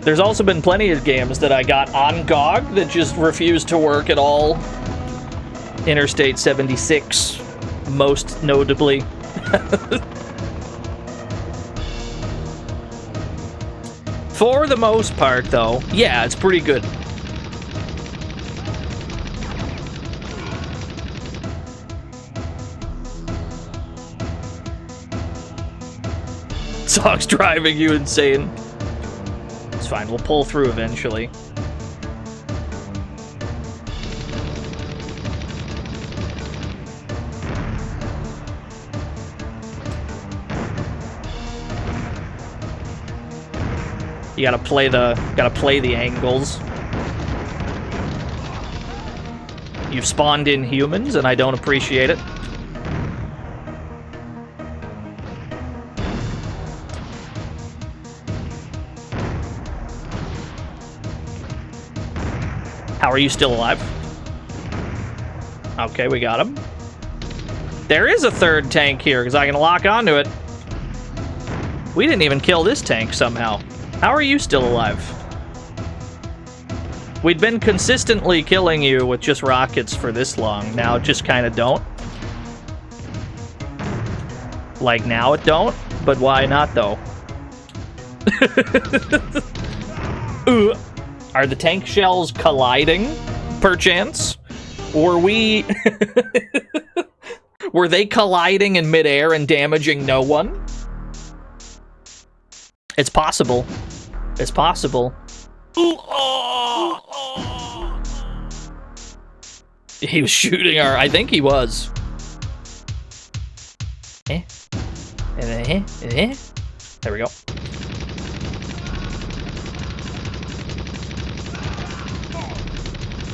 There's also been plenty of games that I got on GOG that just refused to work at all. Interstate 76, most notably. For the most part, though, yeah, it's pretty good. Song's driving you insane. It's fine, we'll pull through eventually. You gotta play the angles. You've spawned in humans, and I don't appreciate it. How are you still alive? Okay, we got him. There is a third tank here, because I can lock onto it. We didn't even kill this tank somehow. How are you still alive? We'd been consistently killing you with just rockets for this long. Now it just kind of don't. Like now it don't, but why not though? Ooh. Are the tank shells colliding, perchance? Were they colliding in midair and damaging no one? It's possible. It's possible. He was shooting our... I think he was. There we go.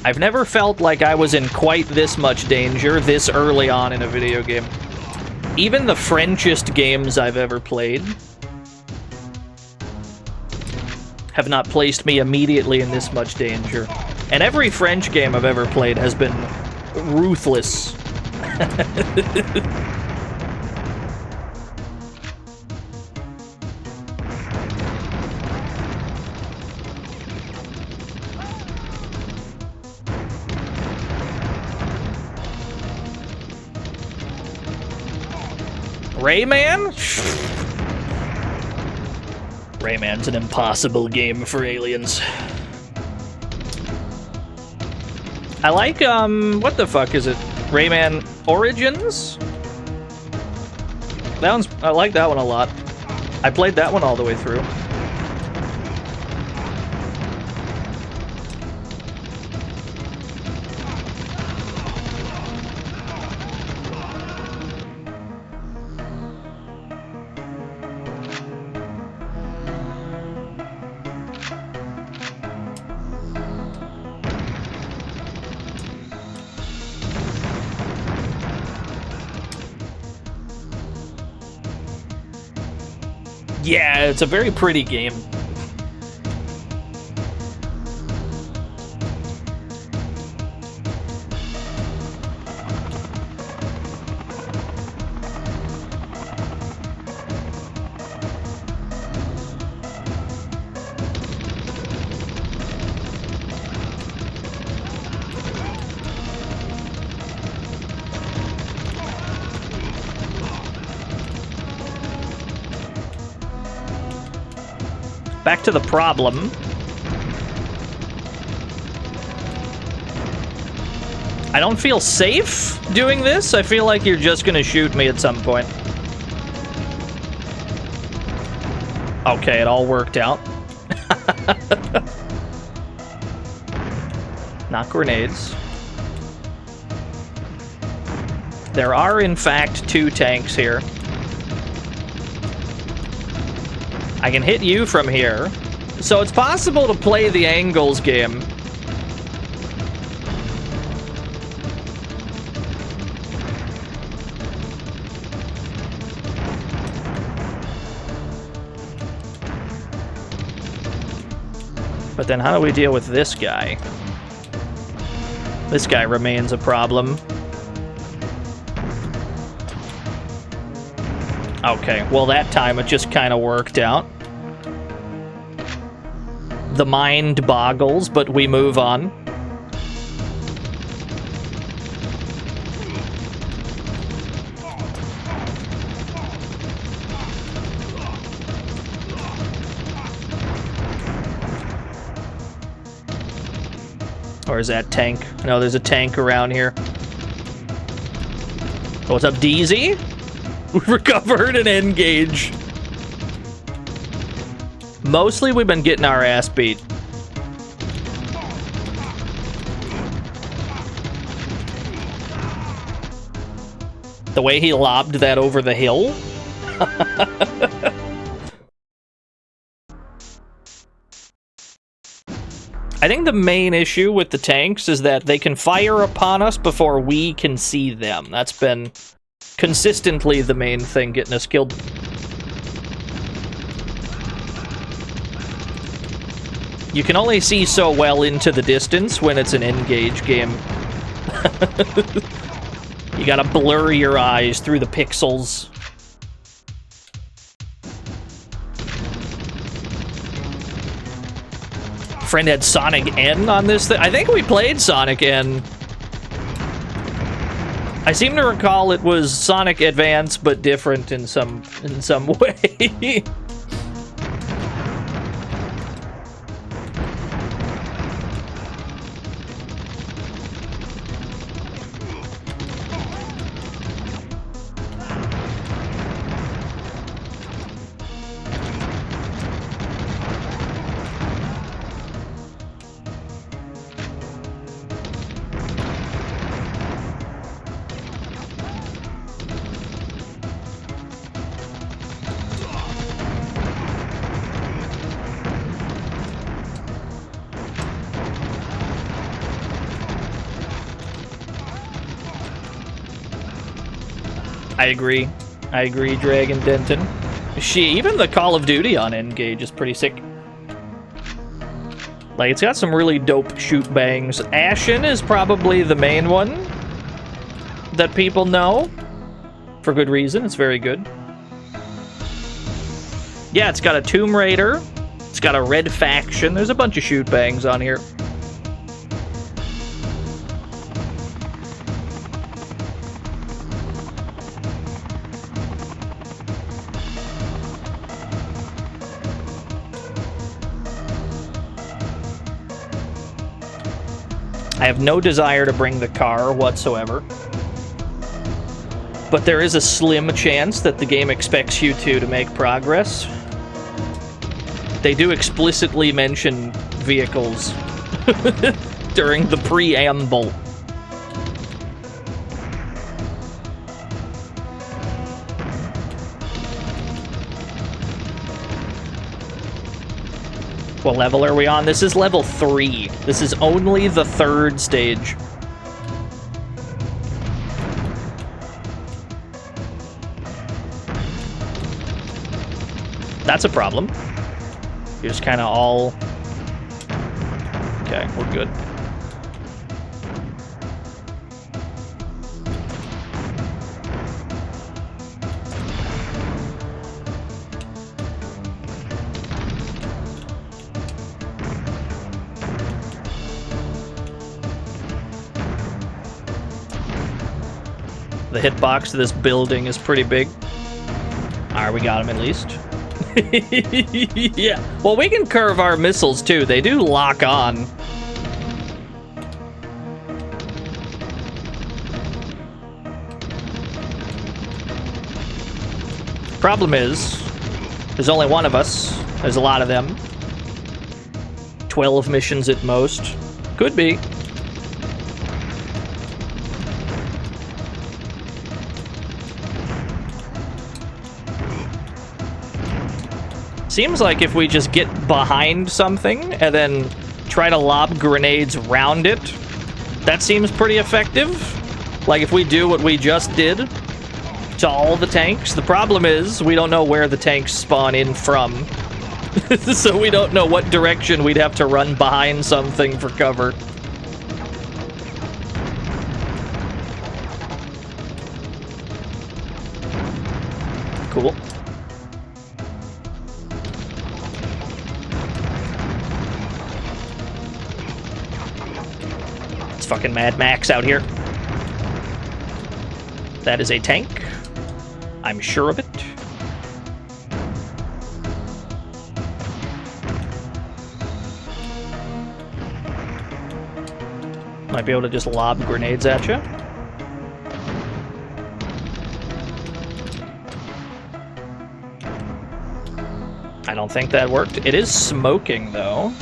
I've never felt like I was in quite this much danger this early on in a video game. Even the Frenchest games I've ever played have not placed me immediately in this much danger. And every French game I've ever played has been ruthless. Rayman? Rayman's an impossible game for aliens. I like, what the fuck is it? Rayman Origins? That one's, I like that one a lot. I played that one all the way through. Yeah, it's a very pretty game. Back to the problem. I don't feel safe doing this. I feel like you're just gonna shoot me at some point. Okay, it all worked out. Not grenades. There are, in fact, 2 tanks here. I can hit you from here. So it's possible to play the angles game. But then how do we deal with this guy? This guy remains a problem. Okay, well that time it just kind of worked out. The mind boggles, but we move on. Or is that tank? No, there's a tank around here. What's up, DZ? We've recovered an N-Gage. Mostly we've been getting our ass beat. The way he lobbed that over the hill? I think the main issue with the tanks is that they can fire upon us before we can see them. That's been consistently the main thing getting us killed. You can only see so well into the distance when it's an N-Gage game. You gotta blur your eyes through the pixels. Friend had Sonic N on this thing. I think we played Sonic N. I seem to recall it was Sonic Advance, but different in some way. I agree. I agree, Dragon Denton. Even the Call of Duty on N-Gage is pretty sick. Like, it's got some really dope shoot bangs. Ashen is probably the main one that people know. For good reason, it's very good. Yeah, it's got a Tomb Raider. It's got a Red Faction. There's a bunch of shoot bangs on here. I have no desire to bring the car whatsoever. But there is a slim chance that the game expects you to make progress. They do explicitly mention vehicles during the preamble. What level are we on? This is level 3. This is only the 3rd stage. That's a problem. You're just kind of all... Okay, we're good. The hitbox to this building is pretty big. Alright, we got him at least. Yeah. Well, we can curve our missiles too. They do lock on. Problem is, there's only one of us. There's a lot of them. 12 missions at most. Could be. Seems like if we just get behind something and then try to lob grenades around it, that seems pretty effective. Like if we do what we just did to all the tanks. The problem is we don't know where the tanks spawn in from. So we don't know what direction we'd have to run behind something for cover. Cool. It's fucking Mad Max out here. That is a tank. I'm sure of it. Might be able to just lob grenades at you. I don't think that worked. It is smoking, though.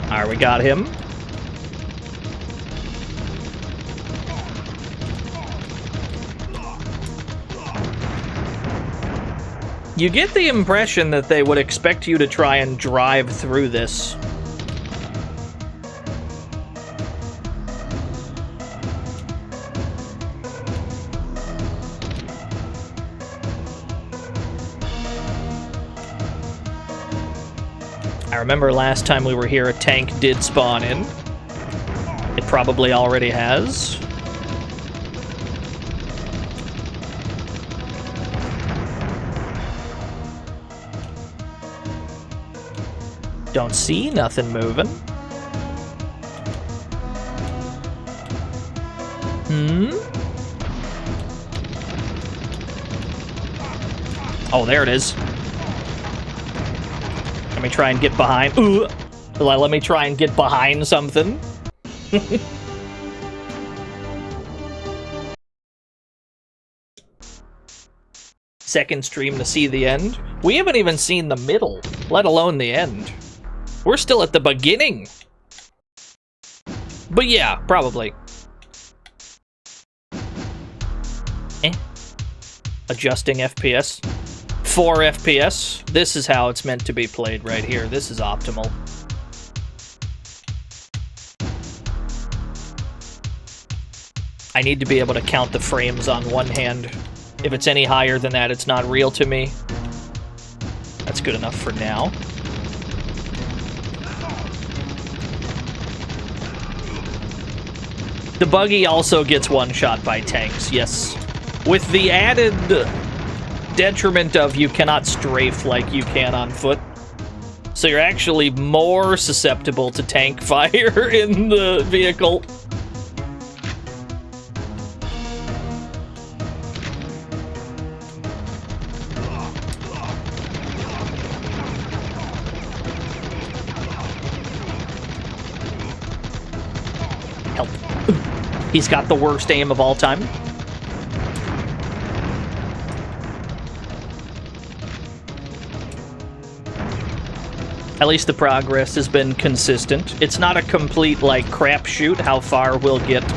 Alright, we got him. You get the impression that they would expect you to try and drive through this. I remember last time we were here, a tank did spawn in. It probably already has. Don't see nothing moving. Oh, there it is. Let me try and get behind. Ooh. Let me try and get behind something. Second stream to see the end. We haven't even seen the middle, let alone the end. We're still at the beginning. But yeah, probably. Adjusting FPS. 4 FPS. This is how it's meant to be played right here. This is optimal. I need to be able to count the frames on one hand. If it's any higher than that, it's not real to me. That's good enough for now. The buggy also gets one-shot by tanks, yes. With the added detriment of you cannot strafe like you can on foot. So you're actually more susceptible to tank fire in the vehicle. Help. He's got the worst aim of all time. At least the progress has been consistent. It's not a complete, like, crapshoot how far we'll get.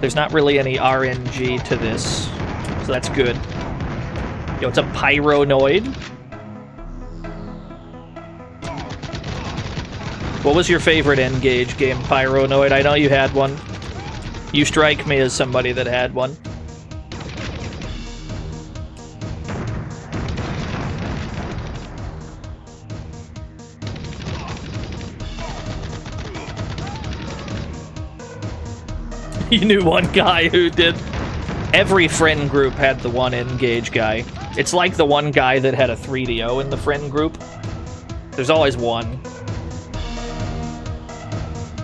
There's not really any RNG to this, so that's good. Yo, it's a pyronoid. What was your favorite N-Gage game, Pyronoid? I know you had one. You strike me as somebody that had one. You knew one guy who did. Every friend group had the one N-Gage guy. It's like the one guy that had a 3DO in the friend group. There's always one.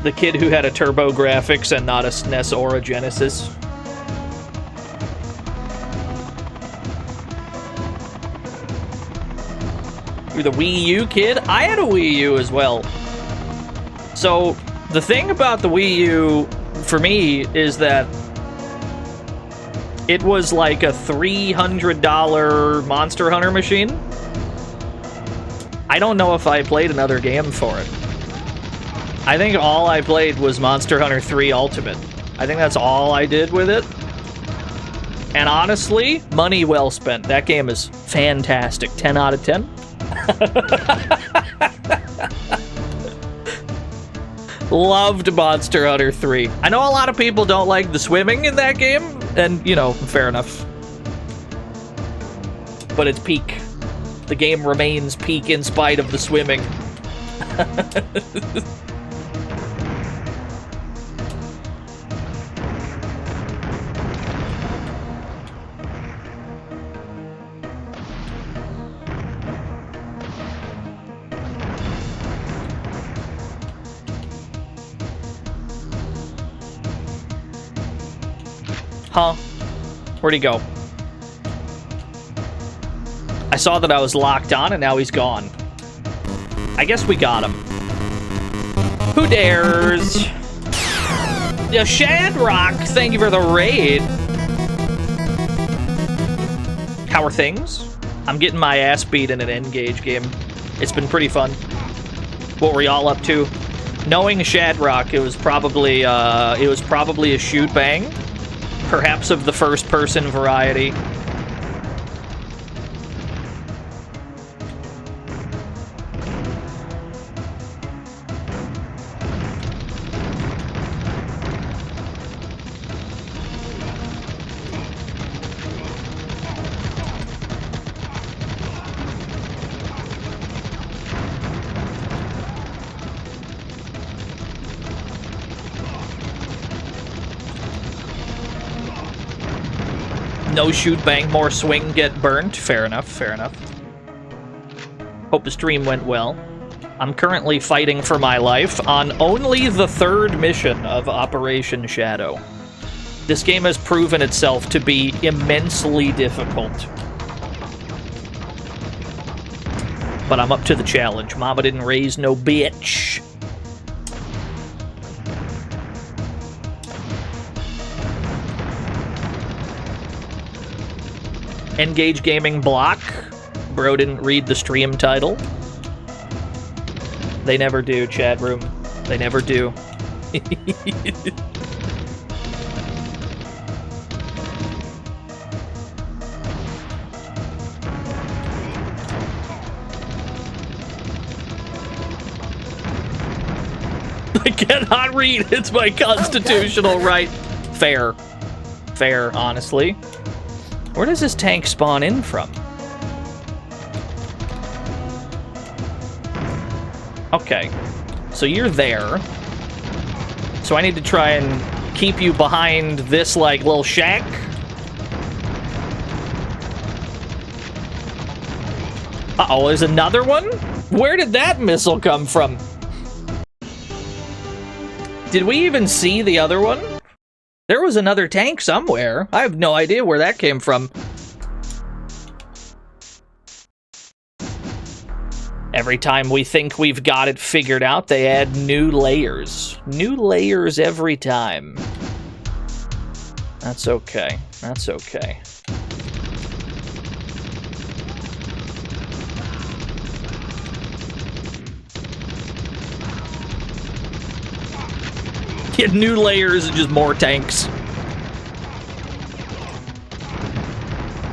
The kid who had a Turbo Graphics and not a SNES or a Genesis. You're the Wii U kid? I had a Wii U as well. So, the thing about the Wii U, for me, is that it was like a $300 Monster Hunter machine. I don't know if I played another game for it. I think all I played was Monster Hunter 3 Ultimate. I think that's all I did with it. And honestly, money well spent. That game is fantastic. 10 out of 10. Loved Monster Hunter 3. I know a lot of people don't like the swimming in that game, and, you know, fair enough. But it's peak. The game remains peak in spite of the swimming. Huh? Where'd he go? I saw that I was locked on and now he's gone. I guess we got him. Who dares? Yeah, Shadrock, thank you for the raid. How are things? I'm getting my ass beat in an N-Gage game. It's been pretty fun. What were y'all up to? Knowing Shadrock, it was probably a shoot bang. Perhaps of the first-person variety. No shoot, bang, more swing, get burnt. Fair enough, fair enough. Hope the stream went well. I'm currently fighting for my life on only the 3rd mission of Operation Shadow. This game has proven itself to be immensely difficult. But I'm up to the challenge. Mama didn't raise no bitch. N-Gage Gaming block. Bro didn't read the stream title. They never do, chat room. They never do. I cannot read. It's my constitutional right. Fair. Fair, honestly. Where does this tank spawn in from? Okay. So you're there. So I need to try and keep you behind this, like, little shack. Uh-oh, there's another one? Where did that missile come from? Did we even see the other one? There was another tank somewhere. I have no idea where that came from. Every time we think we've got it figured out, they add new layers. New layers every time. That's okay. That's okay. Get new layers and just more tanks.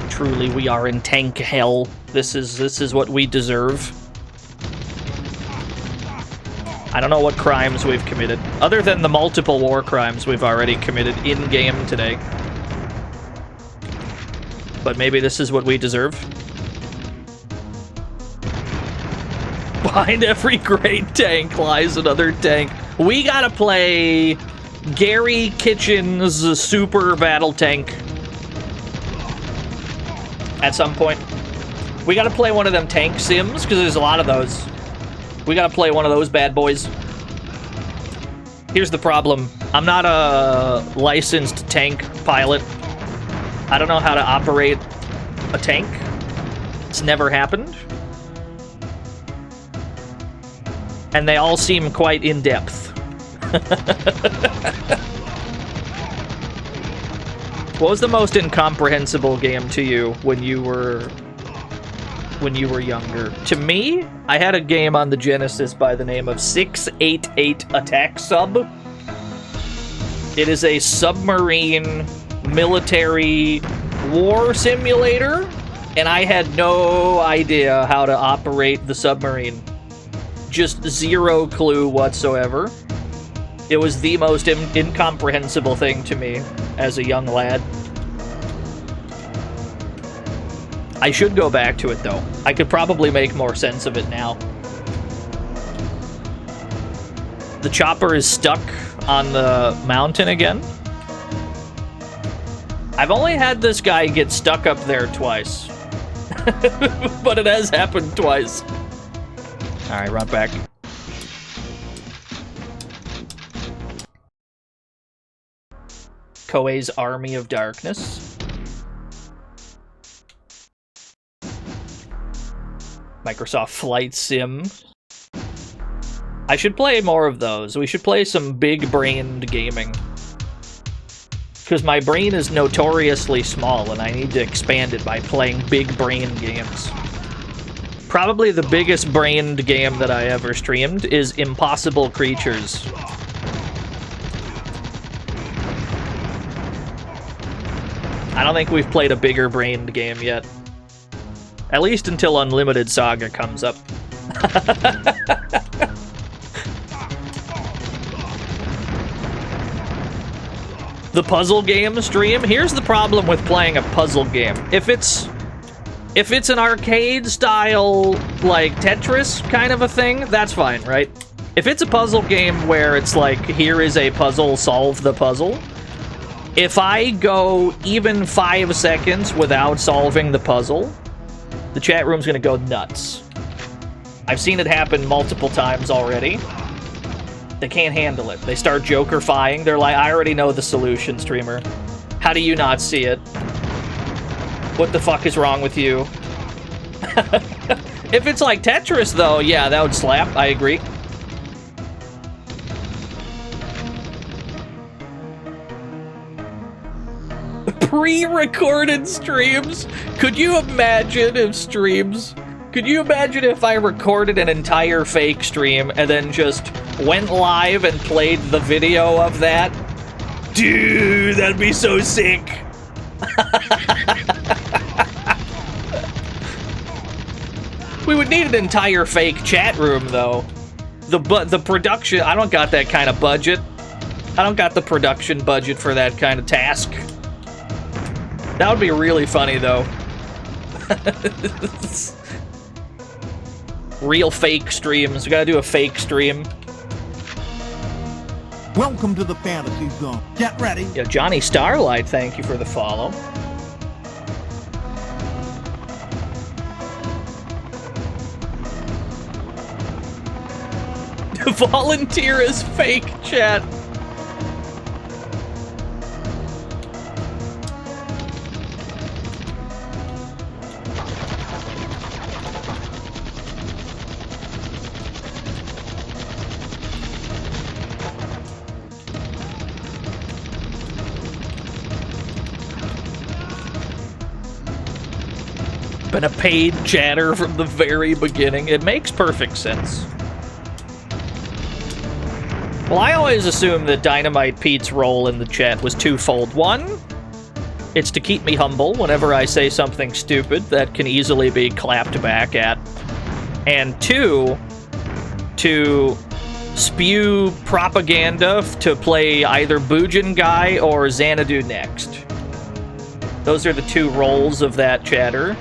Truly, we are in tank hell. This is what we deserve. I don't know what crimes we've committed, other than the multiple war crimes we've already committed in-game today. But maybe this is what we deserve. Behind every great tank lies another tank. We gotta play Gary Kitchen's Super Battle Tank at some point. We gotta play one of them tank sims, because there's a lot of those. We gotta play one of those bad boys. Here's the problem. I'm not a licensed tank pilot. I don't know how to operate a tank. It's never happened. And they all seem quite in-depth. What was the most incomprehensible game to you when you were younger? To me, I had a game on the Genesis by the name of 688 Attack Sub. It is a submarine military war simulator, and I had no idea how to operate the submarine. Just zero clue whatsoever. It was the most incomprehensible thing to me as a young lad. I should go back to it, though. I could probably make more sense of it now. The chopper is stuck on the mountain again. I've only had this guy get stuck up there twice. But it has happened twice. Alright, run back. Koei's Army of Darkness. Microsoft Flight Sim. I should play more of those. We should play some big-brained gaming. Because my brain is notoriously small, and I need to expand it by playing big-brain games. Probably the biggest brained game that I ever streamed is Impossible Creatures. I don't think we've played a bigger brained game yet. At least until Unlimited Saga comes up. The puzzle game stream? Here's the problem with playing a puzzle game. If it's an arcade style, like Tetris kind of a thing, that's fine, right? If it's a puzzle game where it's like, here is a puzzle, solve the puzzle. If I go even 5 seconds without solving the puzzle, the chat room's gonna go nuts. I've seen it happen multiple times already. They can't handle it. They start jokerfying. They're like, I already know the solution, streamer. How do you not see it? What the fuck is wrong with you? If it's like Tetris, though, yeah, that would slap. I agree. Pre-recorded streams? Could you imagine if streams... Could you imagine if I recorded an entire fake stream and then just went live and played the video of that? Dude, that'd be so sick. We would need an entire fake chat room, though. the production, I don't got that kind of budget. I don't got the production budget for that kind of task. That would be really funny, though. Real fake streams. We gotta do a fake stream. Welcome to the fantasy zone. Get ready. Yeah, Johnny Starlight, thank you for the follow. Volunteer as fake, chat. Been a paid chatter from the very beginning. It makes perfect sense. Well, I always assumed that Dynamite Pete's role in the chat was twofold. One, it's to keep me humble whenever I say something stupid that can easily be clapped back at. And two, to spew propaganda to play either Boojin Guy or Xanadu next. Those are the two roles of that chatter.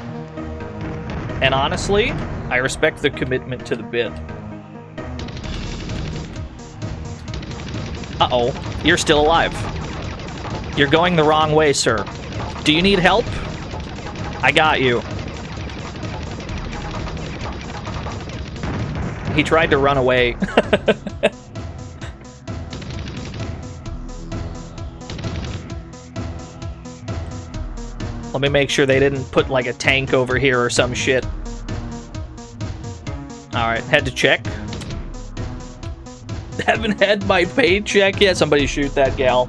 And honestly, I respect the commitment to the bit. Uh-oh, you're still alive. You're going the wrong way, sir. Do you need help? I got you. He tried to run away. Let me make sure they didn't put like a tank over here or some shit. Alright, head to check. Haven't had my paycheck yet. Somebody shoot that gal.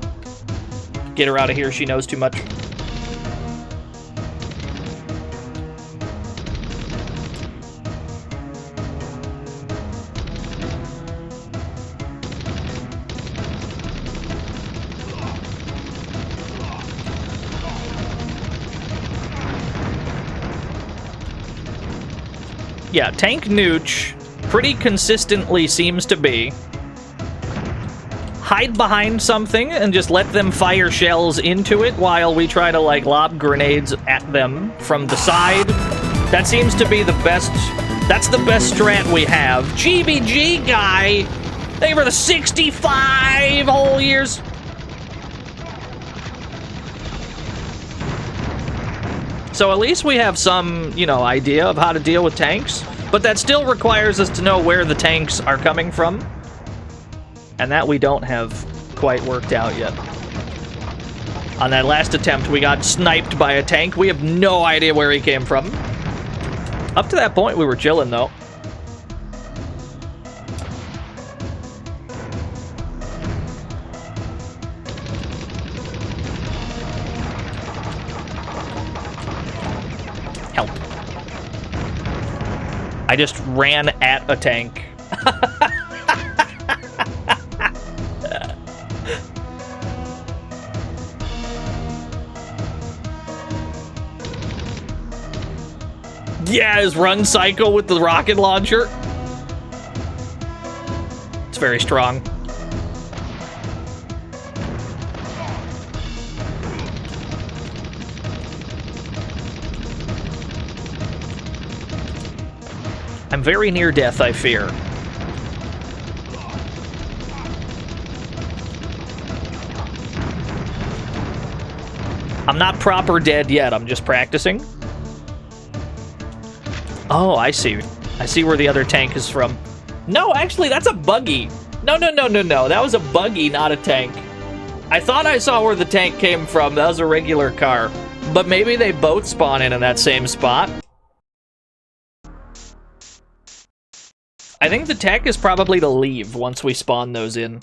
Get her out of here. She knows too much. Yeah, Tank Nooch pretty consistently seems to be hide behind something and just let them fire shells into it while we try to, like, lob grenades at them from the side. That seems to be the best... That's the best strat we have. GBG guy! Thank you for the 65 whole years! So at least we have some, you know, idea of how to deal with tanks. But that still requires us to know where the tanks are coming from. And that we don't have quite worked out yet. On that last attempt, we got sniped by a tank. We have no idea where he came from. Up to that point, we were chilling, though. Help. I just ran at a tank. Yeah, his run cycle with the rocket launcher. It's very strong. I'm very near death, I fear. I'm not proper dead yet, I'm just practicing. Oh, I see. I see where the other tank is from. No, actually, that's a buggy. No. That was a buggy, not a tank. I thought I saw where the tank came from. That was a regular car. But maybe they both spawn in that same spot. I think the tech is probably to leave once we spawn those in.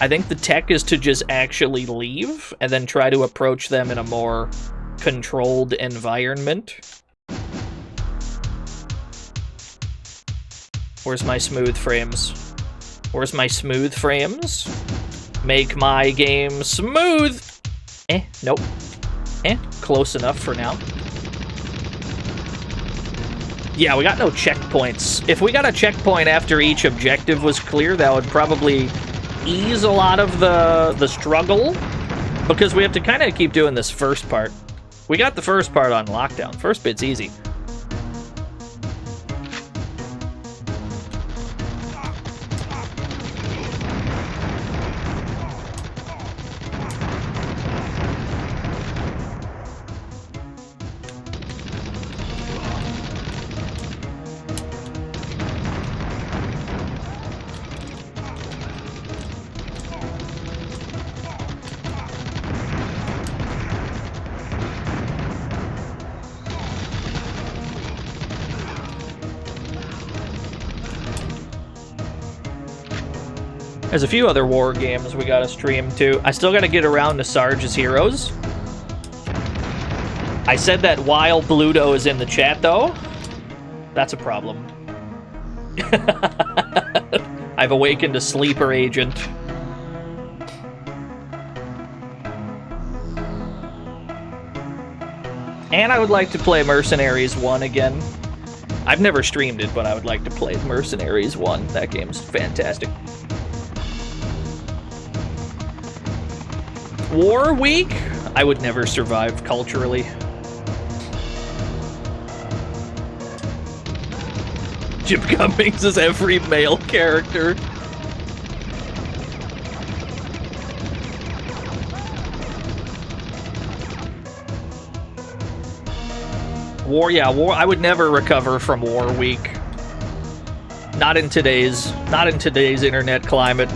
I think the tech is to just actually leave and then try to approach them in a more controlled environment. Where's my smooth frames? Where's my smooth frames? Make my game smooth! Nope. Close enough for now. Yeah, we got no checkpoints. If we got a checkpoint after each objective was clear, that would probably ease a lot of the struggle, because we have to kind of keep doing this first part. We got the first part on lockdown. First bit's easy. There's a few other war games we gotta stream too. I still gotta get around to Sarge's Heroes. I said that while Bluto is in the chat though. That's a problem. I've awakened a sleeper agent. And I would like to play Mercenaries 1 again. I've never streamed it, but I would like to play Mercenaries 1. That game's fantastic. War Week? I would never survive culturally. Jim Cummings is every male character. War, yeah, war. I would never recover from War Week. Not in today's internet climate.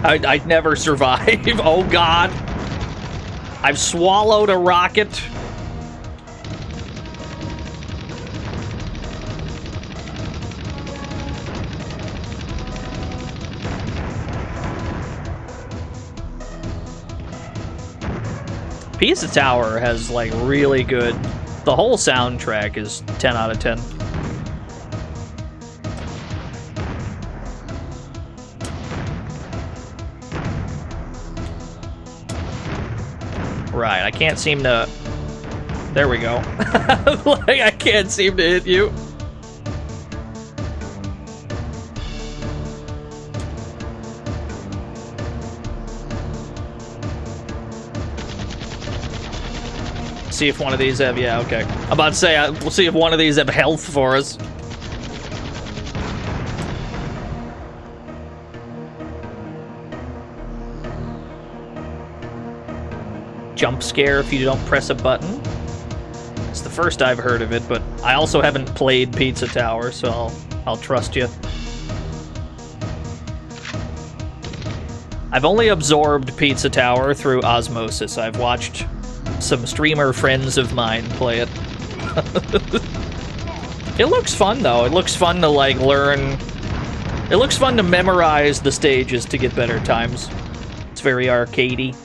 I'd never survive. Oh God. I've swallowed a rocket. Pizza Tower has like really good. The whole soundtrack is 10 out of 10. Right, I can't seem to... There we go. Like, I can't seem to hit you. See if one of these have... Yeah, okay. I'm about to say, we'll see if one of these have health for us. Jump scare if you don't press a button. It's the first I've heard of it, but I also haven't played Pizza Tower, so I'll trust you. I've only absorbed Pizza Tower through osmosis. I've watched some streamer friends of mine play it. It looks fun, though. It looks fun to, like, learn... It looks fun to memorize the stages to get better times. It's very arcadey.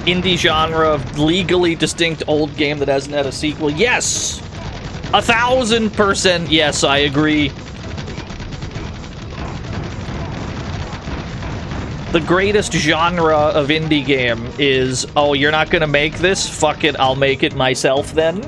Indie genre of legally distinct old game that hasn't had a sequel. Yes! 1000% yes, I agree. The greatest genre of indie game is, oh, you're not gonna make this? Fuck it, I'll make it myself then.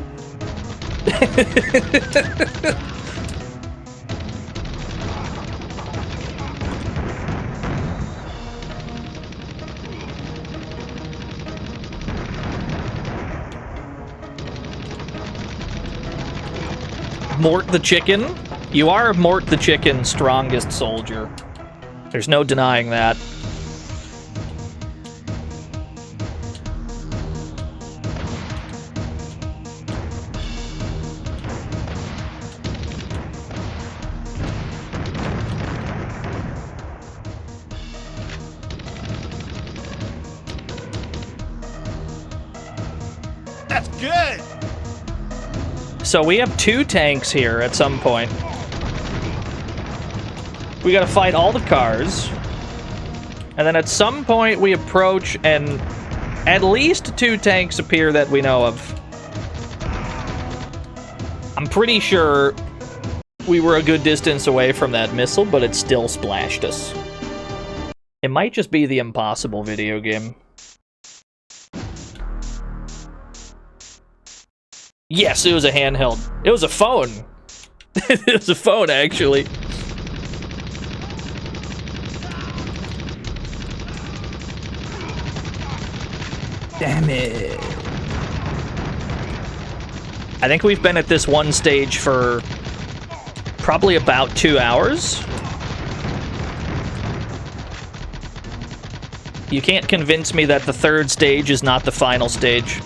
Mort the Chicken? You are Mort the Chicken's strongest soldier. There's no denying that. That's good! So we have 2 tanks here at some point. We gotta fight all the cars. And then at some point we approach and at least 2 tanks appear that we know of. I'm pretty sure we were a good distance away from that missile, but it still splashed us. It might just be the impossible video game. Yes, it was a handheld. It was a phone. It was a phone, actually. Damn it. I think we've been at this one stage for probably about 2 hours. You can't convince me that the third stage is not the final stage.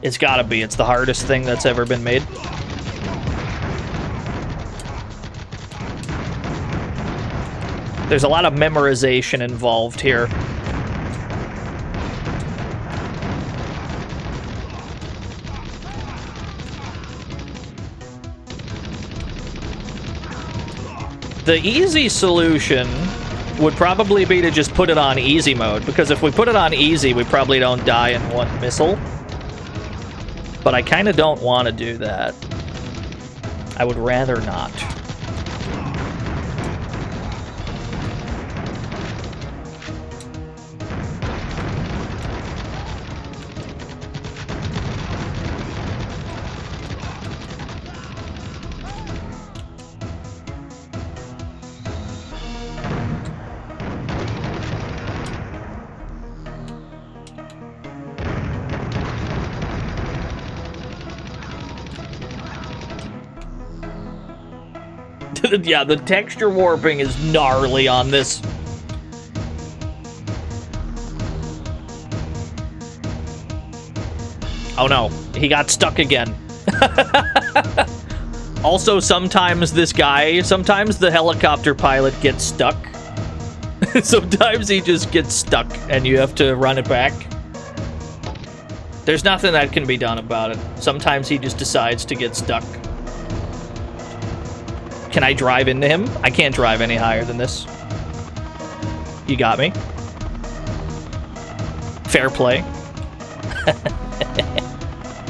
It's gotta be. It's the hardest thing that's ever been made. There's a lot of memorization involved here. The easy solution would probably be to just put it on easy mode, because if we put it on easy, we probably don't die in one missile. But I kind of don't want to do that. I would rather not. Yeah, the texture warping is gnarly on this. Oh no, he got stuck again. Also, sometimes sometimes the helicopter pilot gets stuck. Sometimes he just gets stuck and you have to run it back. There's nothing that can be done about it. Sometimes he just decides to get stuck. Can I drive into him? I can't drive any higher than this. You got me. Fair play.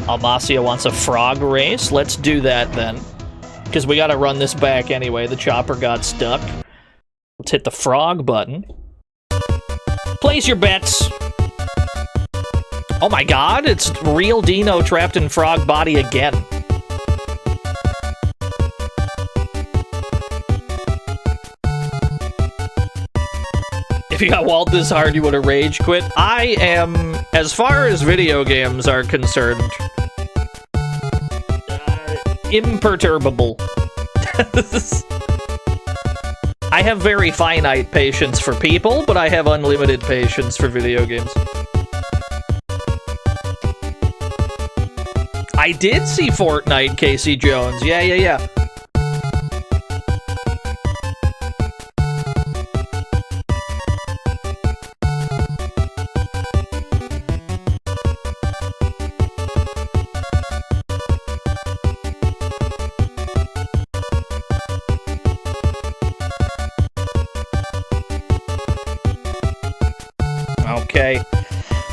Almacia wants a frog race. Let's do that then. Because we gotta run this back anyway. The chopper got stuck. Let's hit the frog button. Place your bets. Oh my god, it's real DNO trapped in frog body again. If you got walled this hard, you would have rage quit. I am, as far as video games are concerned, imperturbable. I have very finite patience for people, but I have unlimited patience for video games. I did see Fortnite, Casey Jones. Yeah. Okay.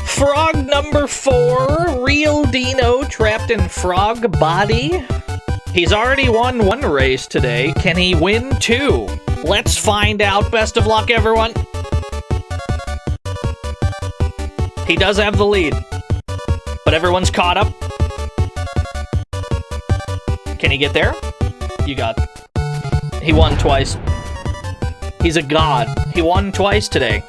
Frog number 4, real DNO trapped in frog body. He's already won 1 race today. Can he win 2? Let's find out. Best of luck, everyone. He does have the lead, but everyone's caught up. Can he get there? You got it. He won twice. He's a god. He won twice today.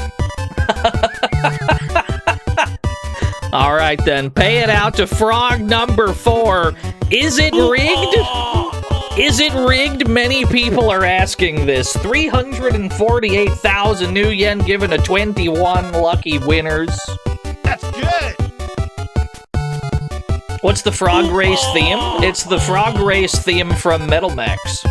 All right, then. Pay it out to frog number 4. Is it rigged? Is it rigged? Many people are asking this. 348,000 new yen given to 21 lucky winners. That's good. What's the frog race theme? It's the frog race theme from Metal Max.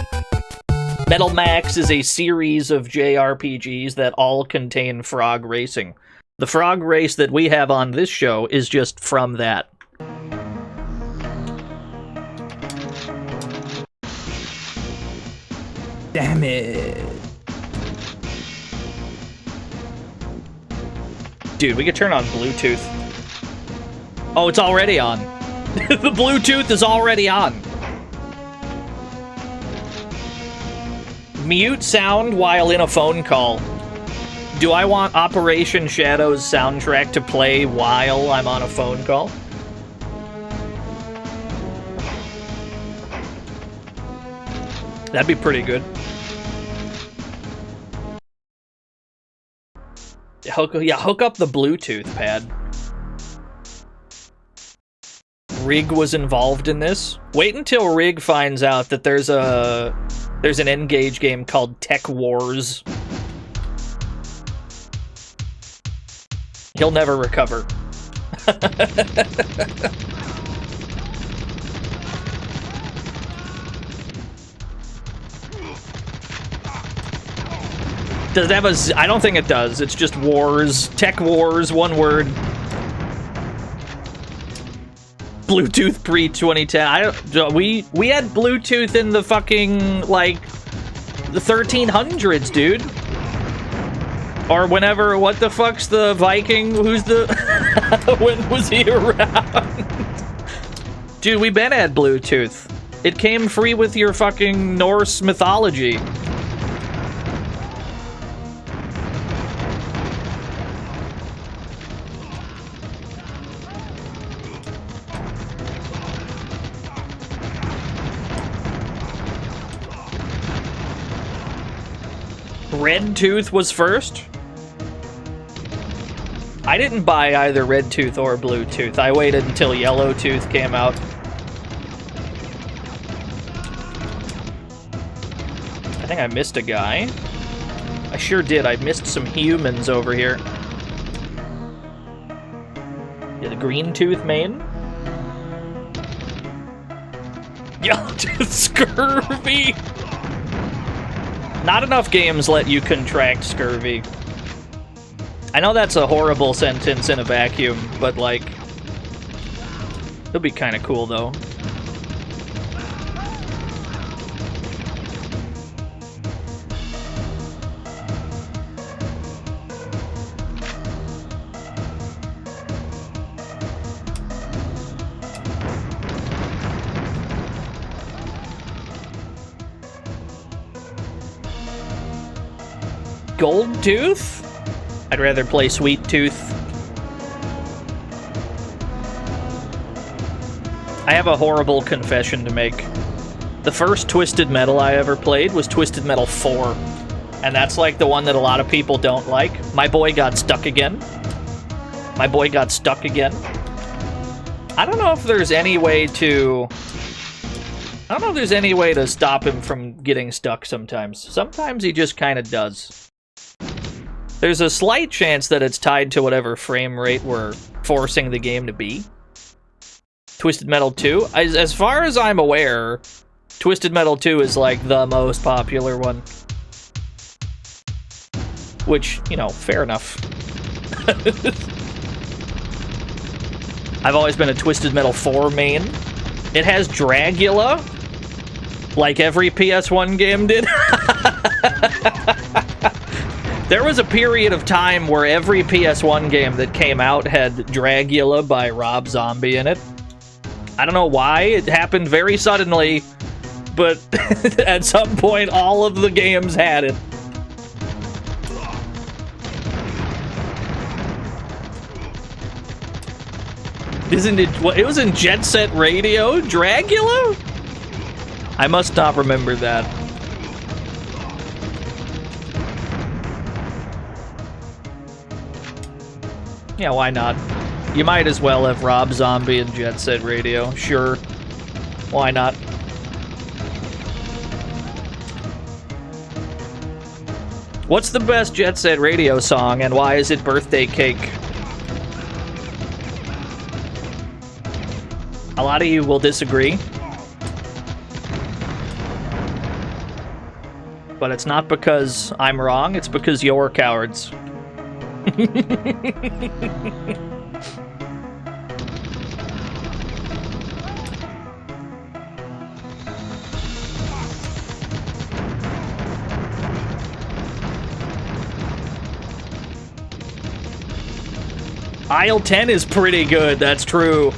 Metal Max is a series of JRPGs that all contain frog racing. The frog race that we have on this show is just from that. Damn it. Dude, we could turn on Bluetooth. Oh, it's already on. The Bluetooth is already on. Mute sound while in a phone call. Do I want Operation Shadow's soundtrack to play while I'm on a phone call? That'd be pretty good. Hook up the Bluetooth pad. Rig was involved in this. Wait until Rig finds out that there's an N-Gage game called Tech Wars. He'll never recover. Does it have a Z? I don't think it does. It's just Wars. Tech Wars, one word. Bluetooth pre-2010. We had Bluetooth in the fucking, like, the 1300s, dude. Or whenever, what the fuck's the Viking? Who's the... when was he around? Dude, we been had Bluetooth. It came free with your fucking Norse mythology. Red Tooth was first? I didn't buy either Red Tooth or Blue Tooth. I waited until Yellow Tooth came out. I think I missed a guy. I sure did. I missed some humans over here. Yeah, the Green Tooth main? Yellow Tooth scurvy! Not enough games let you contract scurvy. I know that's a horrible sentence in a vacuum, but, like, it'll be kind of cool, though. Gold Tooth? I'd rather play Sweet Tooth. I have a horrible confession to make. The first Twisted Metal I ever played was Twisted Metal 4. And that's like the one that a lot of people don't like. My boy got stuck again. My boy got stuck again. I don't know if there's any way to... I don't know if there's any way to stop him from getting stuck sometimes. Sometimes he just kind of does. There's a slight chance that it's tied to whatever frame rate we're forcing the game to be. Twisted Metal 2, as far as I'm aware, Twisted Metal 2 is like the most popular one. Which, you know, fair enough. I've always been a Twisted Metal 4 main. It has Dragula, like every PS1 game did. There was a period of time where every PS1 game that came out had Dragula by Rob Zombie in it. I don't know why, it happened very suddenly, but at some point all of the games had it. Isn't it, what, it was in Jet Set Radio? Dragula? I must not remember that. Yeah, why not? You might as well have Rob Zombie and Jet Set Radio. Sure. Why not? What's the best Jet Set Radio song, and why is it Birthday Cake? A lot of you will disagree. But it's not because I'm wrong, it's because you're cowards. Aisle 10 is pretty good, that's true.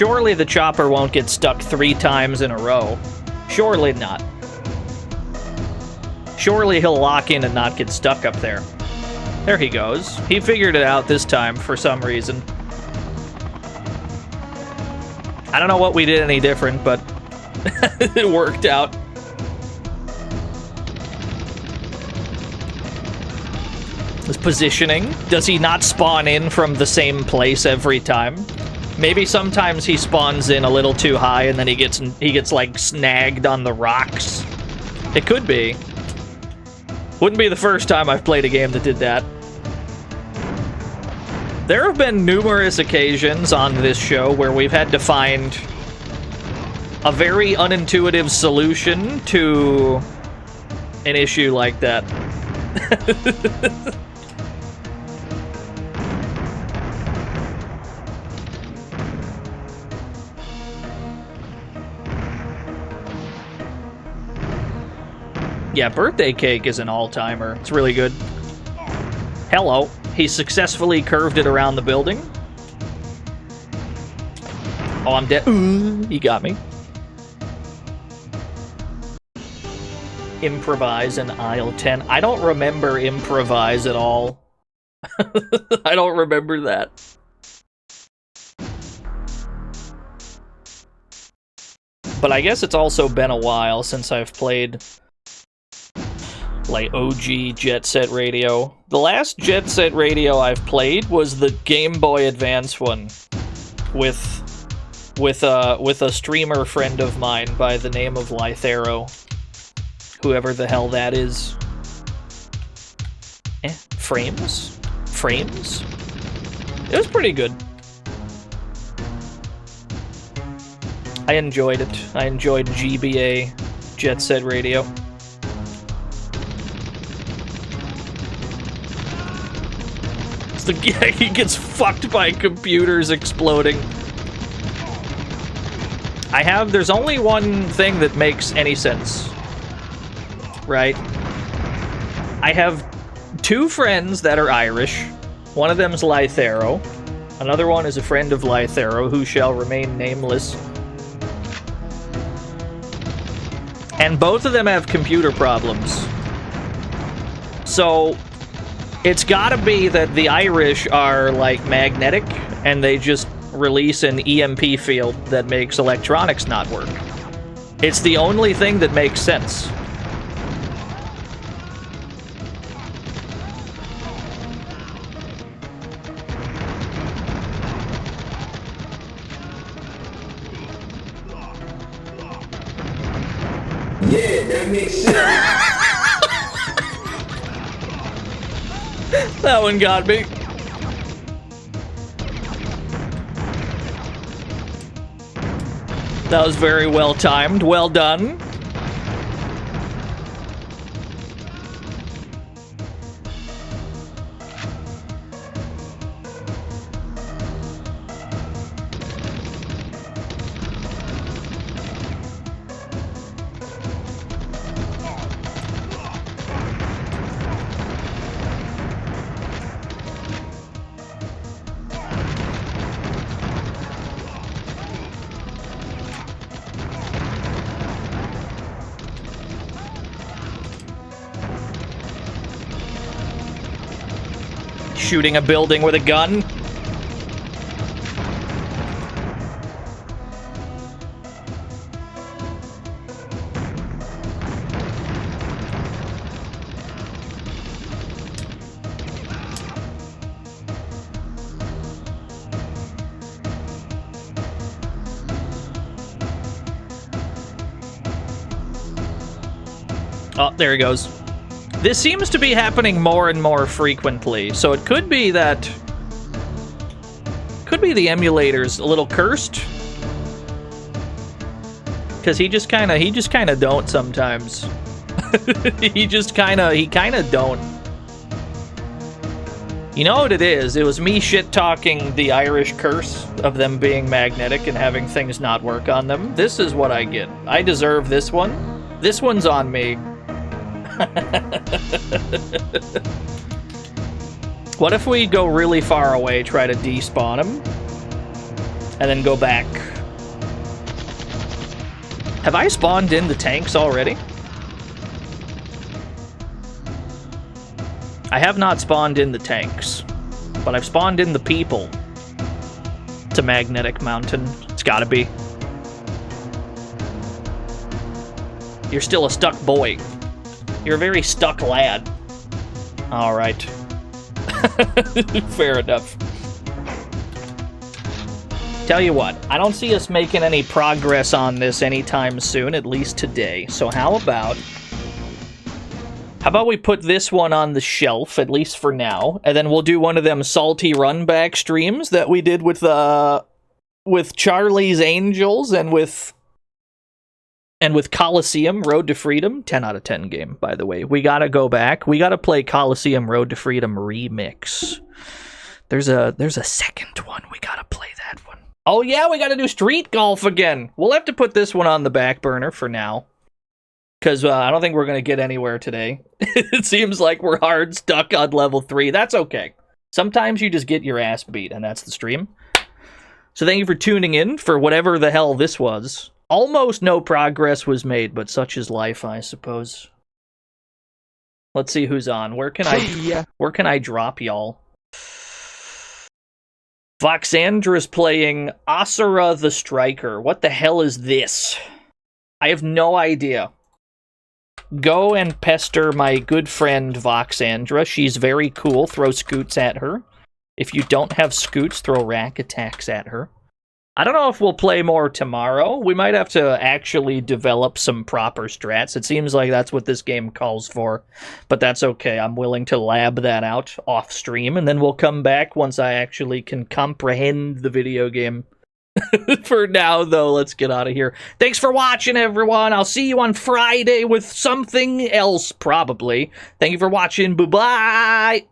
Surely the chopper won't get stuck 3 times in a row. Surely not. Surely he'll lock in and not get stuck up there. There he goes. He figured it out this time for some reason. I don't know what we did any different, but it worked out. His positioning. Does he not spawn in from the same place every time? Maybe sometimes he spawns in a little too high and then he gets like snagged on the rocks. It could be. Wouldn't be the first time I've played a game that did that. There have been numerous occasions on this show where we've had to find a very unintuitive solution to an issue like that. Yeah, birthday cake is an all-timer. It's really good. Hello. He successfully curved it around the building. Oh, I'm dead. He got me. Improvise in aisle 10. I don't remember improvise at all. I don't remember that. But I guess it's also been a while since I've played like OG Jet Set Radio. The last Jet Set Radio I've played was the Game Boy Advance one with a streamer friend of mine by the name of Lythero. Whoever the hell that is. Frames? Frames? It was pretty good. I enjoyed it. I enjoyed GBA Jet Set Radio. Yeah, he gets fucked by computers exploding. There's only one thing that makes any sense. Right? I have 2 friends that are Irish. One of them's Lythero. Another one is a friend of Lythero who shall remain nameless. And both of them have computer problems. So it's gotta be that the Irish are, like, magnetic, and they just release an EMP field that makes electronics not work. It's the only thing that makes sense. Yeah, that makes sense. That one got me. That was very well timed. Well done. Shooting a building with a gun. Oh, there he goes. This seems to be happening more and more frequently, so it could be that... Could be the emulator's a little cursed. Because he just kinda don't sometimes. he kinda don't. You know what it is? It was me shit-talking the Irish curse of them being magnetic and having things not work on them. This is what I get. I deserve this one. This one's on me. What if we go really far away, try to despawn him, and then go back Have I spawned in the tanks already? I have not spawned in the tanks, but I've spawned in the people. It's a magnetic mountain. It's gotta be. You're still a stuck boy. You're a very stuck lad. Alright. Fair enough. Tell you what, I don't see us making any progress on this anytime soon, at least today. So how about we put this one on the shelf, at least for now, and then we'll do one of them salty run back streams that we did with Charlie's Angels and with Coliseum Road to Freedom. 10 out of 10 game, by the way. We gotta go back. We gotta play Coliseum Road to Freedom Remix. There's a second one. We gotta play that one. Oh yeah, we gotta do Street Golf again. We'll have to put this one on the back burner for now. Because I don't think we're gonna get anywhere today. It seems like we're hard stuck on level 3. That's okay. Sometimes you just get your ass beat, and that's the stream. So thank you for tuning in for whatever the hell this was. Almost no progress was made, but such is life, I suppose. Let's see who's on. Where can I drop y'all? Voxandra's playing Asura the Striker. What the hell is this? I have no idea. Go and pester my good friend Voxandra. She's very cool. Throw scoots at her. If you don't have scoots, throw rack attacks at her. I don't know if we'll play more tomorrow. We might have to actually develop some proper strats. It seems like that's what this game calls for, but that's okay. I'm willing to lab that out off stream, and then we'll come back once I actually can comprehend the video game. For now, though, let's get out of here. Thanks for watching, everyone. I'll see you on Friday with something else, probably. Thank you for watching. Bye-bye.